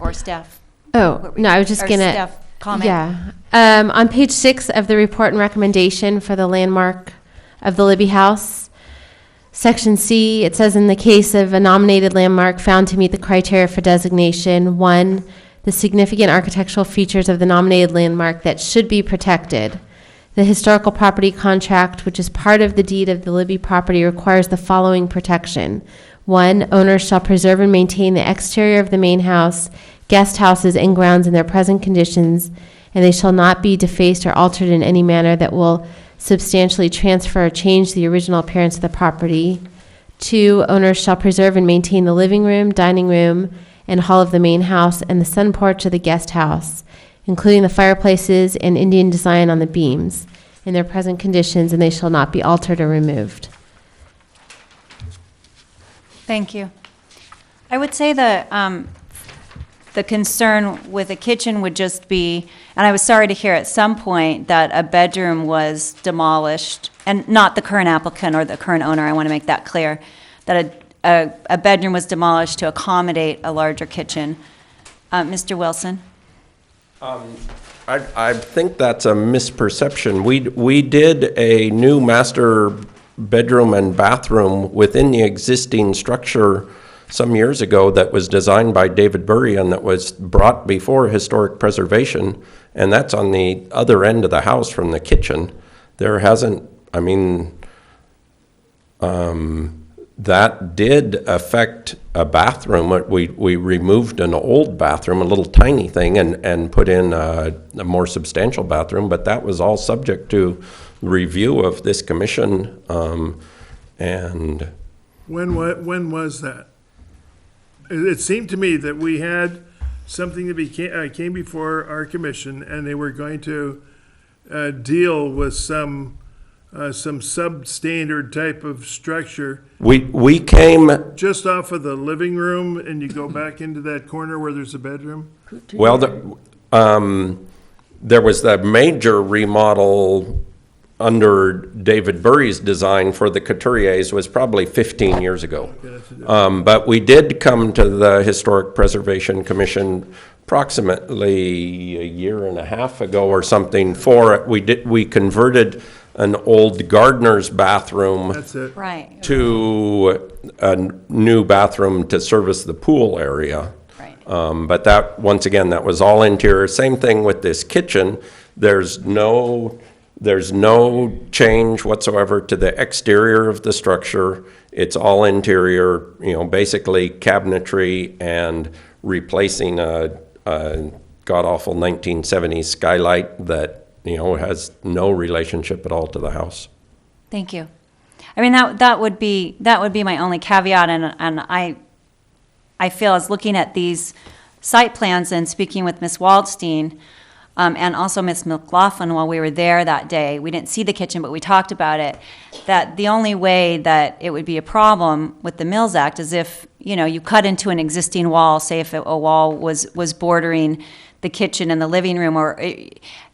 Or staff? Oh, no, I was just or gonna. staff comment? Yeah. On page 6 of the report and recommendation for the landmark of the Libby House, section C, it says in the case of a nominated landmark found to meet the criteria for designation, 1, the significant architectural features of the nominated landmark that should be protected. The historical property contract, which is part of the deed of the Libby property, requires the following protection. 1, owners shall preserve and maintain the exterior of the main house, guest houses, and grounds in their present conditions, and they shall not be defaced or altered in any manner that will substantially transfer or change the original appearance of the property. 2, owners shall preserve and maintain the living room, dining room, and hall of the main house, and the sun porch of the guest house, including the fireplaces and Indian design on the beams, in their present conditions, and they shall not be altered or removed. Thank you. I would say the concern with the kitchen would just be, and I was sorry to hear at some point that a bedroom was demolished, and not the current applicant or the current owner, I want to make that clear, that a bedroom was demolished to accommodate a larger kitchen. Mr. Wilson? I think that's a misperception. We did a new master bedroom and bathroom within the existing structure some years ago that was designed by David Burry and that was brought before historic preservation, and that's on the other end of the house from the kitchen. There hasn't, I mean, that did affect a bathroom. We removed an old bathroom, a little tiny thing, and put in a more substantial bathroom, but that was all subject to review of this commission. And When was that? It seemed to me that we had something that came before our commission, and they were going to deal with some substandard type of structure. we came, Just off of the living room, and you go back into that corner where there's a bedroom? well, there was the major remodel under David Burry's design for the Couturiers was probably 15 years ago. But we did come to the Historic Preservation Commission approximately a year and a half ago or something for it. We converted an old gardener's bathroom That's it. Right. to a new bathroom to service the pool area. Right. But that, once again, that was all interior. Same thing with this kitchen. There's no change whatsoever to the exterior of the structure. It's all interior, basically cabinetry and replacing a god-awful 1970s skylight that, has no relationship at all to the house. Thank you. I mean, that would be my only caveat, and I feel as looking at these site plans and speaking with Ms. Waldstein, and also Ms. McLaughlin while we were there that day, we didn't see the kitchen, but we talked about it, that the only way that it would be a problem with the Mills Act is if, you cut into an existing wall, say if a wall was bordering the kitchen and the living room, or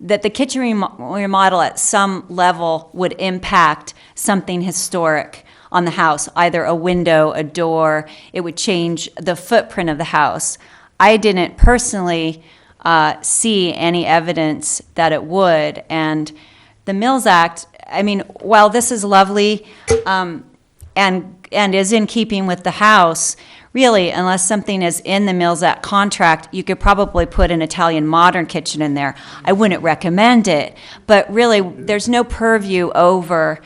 that the kitchen remodel at some level would impact something historic on the house, either a window, a door, it would change the footprint of the house. I didn't personally see any evidence that it would, and the Mills Act, I mean, while this is lovely and is in keeping with the house, really, unless something is in the Mills Act contract, you could probably put an Italian modern kitchen in there. I wouldn't recommend it, but really, there's no purview over,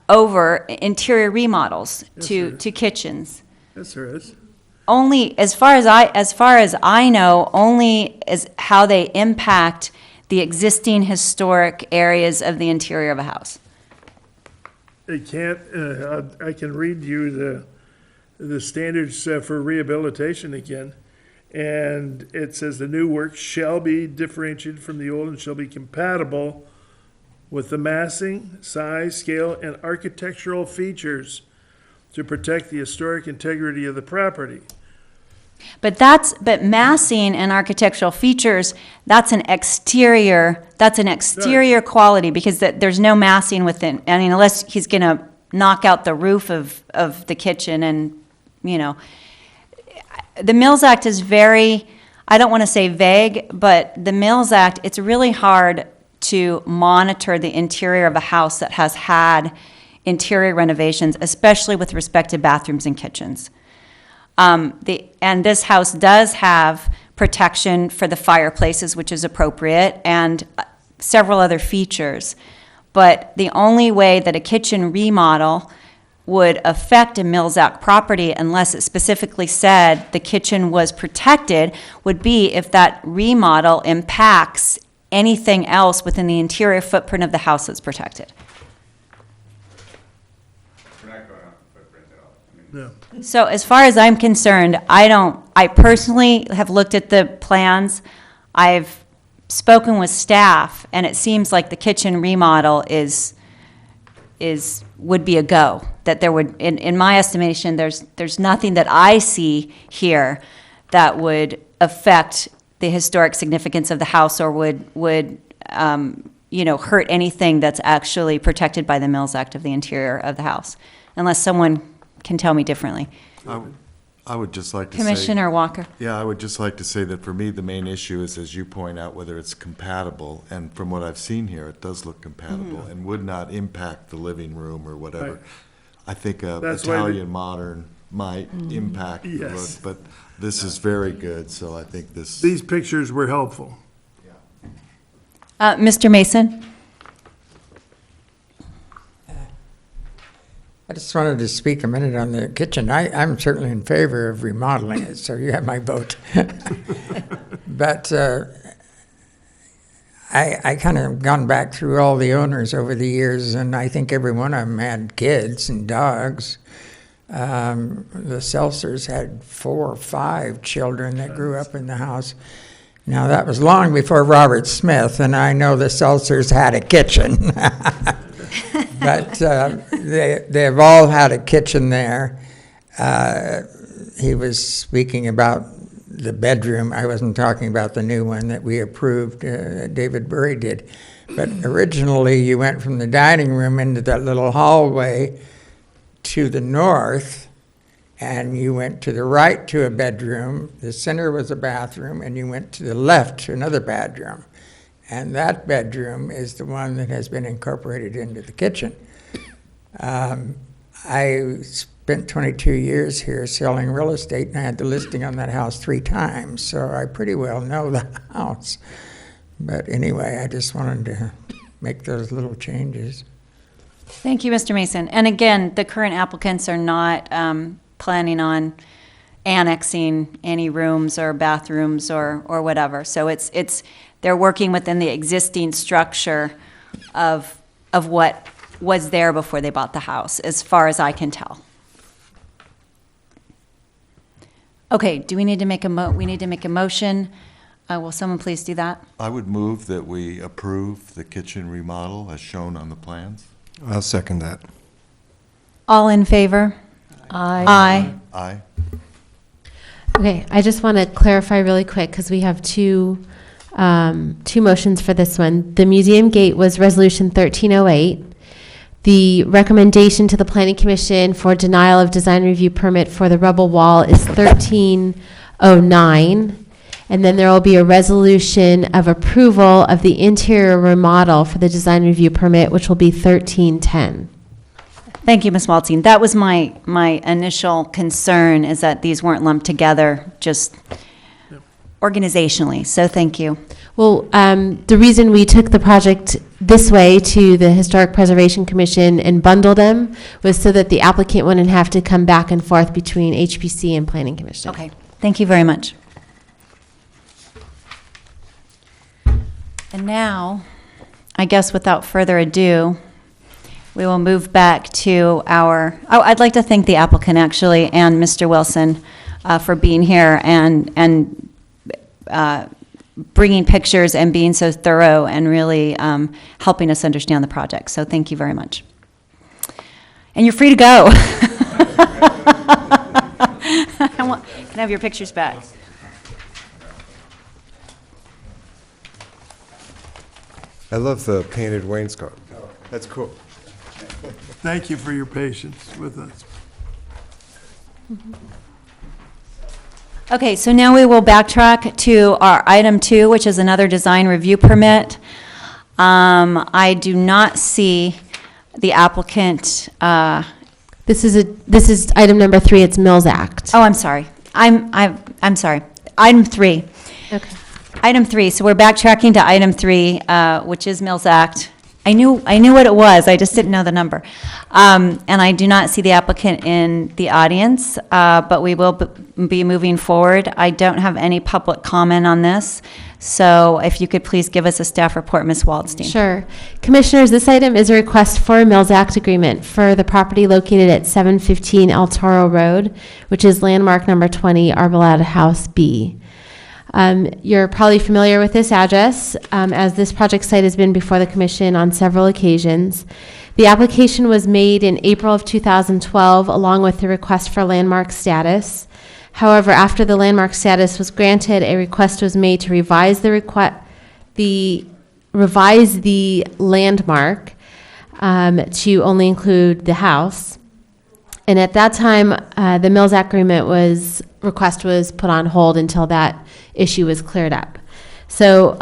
over interior remodels to kitchens. Yes, there is. Only, as far as I know, only as how they impact the existing historic areas of the interior of a house. It can't, I can read you the standards for rehabilitation again. And it says the new work shall be differentiated from the old and shall be compatible with the massing, size, scale, and architectural features to protect the historic integrity of the property. But massing and architectural features, that's an exterior quality, because there's no massing within, I mean, unless he's gonna knock out the roof of the kitchen and, you know. The Mills Act is very, I don't wanna say vague, but the Mills Act, it's really hard to monitor the interior of a house that has had interior renovations, especially with respect to bathrooms and kitchens. And this house does have protection for the fireplaces, which is appropriate, and several other features. But the only way that a kitchen remodel would affect a Mills Act property, unless it specifically said the kitchen was protected, would be if that remodel impacts anything else within the interior footprint of the house that's protected. No. So as far as I'm concerned, I personally have looked at the plans. I've spoken with staff, and it seems like the kitchen remodel would be a go. That there would, in my estimation, there's nothing that I see here that would affect the historic significance of the house or would hurt anything that's actually protected by the Mills Act of the interior of the house, unless someone can tell me differently. I would just like to say. Commissioner Walker. Yeah, I would just like to say that for me, the main issue is, as you point out, whether it's compatible, and from what I've seen here, it does look compatible and would not impact the living room or whatever. Right. I think That's why Italian modern might impact the look, Yes. but this is very good, so I think this. These pictures were helpful. Mr. Mason? I just wanted to speak a minute on the kitchen. I'm certainly in favor of remodeling it, so you have my vote. But I kind of gone back through all the owners over the years, and I think every one of them had kids and dogs. The Seltzers had 4 or 5 children that grew up in the house. Now, that was long before Robert Smith, and I know the Seltzers had a kitchen. But they've all had a kitchen there. He was speaking about the bedroom. I wasn't talking about the new one that we approved, David Burry did. But originally, you went from the dining room into that little hallway to the north, and you went to the right to a bedroom. The center was a bathroom, and you went to the left to another bedroom. And that bedroom is the one that has been incorporated into the kitchen. I spent 22 years here selling real estate, and I had the listing on that house 3 times, so I pretty well know the house. But anyway, I just wanted to make those little changes. Thank you, Mr. Mason. And again, the current applicants are not planning on annexing any rooms or bathrooms or whatever. So they're working within the existing structure of what was there before they bought the house, as far as I can tell. Okay, do we need to make a motion? Will someone please do that? I would move that we approve the kitchen remodel as shown on the plans. I'll second that. All in favor? Aye. Aye. Okay, I just want to clarify really quick, because we have two motions for this one. The museum gate was Resolution 1308. The recommendation to the Planning Commission for denial of design review permit for the rubble wall is 1309. And then there will be a resolution of approval of the interior remodel for the design review permit, which will be 1310. Thank you, Ms. Waldstein. That was my initial concern, is that these weren't lumped together, just organizationally, so thank you. Well, the reason we took the project this way to the Historic Preservation Commission and bundled them was so that the applicant wouldn't have to come back and forth between HPC and Planning Commission. Okay, thank you very much. And now, I guess without further ado, we will move back to our, I'd like to thank the applicant, actually, and Mr. Wilson for being here and bringing pictures and being so thorough and really helping us understand the project. So thank you very much. And you're free to go. Can I have your pictures back? I love the painted wainscot. That's cool. Thank you for your patience with us. Okay, so now we will backtrack to our item 2, which is another design review permit. I do not see the applicant. This is item number 3. It's Mills Act. Oh, I'm sorry. I'm sorry. Item 3. Okay. Item 3. So we're backtracking to item 3, which is Mills Act. I knew what it was. I just didn't know the number. And I do not see the applicant in the audience, but we will be moving forward. I don't have any public comment on this. So if you could please give us a staff report, Ms. Waldstein. Sure. Commissioners, this item is a request for a Mills Act agreement for the property located at 715 El Toro Road, which is landmark number 20, Arboleda House B. You're probably familiar with this address, as this project site has been before the commission on several occasions. The application was made in April of 2012, along with the request for landmark status. However, after the landmark status was granted, a request was made to revise the landmark to only include the house. And at that time, the Mills Act agreement request was put on hold until that issue was cleared up. So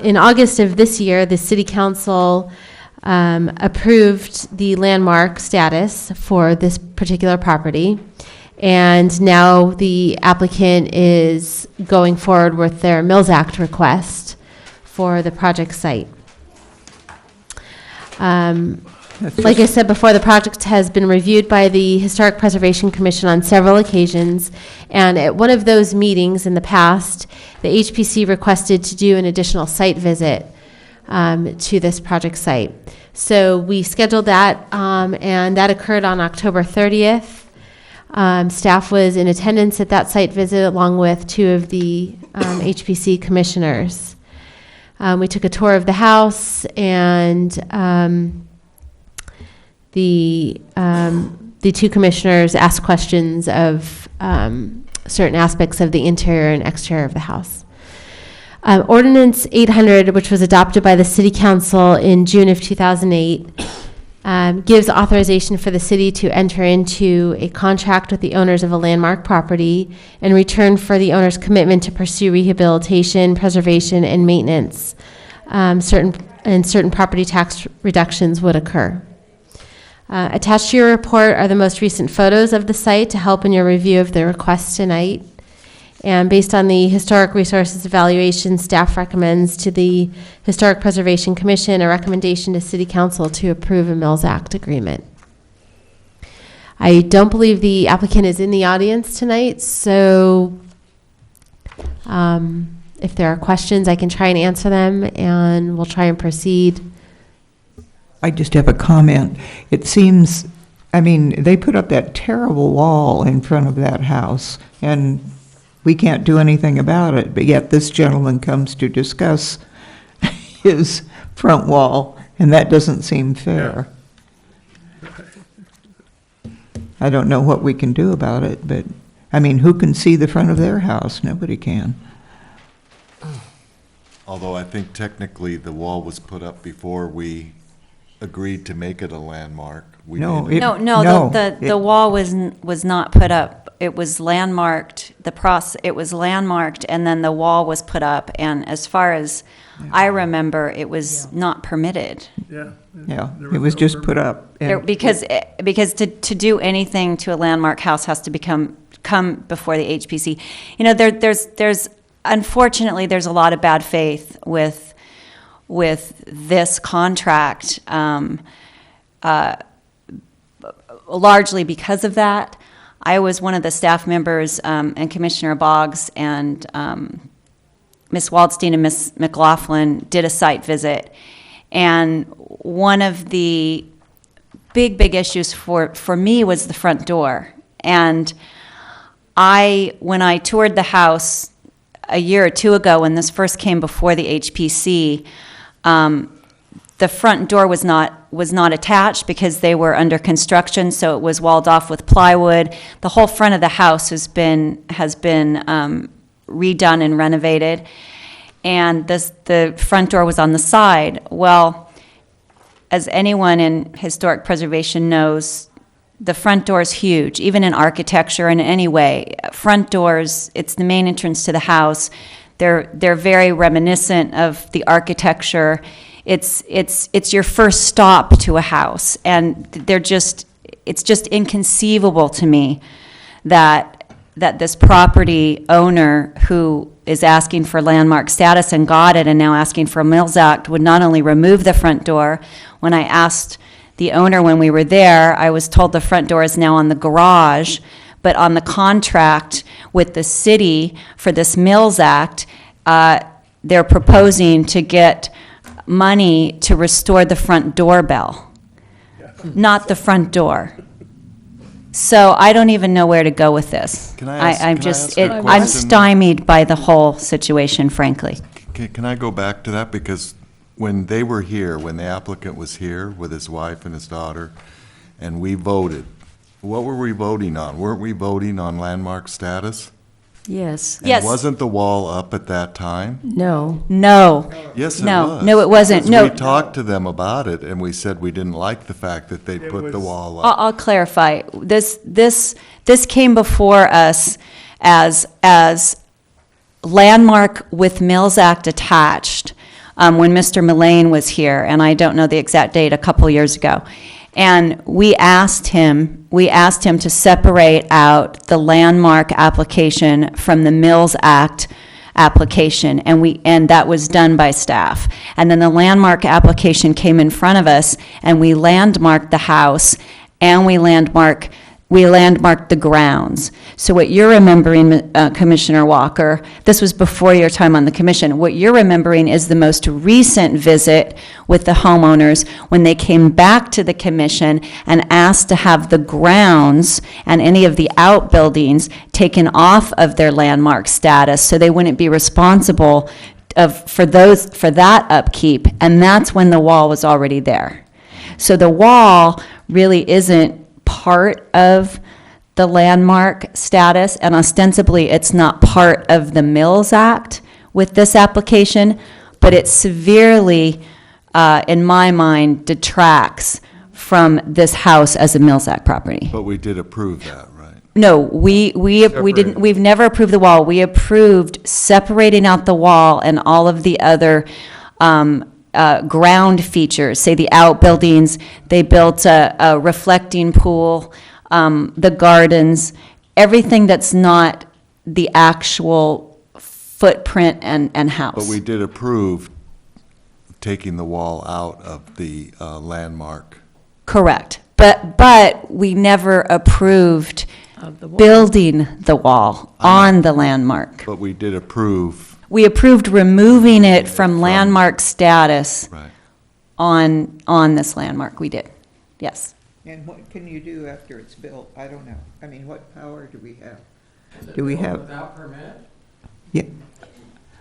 in August of this year, the City Council approved the landmark status for this particular property. And now the applicant is going forward with their Mills Act request for the project site. Like I said before, the project has been reviewed by the Historic Preservation Commission on several occasions, and at one of those meetings in the past, the HPC requested to do an additional site visit to this project site. So we scheduled that, and that occurred on October 30th. Staff was in attendance at that site visit along with 2 of the HPC commissioners. We took a tour of the house, and the 2 commissioners asked questions of certain aspects of the interior and exterior of the house. Ordinance 800, which was adopted by the City Council in June of 2008, gives authorization for the city to enter into a contract with the owners of a landmark property in return for the owner's commitment to pursue rehabilitation, preservation, and maintenance. Certain property tax reductions would occur. Attached to your report are the most recent photos of the site to help in your review of the request tonight. And based on the Historic Resources Evaluation, staff recommends to the Historic Preservation Commission a recommendation to City Council to approve a Mills Act agreement. I don't believe the applicant is in the audience tonight, so if there are questions, I can try and answer them, and we'll try and proceed. I just have a comment. It seems, they put up that terrible wall in front of that house, and we can't do anything about it, but yet this gentleman comes to discuss his front wall, and that doesn't seem fair. I don't know what we can do about it, but, who can see the front of their house? Nobody can. Although I think technically the wall was put up before we agreed to make it a landmark. No, The wall was not put up it was landmarked, it was landmarked, and then the wall was put up, and as far as I remember, it was not permitted. Yeah. Yeah, There it was no just permit. put up. and- Because to do anything to a landmark house has to come before the HPC. You know, there's unfortunately, there's a lot of bad faith with this contract, largely because of that. I was one of the staff members, and Commissioner Boggs and Ms. Waldstein and Ms. McLaughlin did a site visit. And one of the big issues for me was the front door. And when I toured the house a year or two ago, when this first came before the HPC, the front door was not attached because they were under construction, so it was walled off with plywood. The whole front of the house has been redone and renovated, and the front door was on the side. Well, as anyone in historic preservation knows, the front door is huge, even in architecture in any way. Front doors, it's the main entrance to the house. They're very reminiscent of the architecture. It's your first stop to a house, and it's just inconceivable to me that this property owner who is asking for landmark status and got it and now asking for a Mills Act would not only remove the front door. When I asked the owner when we were there, I was told the front door is now on the garage, but on the contract with the city for this Mills Act, they're proposing to get money to restore the front doorbell, not the front door. So I don't even know where to go with this. Can I ask- I'm can I just, ask a I'm question? stymied by the whole situation, frankly. Can I go back to that? Because when they were here, when the applicant was here with his wife and his daughter, and we voted, what were we voting on? Weren't we voting on landmark status? Yes. Yes. And wasn't the wall up at that time? No. No. Yes, it No. was. No, it wasn't. Because No. we talked to them about it, and we said we didn't like the fact that they It put the was- wall up. I'll clarify. This came before us as landmark with Mills Act attached when Mr. Mullane was here, and I don't know the exact date, a couple years ago. And we asked him to separate out the landmark application from the Mills Act application, and that was done by staff. And then the landmark application came in front of us, and we landmarked the house, and we landmarked the grounds. So what you're remembering, Commissioner Walker, this was before your time on the commission, what you're remembering is the most recent visit with the homeowners when they came back to the commission and asked to have the grounds and any of the outbuildings taken off of their landmark status so they wouldn't be responsible for that upkeep, and that's when the wall was already there. So the wall really isn't part of the landmark status, and ostensibly it's not part of the Mills Act with this application, but it severely, in my mind, detracts from this house as a Mills Act property. But we did approve that, right? No, we didn't, we've never approved the wall. We approved separating out the wall and all of the other ground features, say the outbuildings. They built a reflecting pool, the gardens, everything that's not the actual footprint and house. But we did approve taking the wall out of the landmark. Correct. But we never approved building the wall on the landmark. But we did approve, We approved removing it from landmark status right. on this landmark. We did, yes. And what can you do after it's built? I don't know. I mean, what power do we have? Do we have? Without permit? Yeah.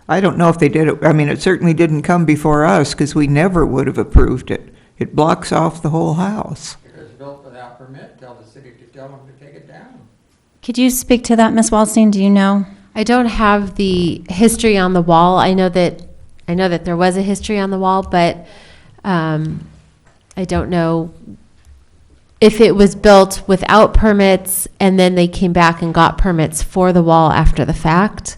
I don't know if they did it. I mean, it certainly didn't come before us because we never would have approved it. It blocks off the whole house. If it's built without permit, tell the city to tell them to take it down. Could you speak to that, Ms. Waldstein? Do you know? I don't have the history on the wall. I know that there was a history on the wall, but I don't know if it was built without permits and then they came back and got permits for the wall after the fact,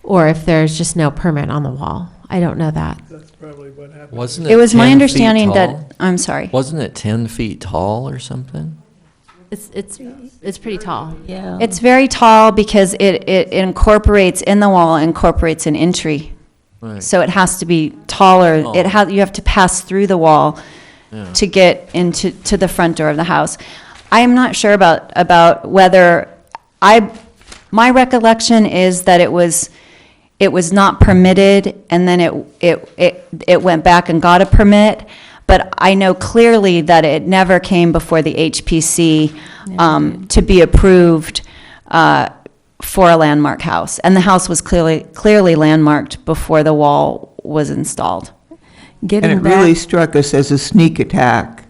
or if there's just no permit on the wall. I don't know that. That's probably what happened. Wasn't It was 10 my feet understanding tall? that, I'm sorry. Wasn't it 10 feet tall or something? It's pretty tall. Yeah. It's very tall because it incorporates, in the wall, incorporates an entry. Right. So it has to be taller. Oh. You have to pass through the wall Yeah. to get to the front door of the house. I am not sure about whether, my recollection is that it was not permitted, and then it went back and got a permit. But I know clearly that it never came before the HPC to be approved for a landmark house. And the house was clearly landmarked before the wall was installed. And Getting it really back, struck us as a sneak attack.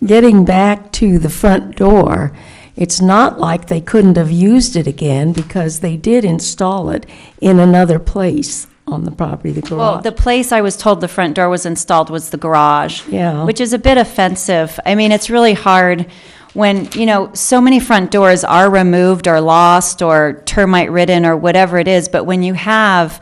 getting back to the front door, it's not like they couldn't have used it again because they did install it in another place on the property, the Well, garage. the place I was told the front door was installed was the garage. Yeah. Which is a bit offensive. I mean, it's really hard when, so many front doors are removed or lost or termite ridden or whatever it is, but when you have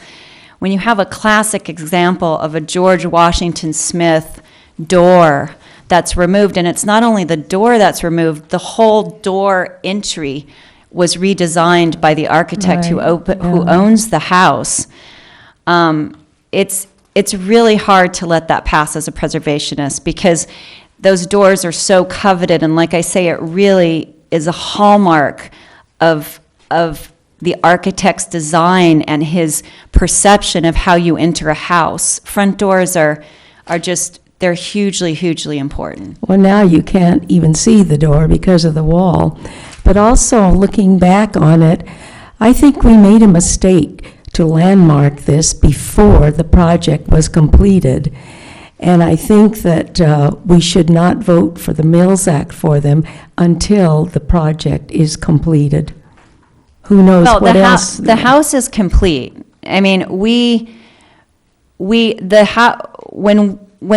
a classic example of a George Washington Smith door that's removed, and it's not only the door that's removed, the whole door entry was redesigned by the architect who Right, owns the house. It's really hard to let that pass as a preservationist because those doors are so coveted, and like I say, it really is a hallmark of the architect's design and his perception of how you enter a house. Front doors are just, they're hugely, hugely important. Well, now you can't even see the door because of the wall. But also, looking back on it, I think we made a mistake to landmark this before the project was completed. And I think that we should not vote for the Mills Act for them until the project is completed. Who knows Well, what else? the house is complete. I mean, when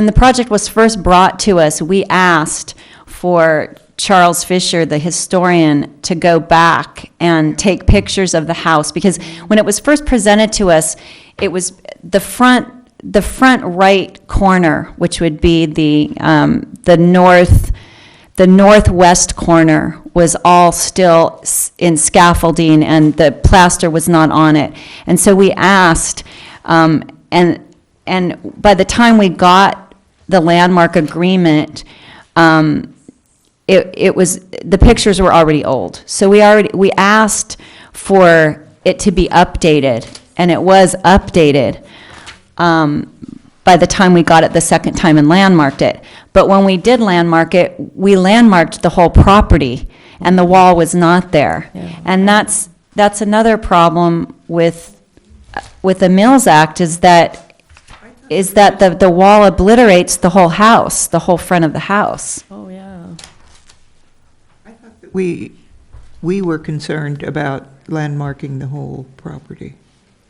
the project was first brought to us, we asked for Charles Fisher, the historian, to go back and take pictures of the house, because when it was first presented to us, it was the front right corner, which would be the northwest corner, was all still in scaffolding, and the plaster was not on it. And so we asked, and by the time we got the landmark agreement, it was, the pictures were already old. So we asked for it to be updated, and it was updated by the time we got it the second time and landmarked it. But when we did landmark it, we landmarked the whole property, and the wall was not there. Yeah. And that's another problem with the Mills Act, is that the wall obliterates the whole house, the whole front of the house. Oh, yeah. We were concerned about landmarking the whole property,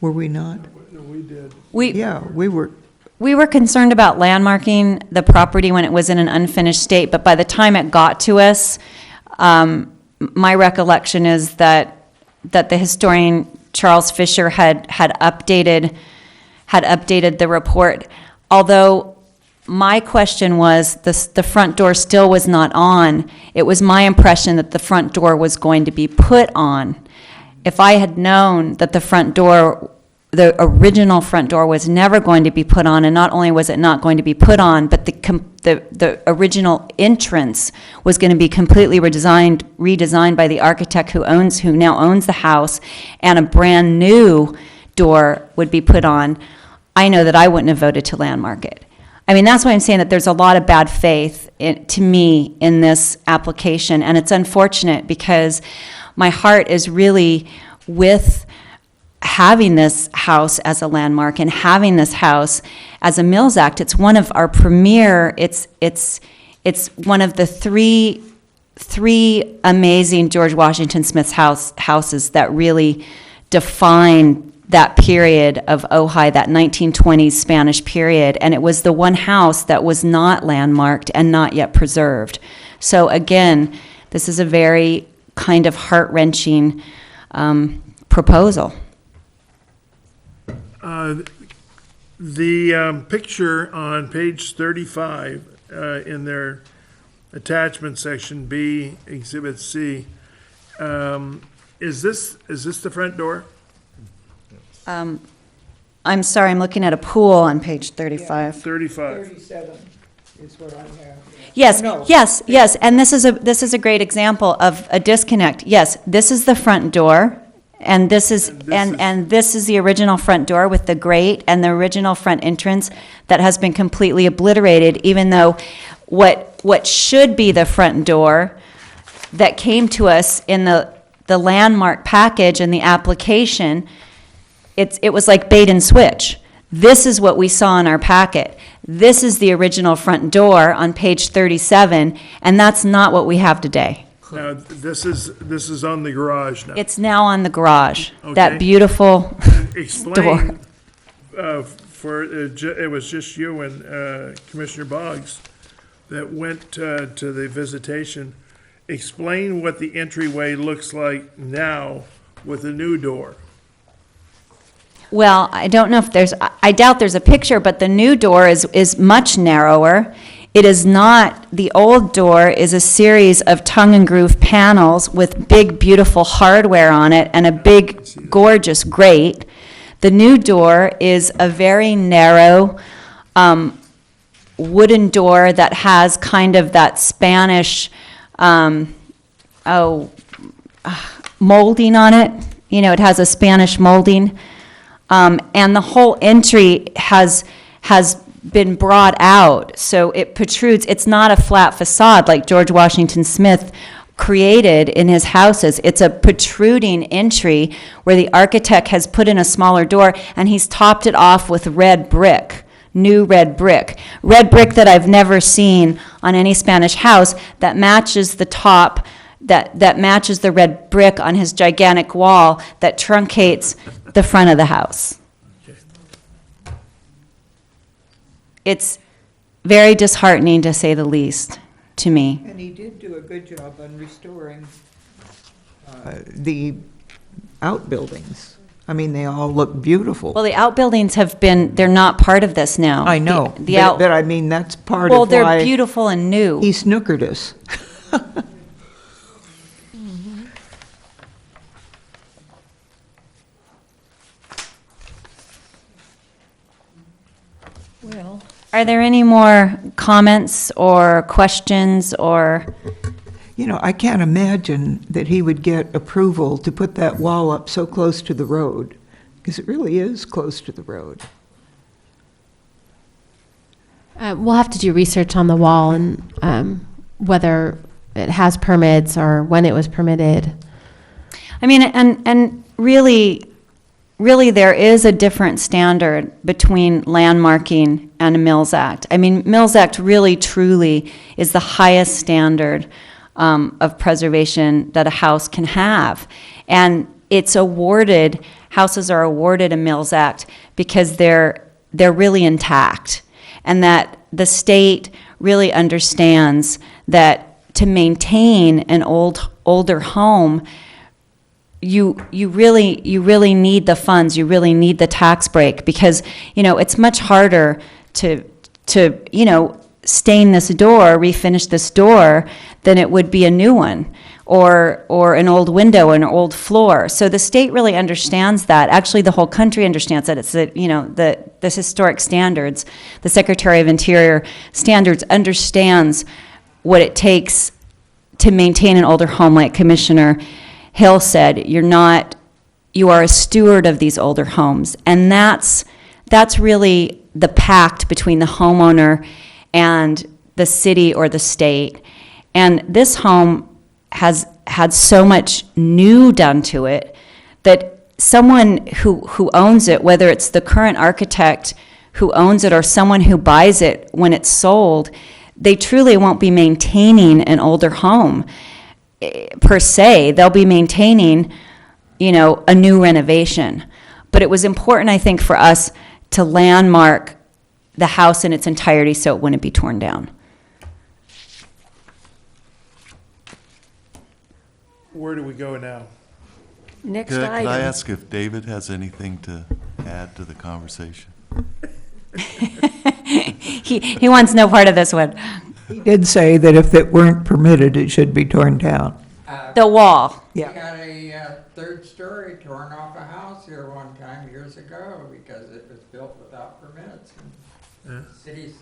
were we not? No, we did. Yeah, we were. We were concerned about landmarking the property when it was in an unfinished state, but by the time it got to us, my recollection is that the historian Charles Fisher had updated the report. Although my question was, the front door still was not on. It was my impression that the front door was going to be put on. If I had known that the original front door was never going to be put on, and not only was it not going to be put on, but the original entrance was going to be completely redesigned by the architect who now owns the house, and a brand new door would be put on, I know that I wouldn't have voted to landmark it. I mean, that's why I'm saying that there's a lot of bad faith to me in this application, and it's unfortunate because my heart is really with having this house as a landmark and having this house as a Mills Act. It's one of our premier, it's one of the three amazing George Washington Smith's houses that really define that period of Ojai, that 1920s Spanish period. And it was the one house that was not landmarked and not yet preserved. So again, this is a very kind of heart-wrenching proposal. The picture on page 35 in their attachment section B, Exhibit C, is this the front door? I'm sorry, I'm looking at a pool on page 35. 35. 37 is what I have. Yes, yes, and this is a great example of a disconnect. Yes, this is the front door, and this is the original front door with the grate and the original front entrance that has been completely obliterated, even though what should be the front door that came to us in the landmark package and the application, it was like bait and switch. This is what we saw in our packet. This is the original front door on page 37, and that's not what we have today. Now, this is on the garage now. It's now on the garage, Okay. that beautiful door. Explain, it was just you and Commissioner Boggs that went to the visitation. Explain what the entryway looks like now with the new door. Well, I don't know if I doubt there's a picture, but the new door is much narrower. It is not, the old door is a series of tongue and groove panels with big, beautiful hardware on it and a big, gorgeous grate. The new door is a very narrow wooden door that has kind of that Spanish molding on it. You know, it has a Spanish molding. And the whole entry has been brought out, so it protrudes. It's not a flat facade like George Washington Smith created in his houses. It's a protruding entry where the architect has put in a smaller door, and he's topped it off with red brick, new red brick that I've never seen on any Spanish house, that matches the top, that matches the red brick on his gigantic wall that truncates the front of the house. It's very disheartening, to say the least, to me. And he did do a good job on restoring the outbuildings. I mean, they all look beautiful. Well, the outbuildings they're not part of this now. I know, but I mean, that's part Well, of why they're beautiful and new. he snookered us. Well, Are there any more comments or questions or? You know, I can't imagine that he would get approval to put that wall up so close to the road, because it really is close to the road. We'll have to do research on the wall and whether it has permits or when it was permitted. I mean, and really there is a different standard between landmarking and a Mills Act. I mean, Mills Act really, truly is the highest standard of preservation that a house can have. And it's awarded, houses are awarded a Mills Act because they're really intact. And that the state really understands that to maintain an older home, you really need the funds, you really need the tax break, because, you know, it's much harder to you know, stain this door, refinish this door, than it would be a new one, or an old window, an old floor. So the state really understands that. Actually, the whole country understands that. It's the, you know, the historic standards, the Secretary of Interior standards understands what it takes to maintain an older home. Like Commissioner Hill said, you are a steward of these older homes. And that's really the pact between the homeowner and the city or the state. And this home has had so much new done to it that someone who owns it, whether it's the current architect who owns it or someone who buys it when it's sold, they truly won't be maintaining an older home per se. They'll be maintaining, you know, a new renovation. But it was important, I think, for us to landmark the house in its entirety so it wouldn't be torn down. where do we go now? Next Could I item. ask if David has anything to add to the conversation? He wants no part of this one. He did say that if it weren't permitted, it should be torn down. The wall. We Yeah. got a third story torn off a house here one time years ago because it was built without permits. And the city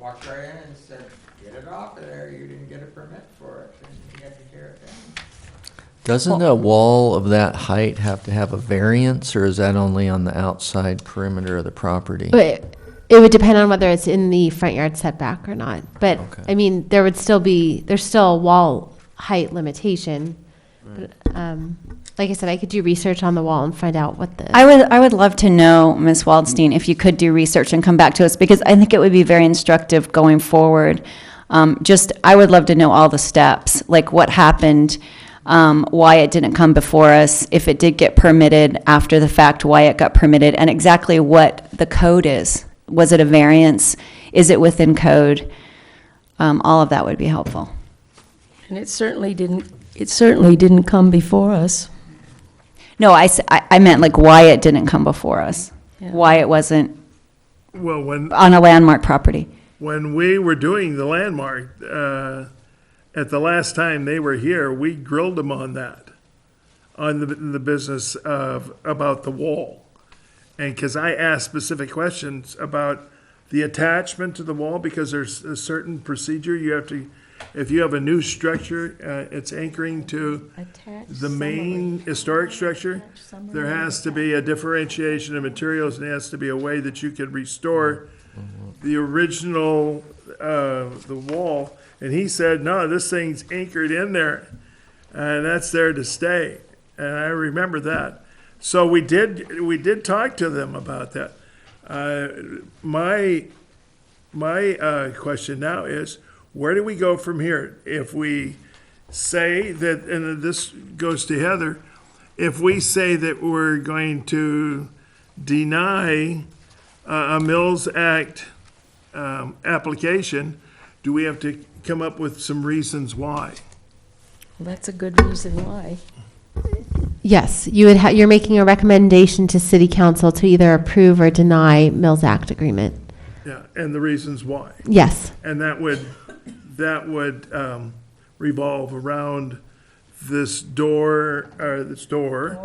walked right in and said, get it off of there, you didn't get a permit for it, and you had to tear it down. Doesn't a wall of that height have to have a variance, or is that only on the outside perimeter of the property? But it would depend on whether it's in the front yard setback or not. But, Okay. I mean, there's still a wall height limitation. But, like I said, I could do research on the wall and find out what the. I would love to know, Ms. Waldstein, if you could do research and come back to us, because I think it would be very instructive going forward. I would love to know all the steps, like what happened, why it didn't come before us, if it did get permitted after the fact, why it got permitted, and exactly what the code is. Was it a variance? Is it within code? All of that would be helpful. And it certainly didn't come before us. No, I meant like why it didn't come before us, Yeah. why it wasn't Well, when on a landmark property. we were doing the landmark, at the last time they were here, we grilled them on that, on the business of, about the wall. And because I asked specific questions about the attachment to the wall, because there's a certain procedure you have to, if you have a new structure, it's anchoring to the main historic structure, there has to be a differentiation of materials, and there has to be a way that you could restore the original, the wall. And he said, no, this thing's anchored in there, and that's there to stay. And I remember that. So we did talk to them about that. My question now is, where do we go from here? If we say that, and this goes to Heather, if we say that we're going to deny a Mills Act application, do we have to come up with some reasons why? Well, that's a good reason why. Yes, you're making a recommendation to City Council to either approve or deny Mills Act agreement. Yeah, and the reasons why. Yes. And that would revolve around this door, Door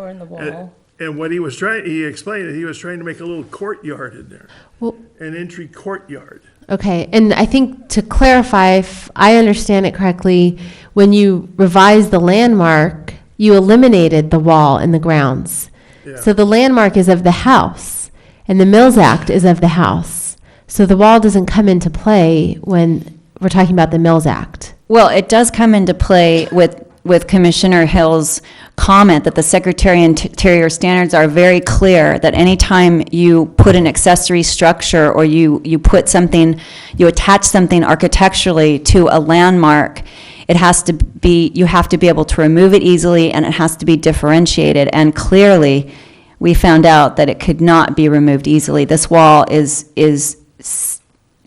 in the wall. And what he explained that he was trying to make a little courtyard in there, Well, an entry courtyard. okay, and I think to clarify, if I understand it correctly, when you revised the landmark, you eliminated the wall in the grounds. Yeah. So the landmark is of the house, and the Mills Act is of the house. So the wall doesn't come into play when we're talking about the Mills Act. Well, it does come into play with Commissioner Hill's comment that the Secretary of Interior standards are very clear that anytime you put an accessory structure or you attach something architecturally to a landmark, you have to be able to remove it easily, and it has to be differentiated. And clearly, we found out that it could not be removed easily. This wall is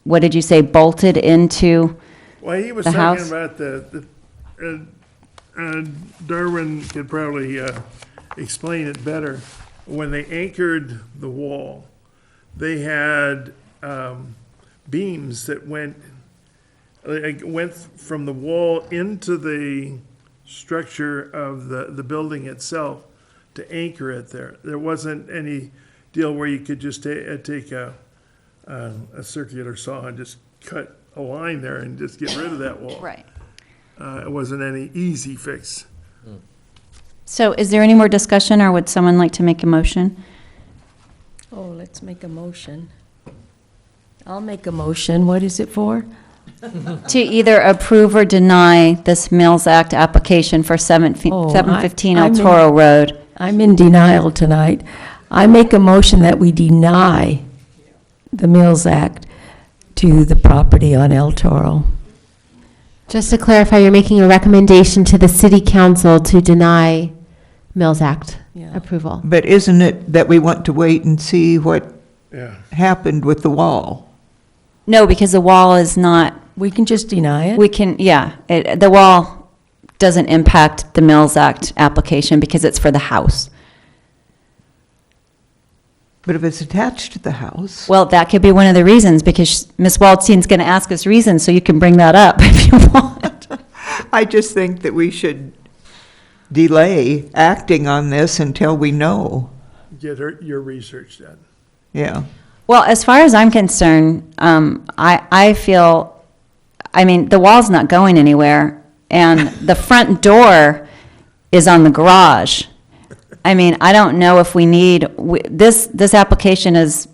what did you say, bolted into Well, he was the talking house? about Darwin could probably explain it better. When they anchored the wall, they had beams that went from the wall into the structure of the building itself to anchor it there. There wasn't any deal where you could just take a circular saw and just cut a line there and just get rid of that wall. Right. It wasn't any easy fix. So is there any more discussion, or would someone like to make a motion? Oh, let's make a motion. I'll make a motion. What is it for? To either approve or deny this Mills Act application for 715 El I'm in- Toro Road. I'm in denial tonight. I make a motion that we deny the Mills Act to the property on El Toro. Just to clarify, you're making a recommendation to the City Council to deny Mills Act Yeah. approval. But isn't it that we want to wait and see what Yeah. happened with the wall? No, because the wall is not, We can just deny it? the wall doesn't impact the Mills Act application because it's for the house. But if it's attached to the house, Well, that could be one of the reasons, because Ms. Waldstein's going to ask us reasons, so you can bring that up if you want. I just think that we should delay acting on this until we know. Get your research done. Yeah. Well, as far as I'm concerned, I feel, I mean, the wall's not going anywhere, and the front door is on the garage. I mean, I don't know if we need, this application has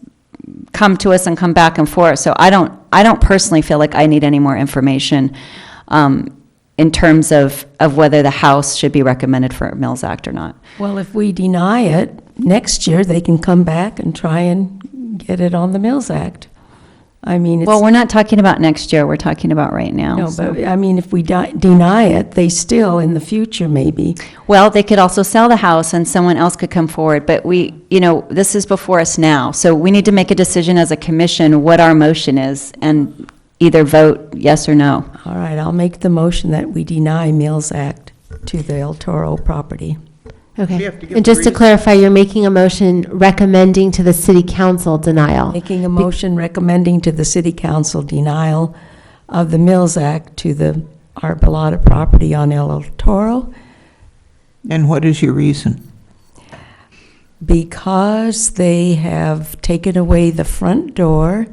come to us and come back and forth, so I don't personally feel like I need any more information in terms of whether the house should be recommended for Mills Act or not. Well, if we deny it, next year they can come back and try and get it on the Mills Act. I mean, it's. Well, we're not talking about next year, we're talking about right now. No, so. but I mean, if we deny it, they still, in the future, maybe. Well, they could also sell the house and someone else could come forward, but this is before us now. So we need to make a decision as a commission what our motion is and either vote yes or no. All right, I'll make the motion that we deny Mills Act to the El Toro property. Okay. have to give And the just to reason. clarify, you're making a motion recommending to the city council denial. Making a motion recommending to the city council denial of the Mills Act to the Arbolada property on El Toro And what is your reason? because they have taken away the front door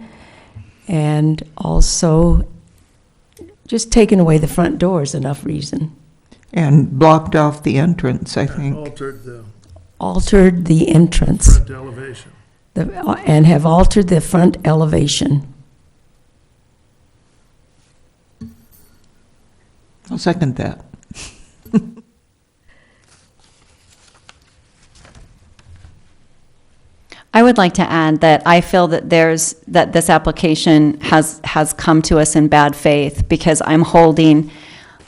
and also just taken away the front door is enough reason. And blocked off the entrance, I think. Altered the Altered the entrance front elevation. and have altered the front elevation. I'll second that. I would like to add that I feel that that this application has come to us in bad faith because I'm holding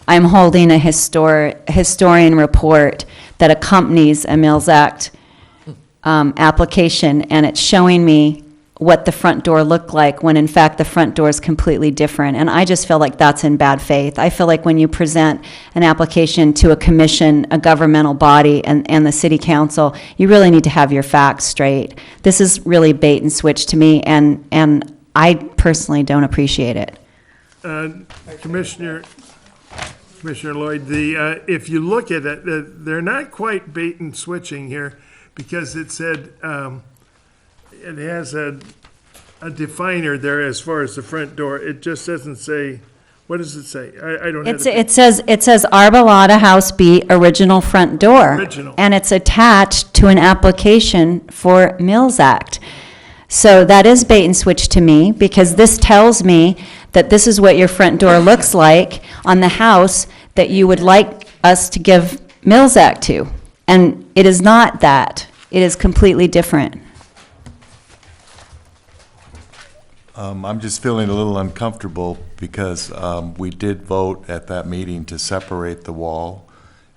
a historian report that accompanies a Mills Act application, and it's showing me what the front door looked like when in fact the front door is completely different. And I just feel like that's in bad faith. I feel like when you present an application to a commission, a governmental body, and the city council, you really need to have your facts straight. This is really bait and switch to me, and I personally don't appreciate it. Commissioner Lloyd, if you look at it, they're not quite bait and switching here because it said, it has a definer there as far as the front door. It just doesn't say, what does it say? I don't have It says Arbolada House B, original front door. Original. And it's attached to an application for Mills Act. So that is bait and switch to me, because this tells me that this is what your front door looks like on the house that you would like us to give Mills Act to. And it is not that. It is completely different. I'm just feeling a little uncomfortable because we did vote at that meeting to separate the wall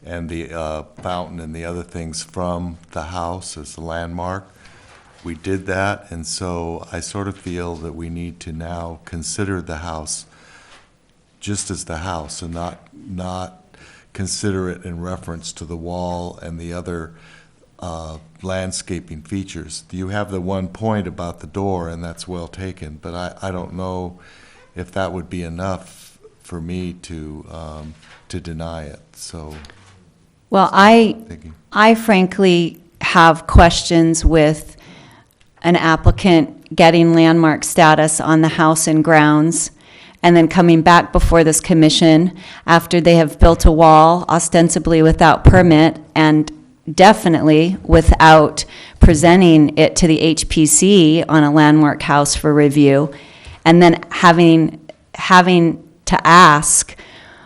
and the fountain and the other things from the house as a landmark. We did that, and so I sort of feel that we need to now consider the house just as the house and not consider it in reference to the wall and the other landscaping features. You have the one point about the door, and that's well taken, but I don't know if that would be enough for me to deny it, so. Well, I frankly have questions with an applicant getting landmark status on the house and grounds and then coming back before this commission after they have built a wall ostensibly without permit and definitely without presenting it to the HPC on a landmark house for review, and then having to ask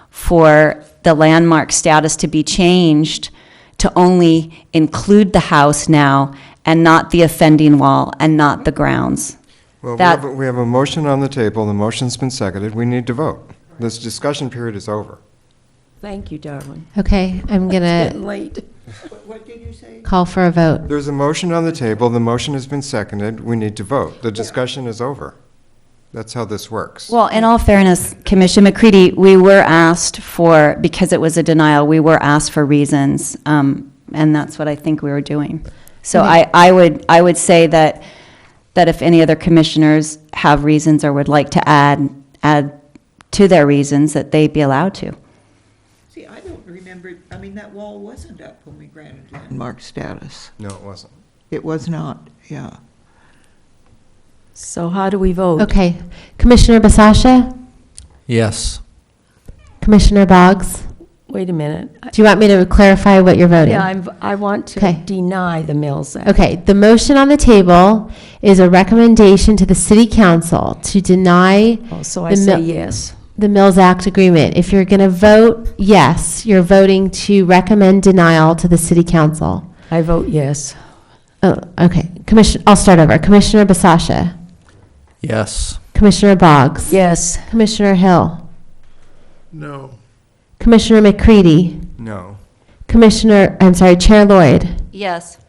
for the landmark status to be changed to only include the house now and not the offending wall and not the grounds. Well, That- we have a motion on the table, the motion's been seconded, we need to vote. This discussion period is over. Thank you, Darwin. Okay, I'm It's gonna getting late. What did you say? call for a vote. There's a motion on the table, the motion has been seconded, we need to vote. The discussion is over. That's how this works. Well, in all fairness, Commissioner McCready, we were asked for, because it was a denial, we were asked for reasons, and that's what I think we were doing. So I would say that if any other commissioners have reasons or would like to add to their reasons, that they be allowed to. See, I don't remember, I mean, that wall wasn't up when we granted landmark status. No, it wasn't. It was not, yeah. So how do we vote? Okay. Commissioner Basasha? Yes. Commissioner Boggs? Wait a minute. Do you want me to clarify what you're voting? Yeah, I want to Okay. deny the Mills Act. Okay, the motion on the table is a recommendation to the city council to deny Oh, so I the say Mil- yes. the Mills Act agreement. If you're going to vote yes, you're voting to recommend denial to the city council. I vote yes. Oh, okay. I'll start over. Commissioner Basasha. Yes. Commissioner Boggs. Yes. Commissioner Hill. No. Commissioner McCready. No. Chair Lloyd. Yes.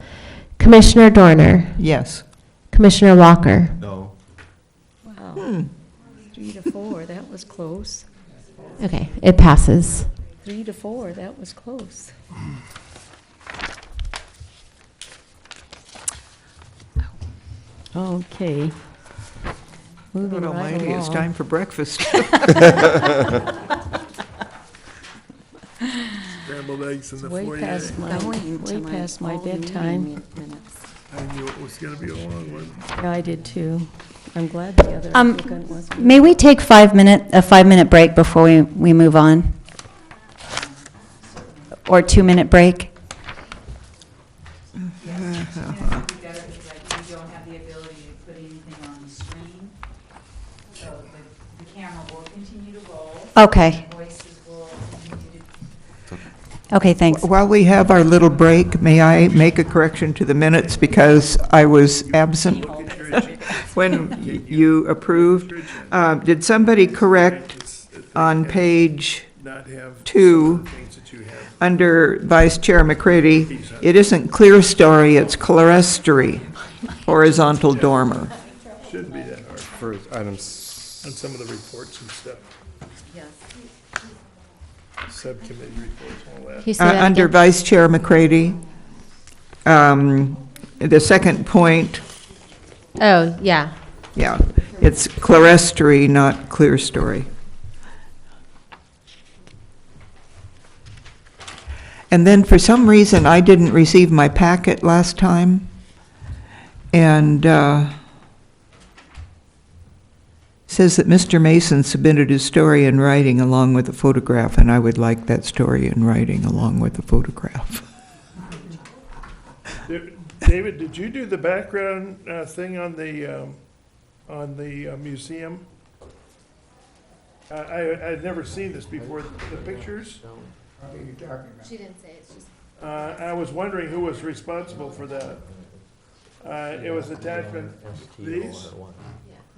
Commissioner Dorner. Yes. Commissioner Walker. No. Wow. 3-4, that was close. Okay, it passes. 3-4, that was close. Okay. Moving Lord right almighty, it's along. time for breakfast. Scrambled eggs in the Way foyer. past my bedtime. I knew it was gonna be a long one. Yeah, I did too. I'm glad the other applicant was. May we take a 5-minute break before we move on? Or 2-minute break? We don't have the ability to put anything on the screen, so the camera will continue to roll. Okay. Voices will continue to. Okay, thanks. While we have our little break, may I make a correction to the minutes because I was absent when you approved? Did somebody correct on page Not have 2, things that you have. under Vice Chair McCready, it isn't clear story, it's clerestory, horizontal dormer. Shouldn't be that hard For items, on some of the reports and stuff. Subcommittee reports, all that. Can you say that Under again? Vice Chair McCready, the second point, Oh, yeah. yeah, it's clerestory, not clear story. And then for some reason, I didn't receive my packet last time. And says that Mr. Mason submitted his story in writing along with a photograph, and I would like that story in writing along with the photograph. David, did you do the background thing on the museum? I'd never seen this before, the pictures. She didn't say, it's just. I was wondering who was responsible for that. It was attachment, these,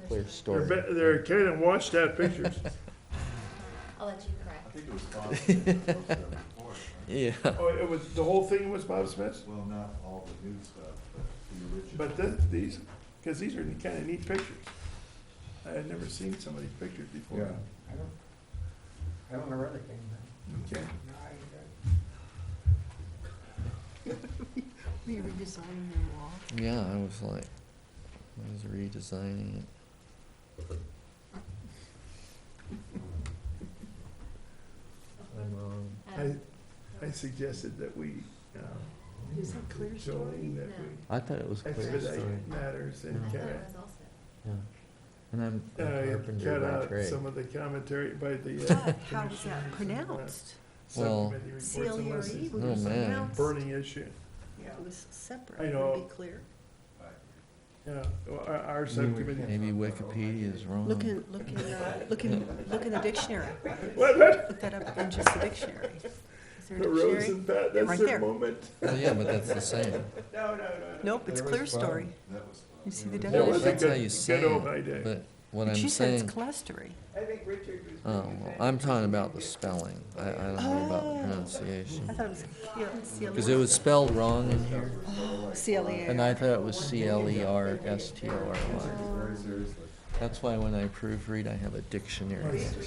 Clear story. they're kind of washed out pictures. I'll let you correct. Yeah. Oh, it was, the whole thing was Bob Smith's? Well, not all the new stuff, but the original. But these, because these are kind of neat pictures. I had never seen some of these pictures before. I don't know where they came Okay. Were you redesigning your wall? Yeah, I was redesigning it. I'm wrong. I suggested that we, Is it clear story? Jolene, that I thought it was we clear story. expedite matters and No. kind Yeah. And I'm a of carpenter cut by out trade. some of the commentary by the. How is that pronounced? Well, Subcommittee reports unless C-L-E-R-E? it's Would Oh, it be man. a pronounced? burning issue. Yeah, it was separate. I Would know. it be clear? Yeah, well, our subcommittee. maybe Wikipedia is wrong. Look in the dictionary. What? Look that up in just the dictionary. Is there a The dictionary? Rosenbat, that's Right their there. moment. Well, yeah, but that's the same. Nope, it's clear story. You see the That definition? was a That's how good- you say good old it. idea. But what But I'm she said it's saying, clerestory. oh, well, I'm talking about the spelling. I don't know about the pronunciation. I thought it was C-L-E-R. Because it was spelled wrong in here, C-L-E-R. and I thought it was CLERSTORY. That's why when I proofread, I have a dictionary. Sounds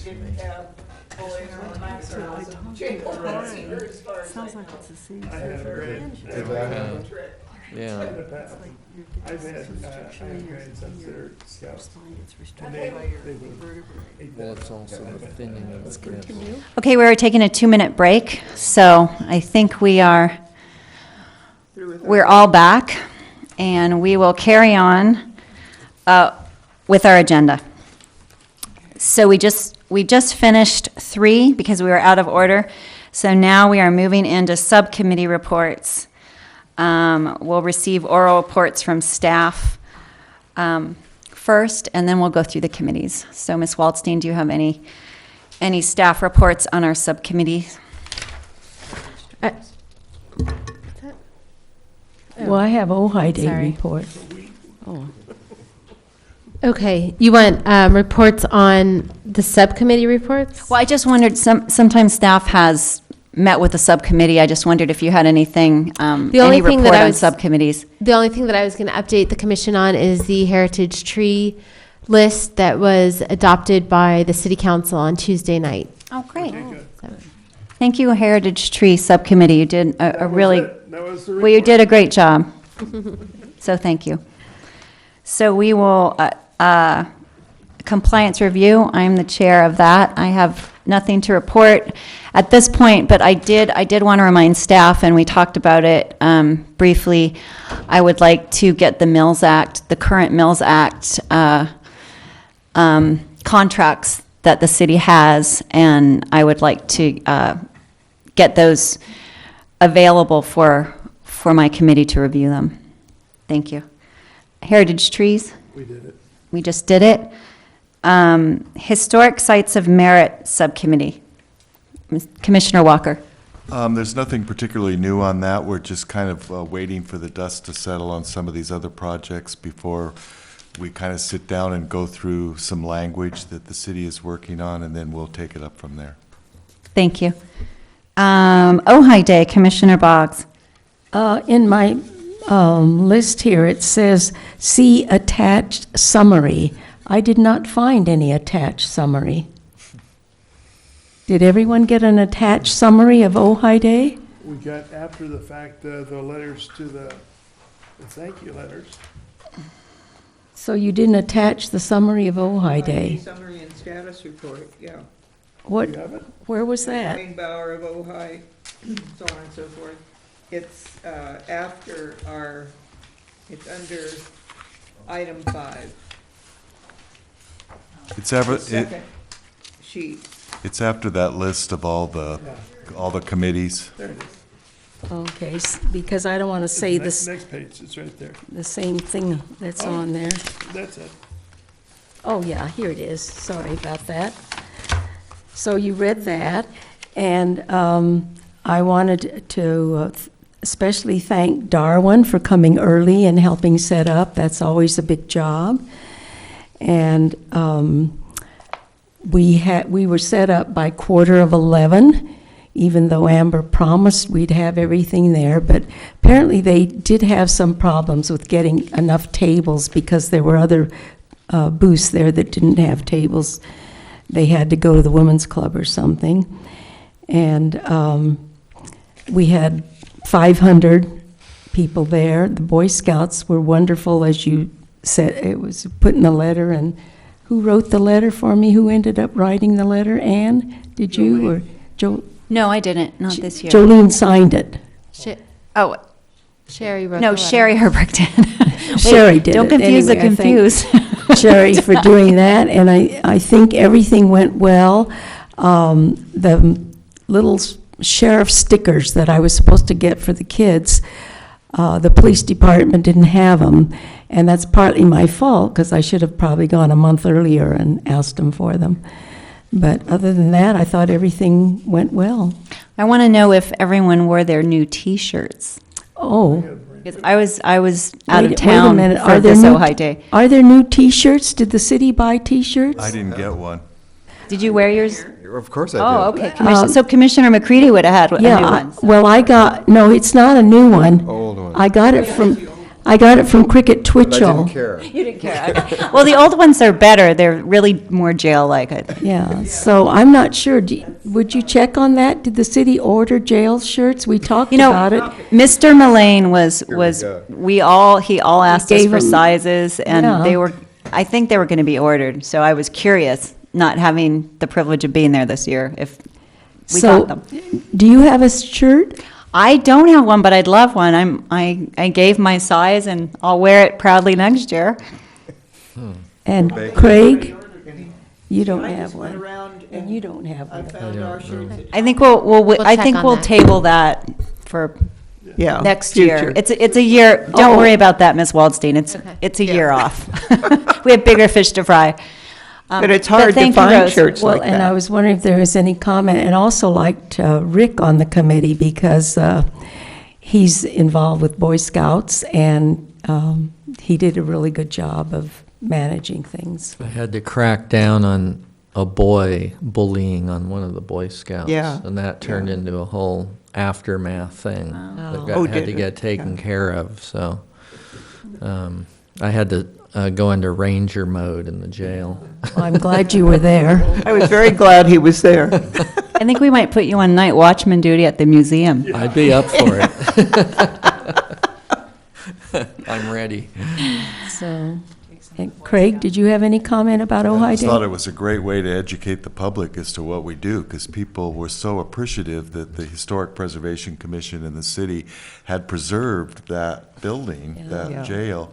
like it's the same. I have read. Yeah. I've had grandsons that are scouts. And they would eat Well, that. it's also the thinning of the lips. Okay, we're taking a 2-minute break, so I think we're all back, and we will carry on with our agenda. So we just finished 3 because we were out of order. So now we are moving into subcommittee reports. We'll receive oral reports from staff first, and then we'll go through the committees. So Ms. Waldstein, do you have any staff reports on our subcommittees? Well, I have Ojai Day Sorry. report. Oh. Okay, you want reports on the subcommittee reports? Well, I just wondered, sometimes staff has met with the subcommittee. I just wondered if you had anything, only any thing that report I on was- subcommittees. The only thing that I was going to update the commission on is the heritage tree list that was adopted by the city council on Tuesday night. Oh, great. Thank you, Heritage Tree Subcommittee. You did a really, That was the well, you did a great job. So thank you. So we will, compliance review, I'm the chair of that. I have nothing to report at this point, but I did want to remind staff, and we talked about it briefly. I would like to get the Mills Act, the current Mills Act contracts that the city has, and I would like to get those available for my committee to review them. Thank you. Heritage trees? We did it. We just did it. Historic Sites of Merit Subcommittee. Commissioner Walker. There's nothing particularly new on that. We're just kind of waiting for the dust to settle on some of these other projects before we kind of sit down and go through some language that the city is working on, and then we'll take it up from there. Thank you. Ojai Day, Commissioner Boggs. In my list here, it says, see attached summary. I did not find any attached summary. Did everyone get an attached summary of Ojai Day? We got, after the fact, the letters to the thank you letters. So you didn't attach the summary of Ojai Day? Summary and status report, yeah. What, You have it? where was that? Bauer of Ojai, so on and so forth. It's after it's under item 5. It's ever, Second sheet. it's after that list of all the committees. There it is. Okay, because I don't want to say Next- this, Next page, it's right there. the same thing that's on there. That's it. Oh, yeah, here it is. Sorry about that. So you read that, and I wanted to especially thank Darwin for coming early and helping set up. That's always a big job. And we were set up by 11:15, even though Amber promised we'd have everything there. But apparently they did have some problems with getting enough tables because there were other booths there that didn't have tables. They had to go to the women's club or something. And we had 500 people there. The Boy Scouts were wonderful, as you said. It was put in the letter. And who wrote the letter for me? Who ended up writing the letter? Anne, did you? Or No, I didn't, not this year. Jolene signed it. Oh, Sherry wrote no, the letter. Sherry Herbrick did. Sherry did Don't it. confuse the Anyway, I thank confuse. Sherry for doing that, and I think everything went well. The little sheriff stickers that I was supposed to get for the kids, the police department didn't have them, and that's partly my fault, because I should have probably gone a month earlier and asked them for them. But other than that, I thought everything went well. I want to know if everyone wore their new T-shirts. Oh. Because I was out of Wait a town minute. for this Ojai Day. Are there new T-shirts? Did the city buy T-shirts? I didn't get one. Did you wear yours? Of course I did. Oh, okay. So Commissioner McCready would have had a new one. Well, no, it's not a new one. Old one. I got it from I got it from Cricket I Twitchell. didn't care. You didn't care. Okay. Well, the old ones are better. They're really more jail-like. Yeah, so I'm not sure. Would you check on that? Did the city order jail shirts? We talked You know, about it. Mr. Mullane was, Here we go. he all asked us gave for him- sizes, and Yeah. I think they were going to be ordered. So I was curious, not having the privilege of being there this year, if we got them. Do you have a shirt? I don't have one, but I'd love one. I gave my size, and I'll wear it proudly next year. And Thank you. Craig, you don't have one. And you don't have one. I think I check think on we'll that. table that for Yeah. next future. year. It's a year. Don't Oh. worry about that, Miss Waldstein. Okay. It's a year off. We have bigger fish to fry. But it's hard to thank you, find Rose. shirts Well, like and I that. was wondering if there was any comment, and also liked Rick on the committee because he's involved with Boy Scouts, and he did a really good job of managing things. I had to crack down on a boy bullying on one of the Boy Scouts. Yeah. And that turned into a whole aftermath thing that Oh, had did to it? get taken Yeah. care of, so. I had to go into ranger mode in the jail. I'm glad you were there. I was very glad he was there. I think we might put you on night watchman duty at the museum. I'd be up for it. I'm ready. So, and Craig, did you have any comment about I Ojai just thought Day? it was a great way to educate the public as to what we do, because people were so appreciative that the Historic Preservation Commission in the city had preserved that building, Yeah. that jail,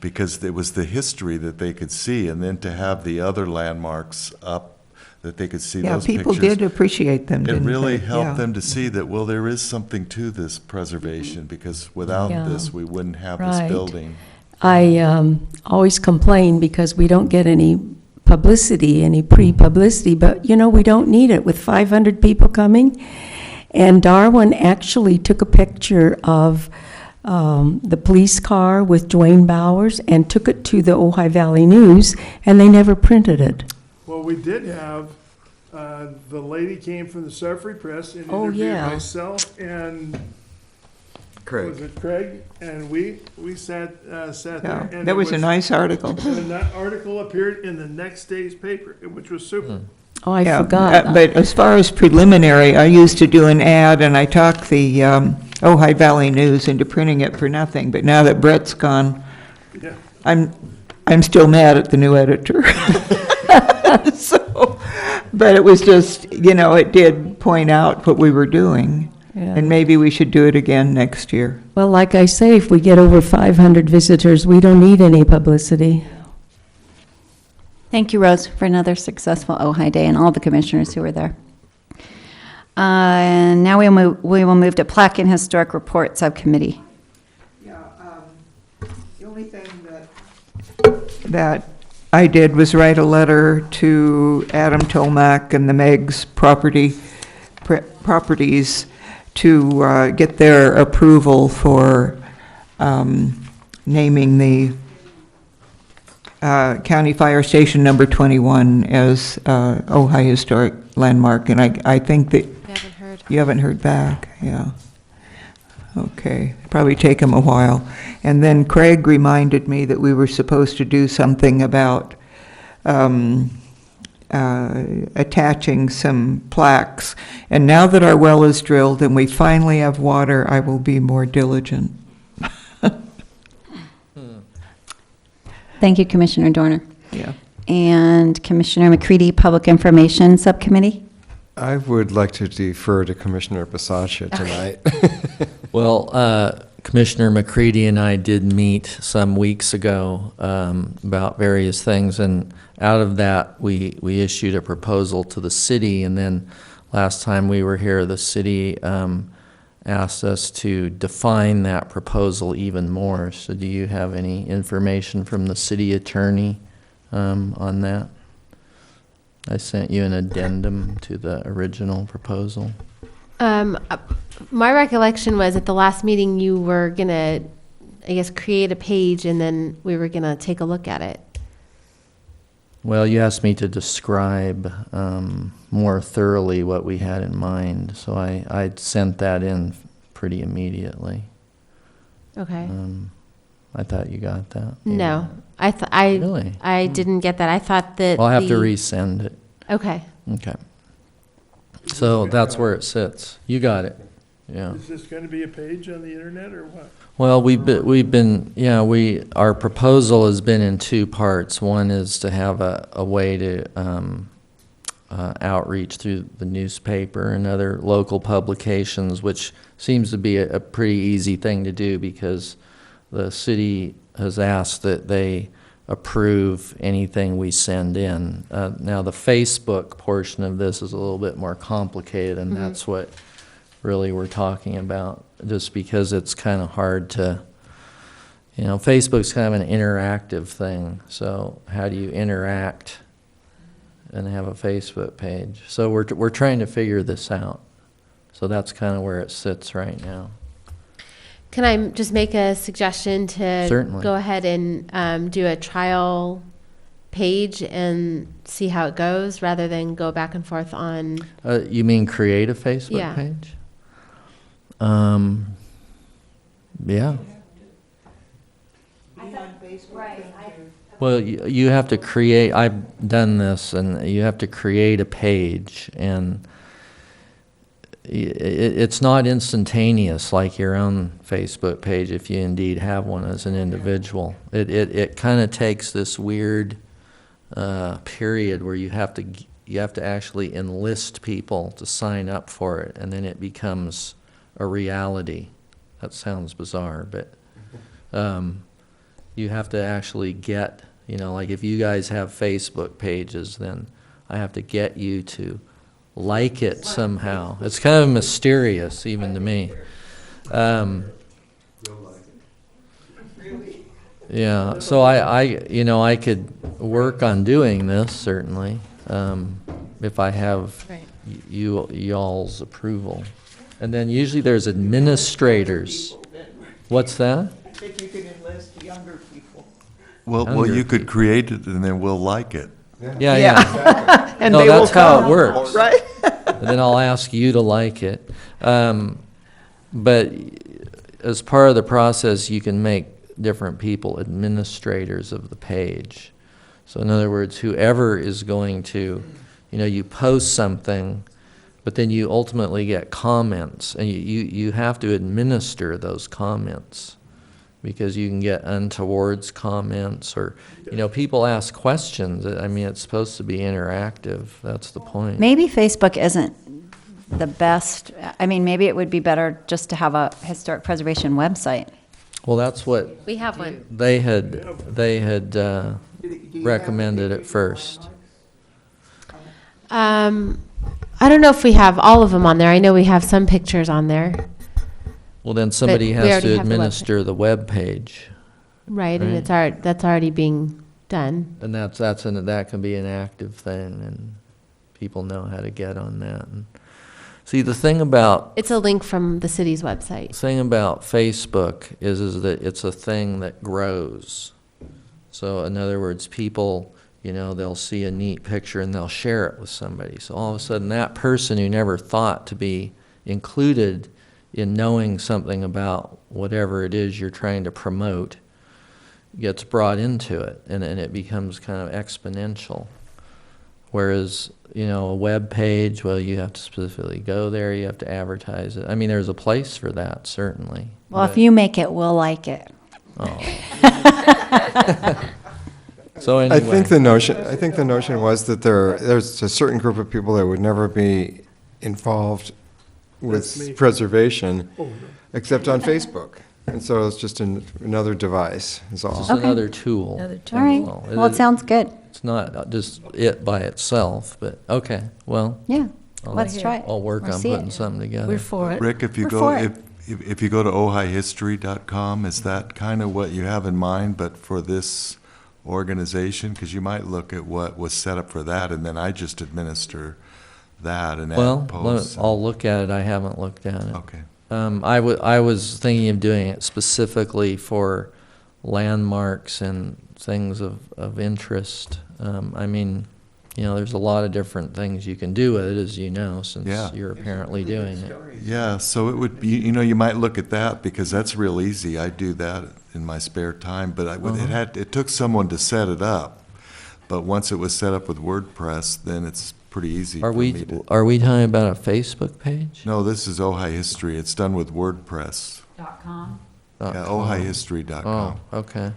because it was the history that they could see, and then to have the other landmarks up, that they could see Yeah, those pictures. people did appreciate them, It didn't they? really Yeah. helped them to see that, well, there is something to this preservation, because without Yeah. this, we wouldn't have this Right. building. I always complain because we don't get any publicity, any pre-publicity, but, you know, we don't need it with 500 people coming. And Darwin actually took a picture of the police car with Dwayne Bowers and took it to the Ojai Valley News, and they never printed it. Well, we did have, the lady came from the South Free Press and Oh, interviewed yeah. myself and, Craig. was it Craig? And we sat Yeah, there. And that it was a nice article. And that article appeared in the next day's paper, which was super. Oh, I Yeah, forgot. But as far as preliminary, I used to do an ad, and I talked the Ojai Valley News into printing it for nothing. But now that Brett's gone, Yeah. I'm still mad at the new editor. So, but it was just, you know, it did point out what we were doing. Yeah. And maybe we should do it again next year. Well, like I say, if we get over 500 visitors, we don't need any publicity. Thank you, Rose, for another successful Ojai Day and all the commissioners who were there. And now we will move to Plaque and Historic Report Subcommittee. Yeah, the only thing that I did was write a letter to Adam Tomac and the Meggs properties to get their approval for naming the County Fire Station Number 21 as Ojai Historic Landmark, and I think that you haven't heard back, yeah. Okay, probably take them a while. And then Craig reminded me that we were supposed to do something about attaching some plaques. And now that our well is drilled and we finally have water, I will be more diligent. Thank you, Commissioner Dorner. Yeah. And Commissioner McCready, Public Information Subcommittee. I would like to defer to Commissioner Basaccia tonight. Well, Commissioner McCready and I did meet some weeks ago about various things, and out of that, we issued a proposal to the city, and then last time we were here, the city asked us to define that proposal even more. So do you have any information from the city attorney on that? I sent you an addendum to the original proposal. My recollection was at the last meeting, you were gonna, I guess, create a page and then we were gonna take a look at it. Well, you asked me to describe more thoroughly what we had in mind, so I sent that in pretty immediately. Okay. I thought you got that. No, Really? I didn't get that. I thought that Well, I'll have to the- resend it. Okay. Okay. So that's where it sits. You got it. Yeah. Is this gonna be a page on the internet or what? Well, our proposal has been in two parts. One is to have a way to outreach through the newspaper and other local publications, which seems to be a pretty easy thing to do because the city has asked that they approve anything we send in. Now, the Facebook portion of this is a little bit more complicated, and that's what really we're talking about, just because it's kind of hard to, Facebook's kind of an interactive thing. So how do you interact and have a Facebook page? So we're trying to figure this out. So that's kind of where it sits right now. Can I just make a suggestion to Certainly. go ahead and do a trial page and see how it goes rather than go back and forth on? You mean create a Facebook Yeah. page? Yeah. Well, you have to create, I've done this, and you have to create a page, and it's not instantaneous like your own Facebook page if you indeed have one as an individual. It kind of takes this weird period where you have to actually enlist people to sign up for it, and then it becomes a reality. That sounds bizarre, but you have to actually get, like if you guys have Facebook pages, then I have to get you to like it somehow. It's kind of mysterious even to me. Yeah, so I could work on doing this certainly, if I have y'all's approval. And then usually there's administrators. What's that? I think you can enlist younger people. Well, Younger you could people. create it and then we'll like it. Yeah. And No, they will that's how it come, works. right? And then I'll ask you to like it. But as part of the process, you can make different people administrators of the page. So in other words, whoever is going to, you post something, but then you ultimately get comments, and you have to administer those comments, because you can get untowards comments, or, people ask questions. I mean, it's supposed to be interactive. That's the point. Maybe Facebook isn't the best. I mean, maybe it would be better just to have a historic preservation website. Well, that's what We have one. they had recommended at first. I don't know if we have all of them on there. I know we have some pictures on there. Well, then somebody we has already to have the website. administer the web page, Right, and Right. that's already being done. and that can be an active thing, and people know how to get on that. And see, the thing about It's a link from the city's website. Facebook is that it's a thing that grows. So in other words, people, they'll see a neat picture and they'll share it with somebody. So all of a sudden, that person who never thought to be included in knowing something about whatever it is you're trying to promote gets brought into it, and it becomes kind of exponential. Whereas, a web page, well, you have to specifically go there, you have to advertise it. I mean, there's a place for that, certainly. Well, if but- you make it, we'll like it. Oh. So anyway. I think the notion was that there's a certain group of people that would never be involved That's me. with preservation, Oh, no. except on Facebook. And so it's just another device, is all. Just Okay. another tool. All right. Well, Well, it sounds good. It's not just it by itself, but, okay, well. Yeah. I'll- Let's try it. I'll work Or on see it. putting something together. We're for it. Rick, if you We're go, for it. if you go to ohihistory.com, is that kind of what you have in mind, but for this organization? Because you might look at what was set up for that, and then I just administer that and Well, add posts. I'll look at it. I haven't looked at it. Okay. I was thinking of doing it specifically for landmarks and things of interest. I mean, there's a lot of different things you can do with it, as you know, since Yeah. you're apparently doing it. Yeah, so it would be, you might look at that, because that's real easy. I do that in my spare time, but it took someone to set it up. But once it was set up with WordPress, then it's pretty easy Are for me we, to. are we talking about a Facebook page? No, this is Ojai History. It's done with WordPress. .com? Yeah, OJaiHistory.com. Oh, okay.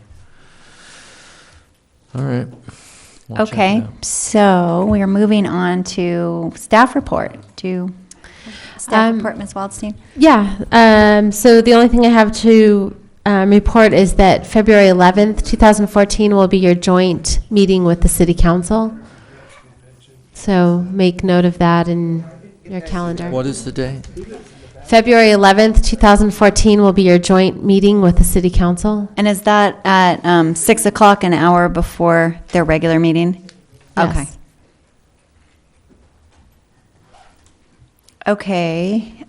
All right. We'll check it Okay, out. so we are moving on to staff report. Staff report, Ms. Waldstein? Yeah, so the only thing I have to report is that February 11th, 2014 will be your joint meeting with the city council. So make note of that in your calendar. What is the date? February 11th, 2014 will be your joint meeting with the city council. And is that at 6 o'clock, an hour before their regular meeting? Yes. Okay. Okay.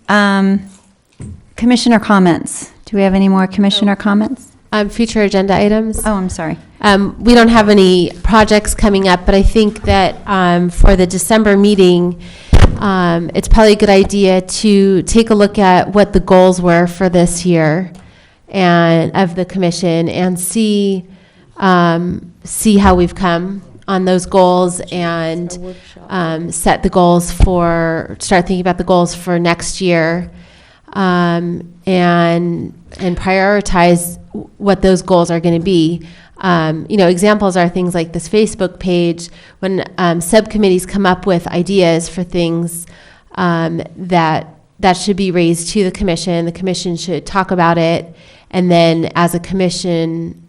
Commissioner comments. Do we have any more commissioner comments? Future agenda items. Oh, I'm sorry. We don't have any projects coming up, but I think that for the December meeting, it's probably a good idea to take a look at what the goals were for this year and of the commission and see how we've come on those goals and start thinking about the goals for next year and prioritize what those goals are going to be. Examples are things like this Facebook page. When subcommittees come up with ideas for things that should be raised to the commission should talk about it, and then as a commission,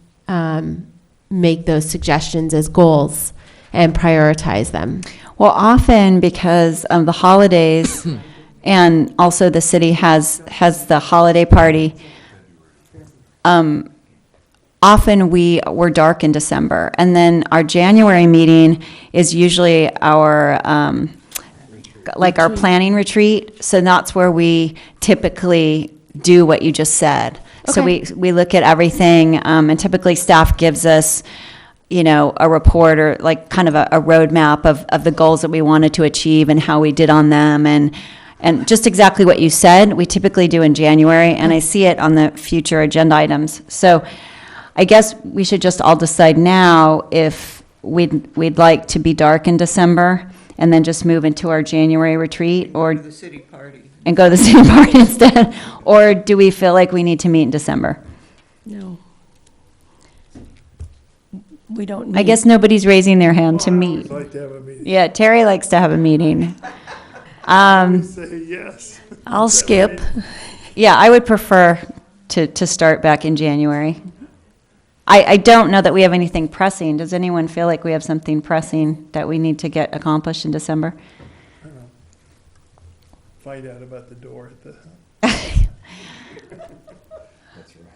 make those suggestions as goals and prioritize them. Well, often because of the holidays, and also the city has the holiday party, often we're dark in December. And then our January meeting is usually our our planning retreat. So that's where we typically do what you just said. So we look at everything, and typically staff gives us, a report or like kind of a roadmap of the goals that we wanted to achieve and how we did on them. And just exactly what you said, we typically do in January, and I see it on the future agenda items. So I guess we should just all decide now if we'd like to be dark in December and then just move into our January retreat, or The city party. and go to the city party instead, or do we feel like we need to meet in December? No. We don't I need. guess nobody's raising their hand to meet. I'd like to have a meeting. Yeah, Terry likes to have a meeting. Say yes. I'll skip. Yeah, I would prefer to start back in January. I don't know that we have anything pressing. Does anyone feel like we have something pressing that we need to get accomplished in December? I don't know. Find out about the door at the.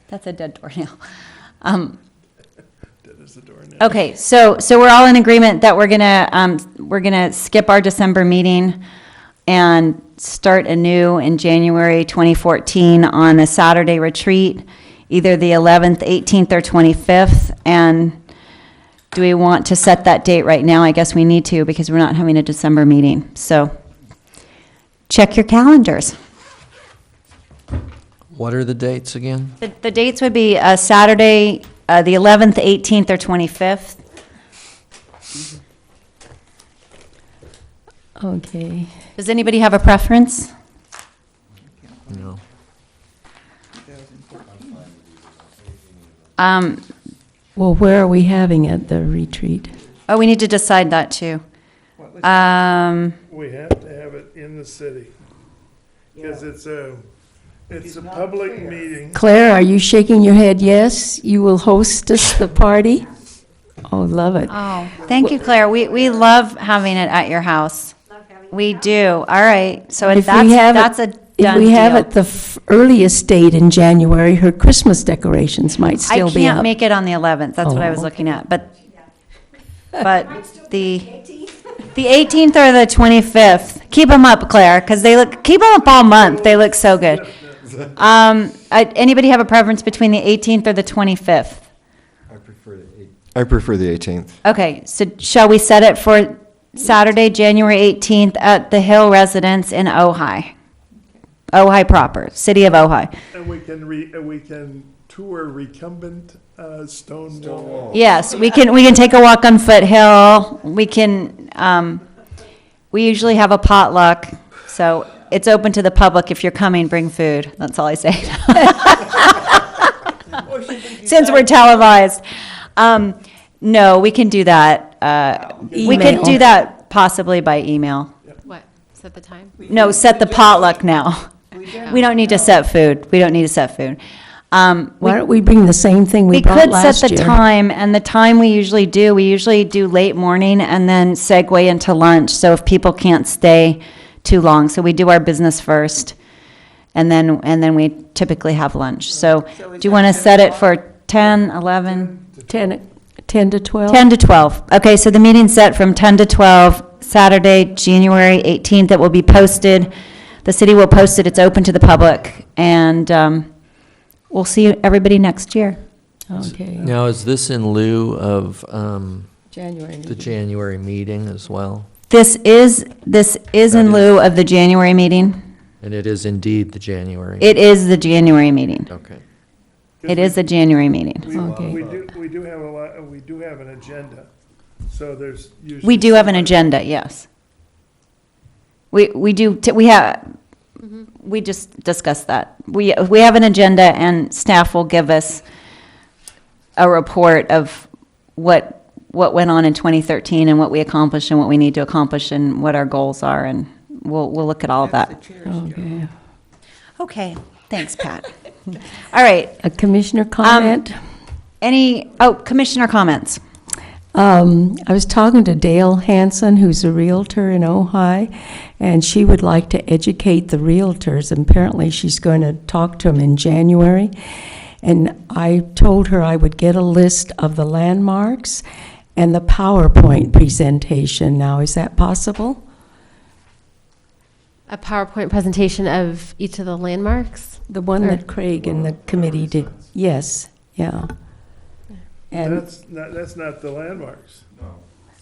That's a dead door now. That is the door now. Okay, so we're all in agreement that we're gonna skip our December meeting and start anew in January 2014 on a Saturday retreat, either the 11th, 18th, or 25th. And do we want to set that date right now? I guess we need to, because we're not having a December meeting. So check your calendars. What are the dates again? The dates would be Saturday, the 11th, 18th, or 25th. Okay. Does anybody have a preference? No. Well, where are we having it, the retreat? Oh, we need to decide that too. We have to have it in the city, because it's a public meeting. Claire, are you shaking your head yes? You will host us the party? Oh, love it. Oh, thank you, Claire. We love having it at your house. We do. All right. So If we have that's a If done we have deal. it the earliest date in January, her Christmas decorations might still I be can't up. make it on the 11th. That's what I was Oh, looking at. But the 18th or the 25th. Keep them up, Claire, because keep them up all month. They look so good. Anybody have a preference between the 18th or the 25th? I prefer the 18th. Okay, so shall we set it for Saturday, January 18th at the Hill Residence in Ojai? Ojai proper, city of Ojai. And we can tour recumbent stone wall. Yes, we can take a walk on Foothill. We can, we usually have a potluck, so it's open to the public. If you're coming, bring food. That's all I say. Since we're televised. No, we can do that. We could Email. do that possibly by email. What, set the time? No, set the potluck now. We don't need to set food. We don't need to set food. Why don't we bring the same thing we We brought could last set the year? time, and the time we usually do late morning and then segue into lunch, so if people can't stay too long. So we do our business first, and then we typically have lunch. So do you want to set it for 10, 11? 10 to 12? 10 to 12. Okay, so the meeting's set from 10 to 12, Saturday, January 18th. It will be posted. The city will post it. It's open to the public, and we'll see everybody next year. Okay. Now, is this in lieu of January. the January meeting as well? This is in lieu of the January meeting. And it is indeed the January? It is the January meeting. Okay. It is the January meeting. Okay. We do have a lot, we do have an agenda, so there's usually. We do have an agenda, yes. We do, we just discussed that. We have an agenda, and staff will give us a report of what went on in 2013 and what we accomplished and what we need to accomplish and what our goals are, and we'll look at all of that. Okay. Okay, thanks, Pat. All right, A commissioner comment? Commissioner comments. I was talking to Dale Hanson, who's a realtor in Ojai, and she would like to educate the realtors. Apparently, she's going to talk to them in January. And I told her I would get a list of the landmarks and the PowerPoint presentation. Now, is that possible? A PowerPoint presentation of each of the landmarks? The one that Craig and the committee did. Yes, yeah. And, That's not the landmarks.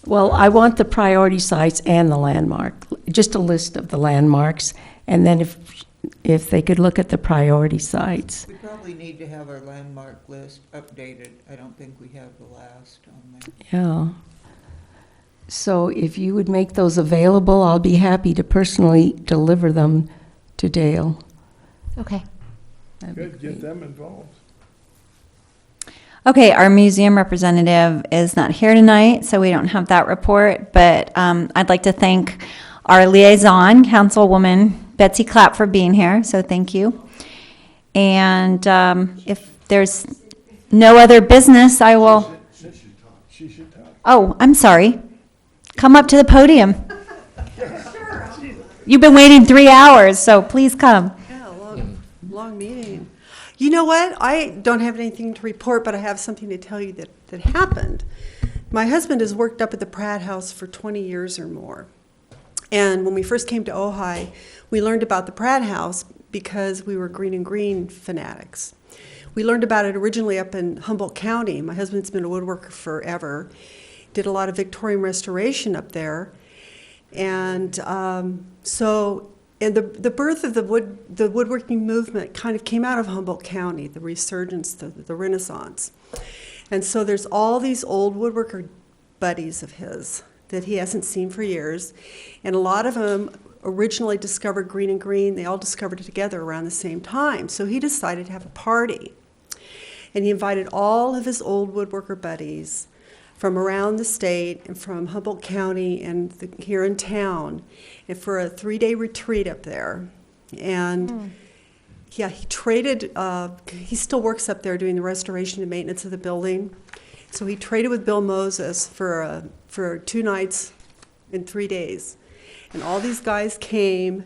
well, I want the priority sites and the landmark, just a list of the landmarks, and then if they could look at the priority sites. We probably need to have our landmark list updated. I don't think we have the last on there. Yeah. So if you would make those available, I'll be happy to personally deliver them to Dale. Okay. That'd be Good, get great. them involved. Okay, our museum representative is not here tonight, so we don't have that report, but I'd like to thank our liaison, Councilwoman Betsy Clapp, for being here, so thank you. And if there's no other business, I will, She should talk. oh, I'm sorry. Come up to the podium. You've been waiting 3 hours, so please come. Yeah, long meeting. You know what? I don't have anything to report, but I have something to tell you that happened. My husband has worked up at the Pratt House for 20 years or more. And when we first came to Ojai, we learned about the Pratt House because we were Green and Green fanatics. We learned about it originally up in Humboldt County. My husband's been a woodworker forever, did a lot of Victorian restoration up there. And and the birth of the woodworking movement kind of came out of Humboldt County, the resurgence, the Renaissance. And so there's all these old woodworker buddies of his that he hasn't seen for years. And a lot of them originally discovered Green and Green. They all discovered it together around the same time. So he decided to have a party. And he invited all of his old woodworker buddies from around the state and from Humboldt County and here in town, and for a 3-day retreat up there. And yeah, he traded, he still works up there doing the restoration and maintenance of the building. So he traded with Bill Moses for 2 nights and 3 days. And all these guys came,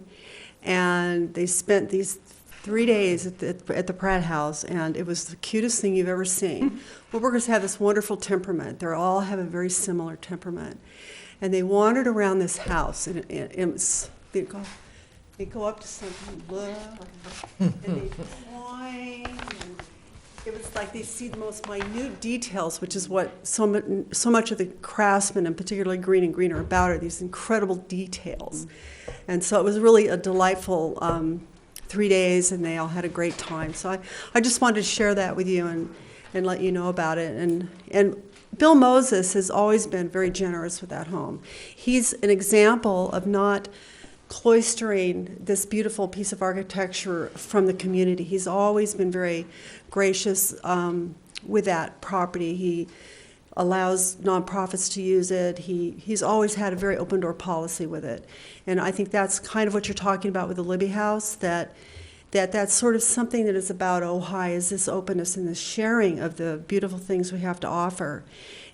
and they spent these 3 days at the Pratt House, and it was the cutest thing you've ever seen. Woodworkers have this wonderful temperament. They all have a very similar temperament. And they wandered around this house, and they'd go up to something, look, and they'd point, and it was like they see the most minute details, which is what so much of the craftsmen, and particularly Green and Green, are about, are these incredible details. And so it was really a delightful 3 days, and they all had a great time. So I just wanted to share that with you and let you know about it. And Bill Moses has always been very generous with that home. He's an example of not cloistering this beautiful piece of architecture from the community. He's always been very gracious with that property. He allows nonprofits to use it. He's always had a very open door policy with it. And I think that's kind of what you're talking about with the Libby House, that's sort of something that is about Ojai, is this openness and this sharing of the beautiful things we have to offer.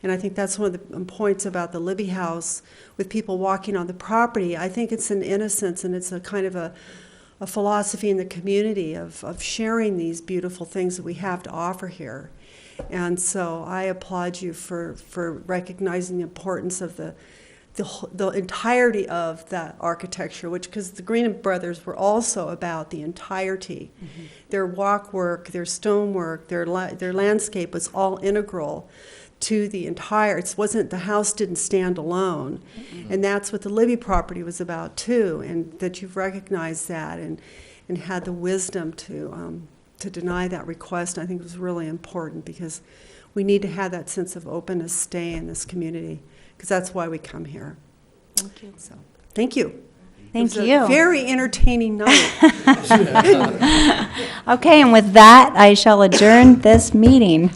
And I think that's one of the points about the Libby House with people walking on the property. I think it's an innocence, and it's a kind of a philosophy in the community of sharing these beautiful things that we have to offer here. And so I applaud you for recognizing the importance of the entirety of that architecture, because the Green Brothers were also about the entirety. Mm-hmm. Their walk work, their stone work, their landscape was all integral to the entire. It wasn't, the house didn't stand alone. Mm-hmm. And that's what the Libby property was about too, and that you've recognized that and had the wisdom to deny that request. I think it was really important, because we need to have that sense of openness stay in this community, because that's why we come here. Thank you. So, thank you. Thank It was you. a very entertaining night. Okay, and with that, I shall adjourn this meeting.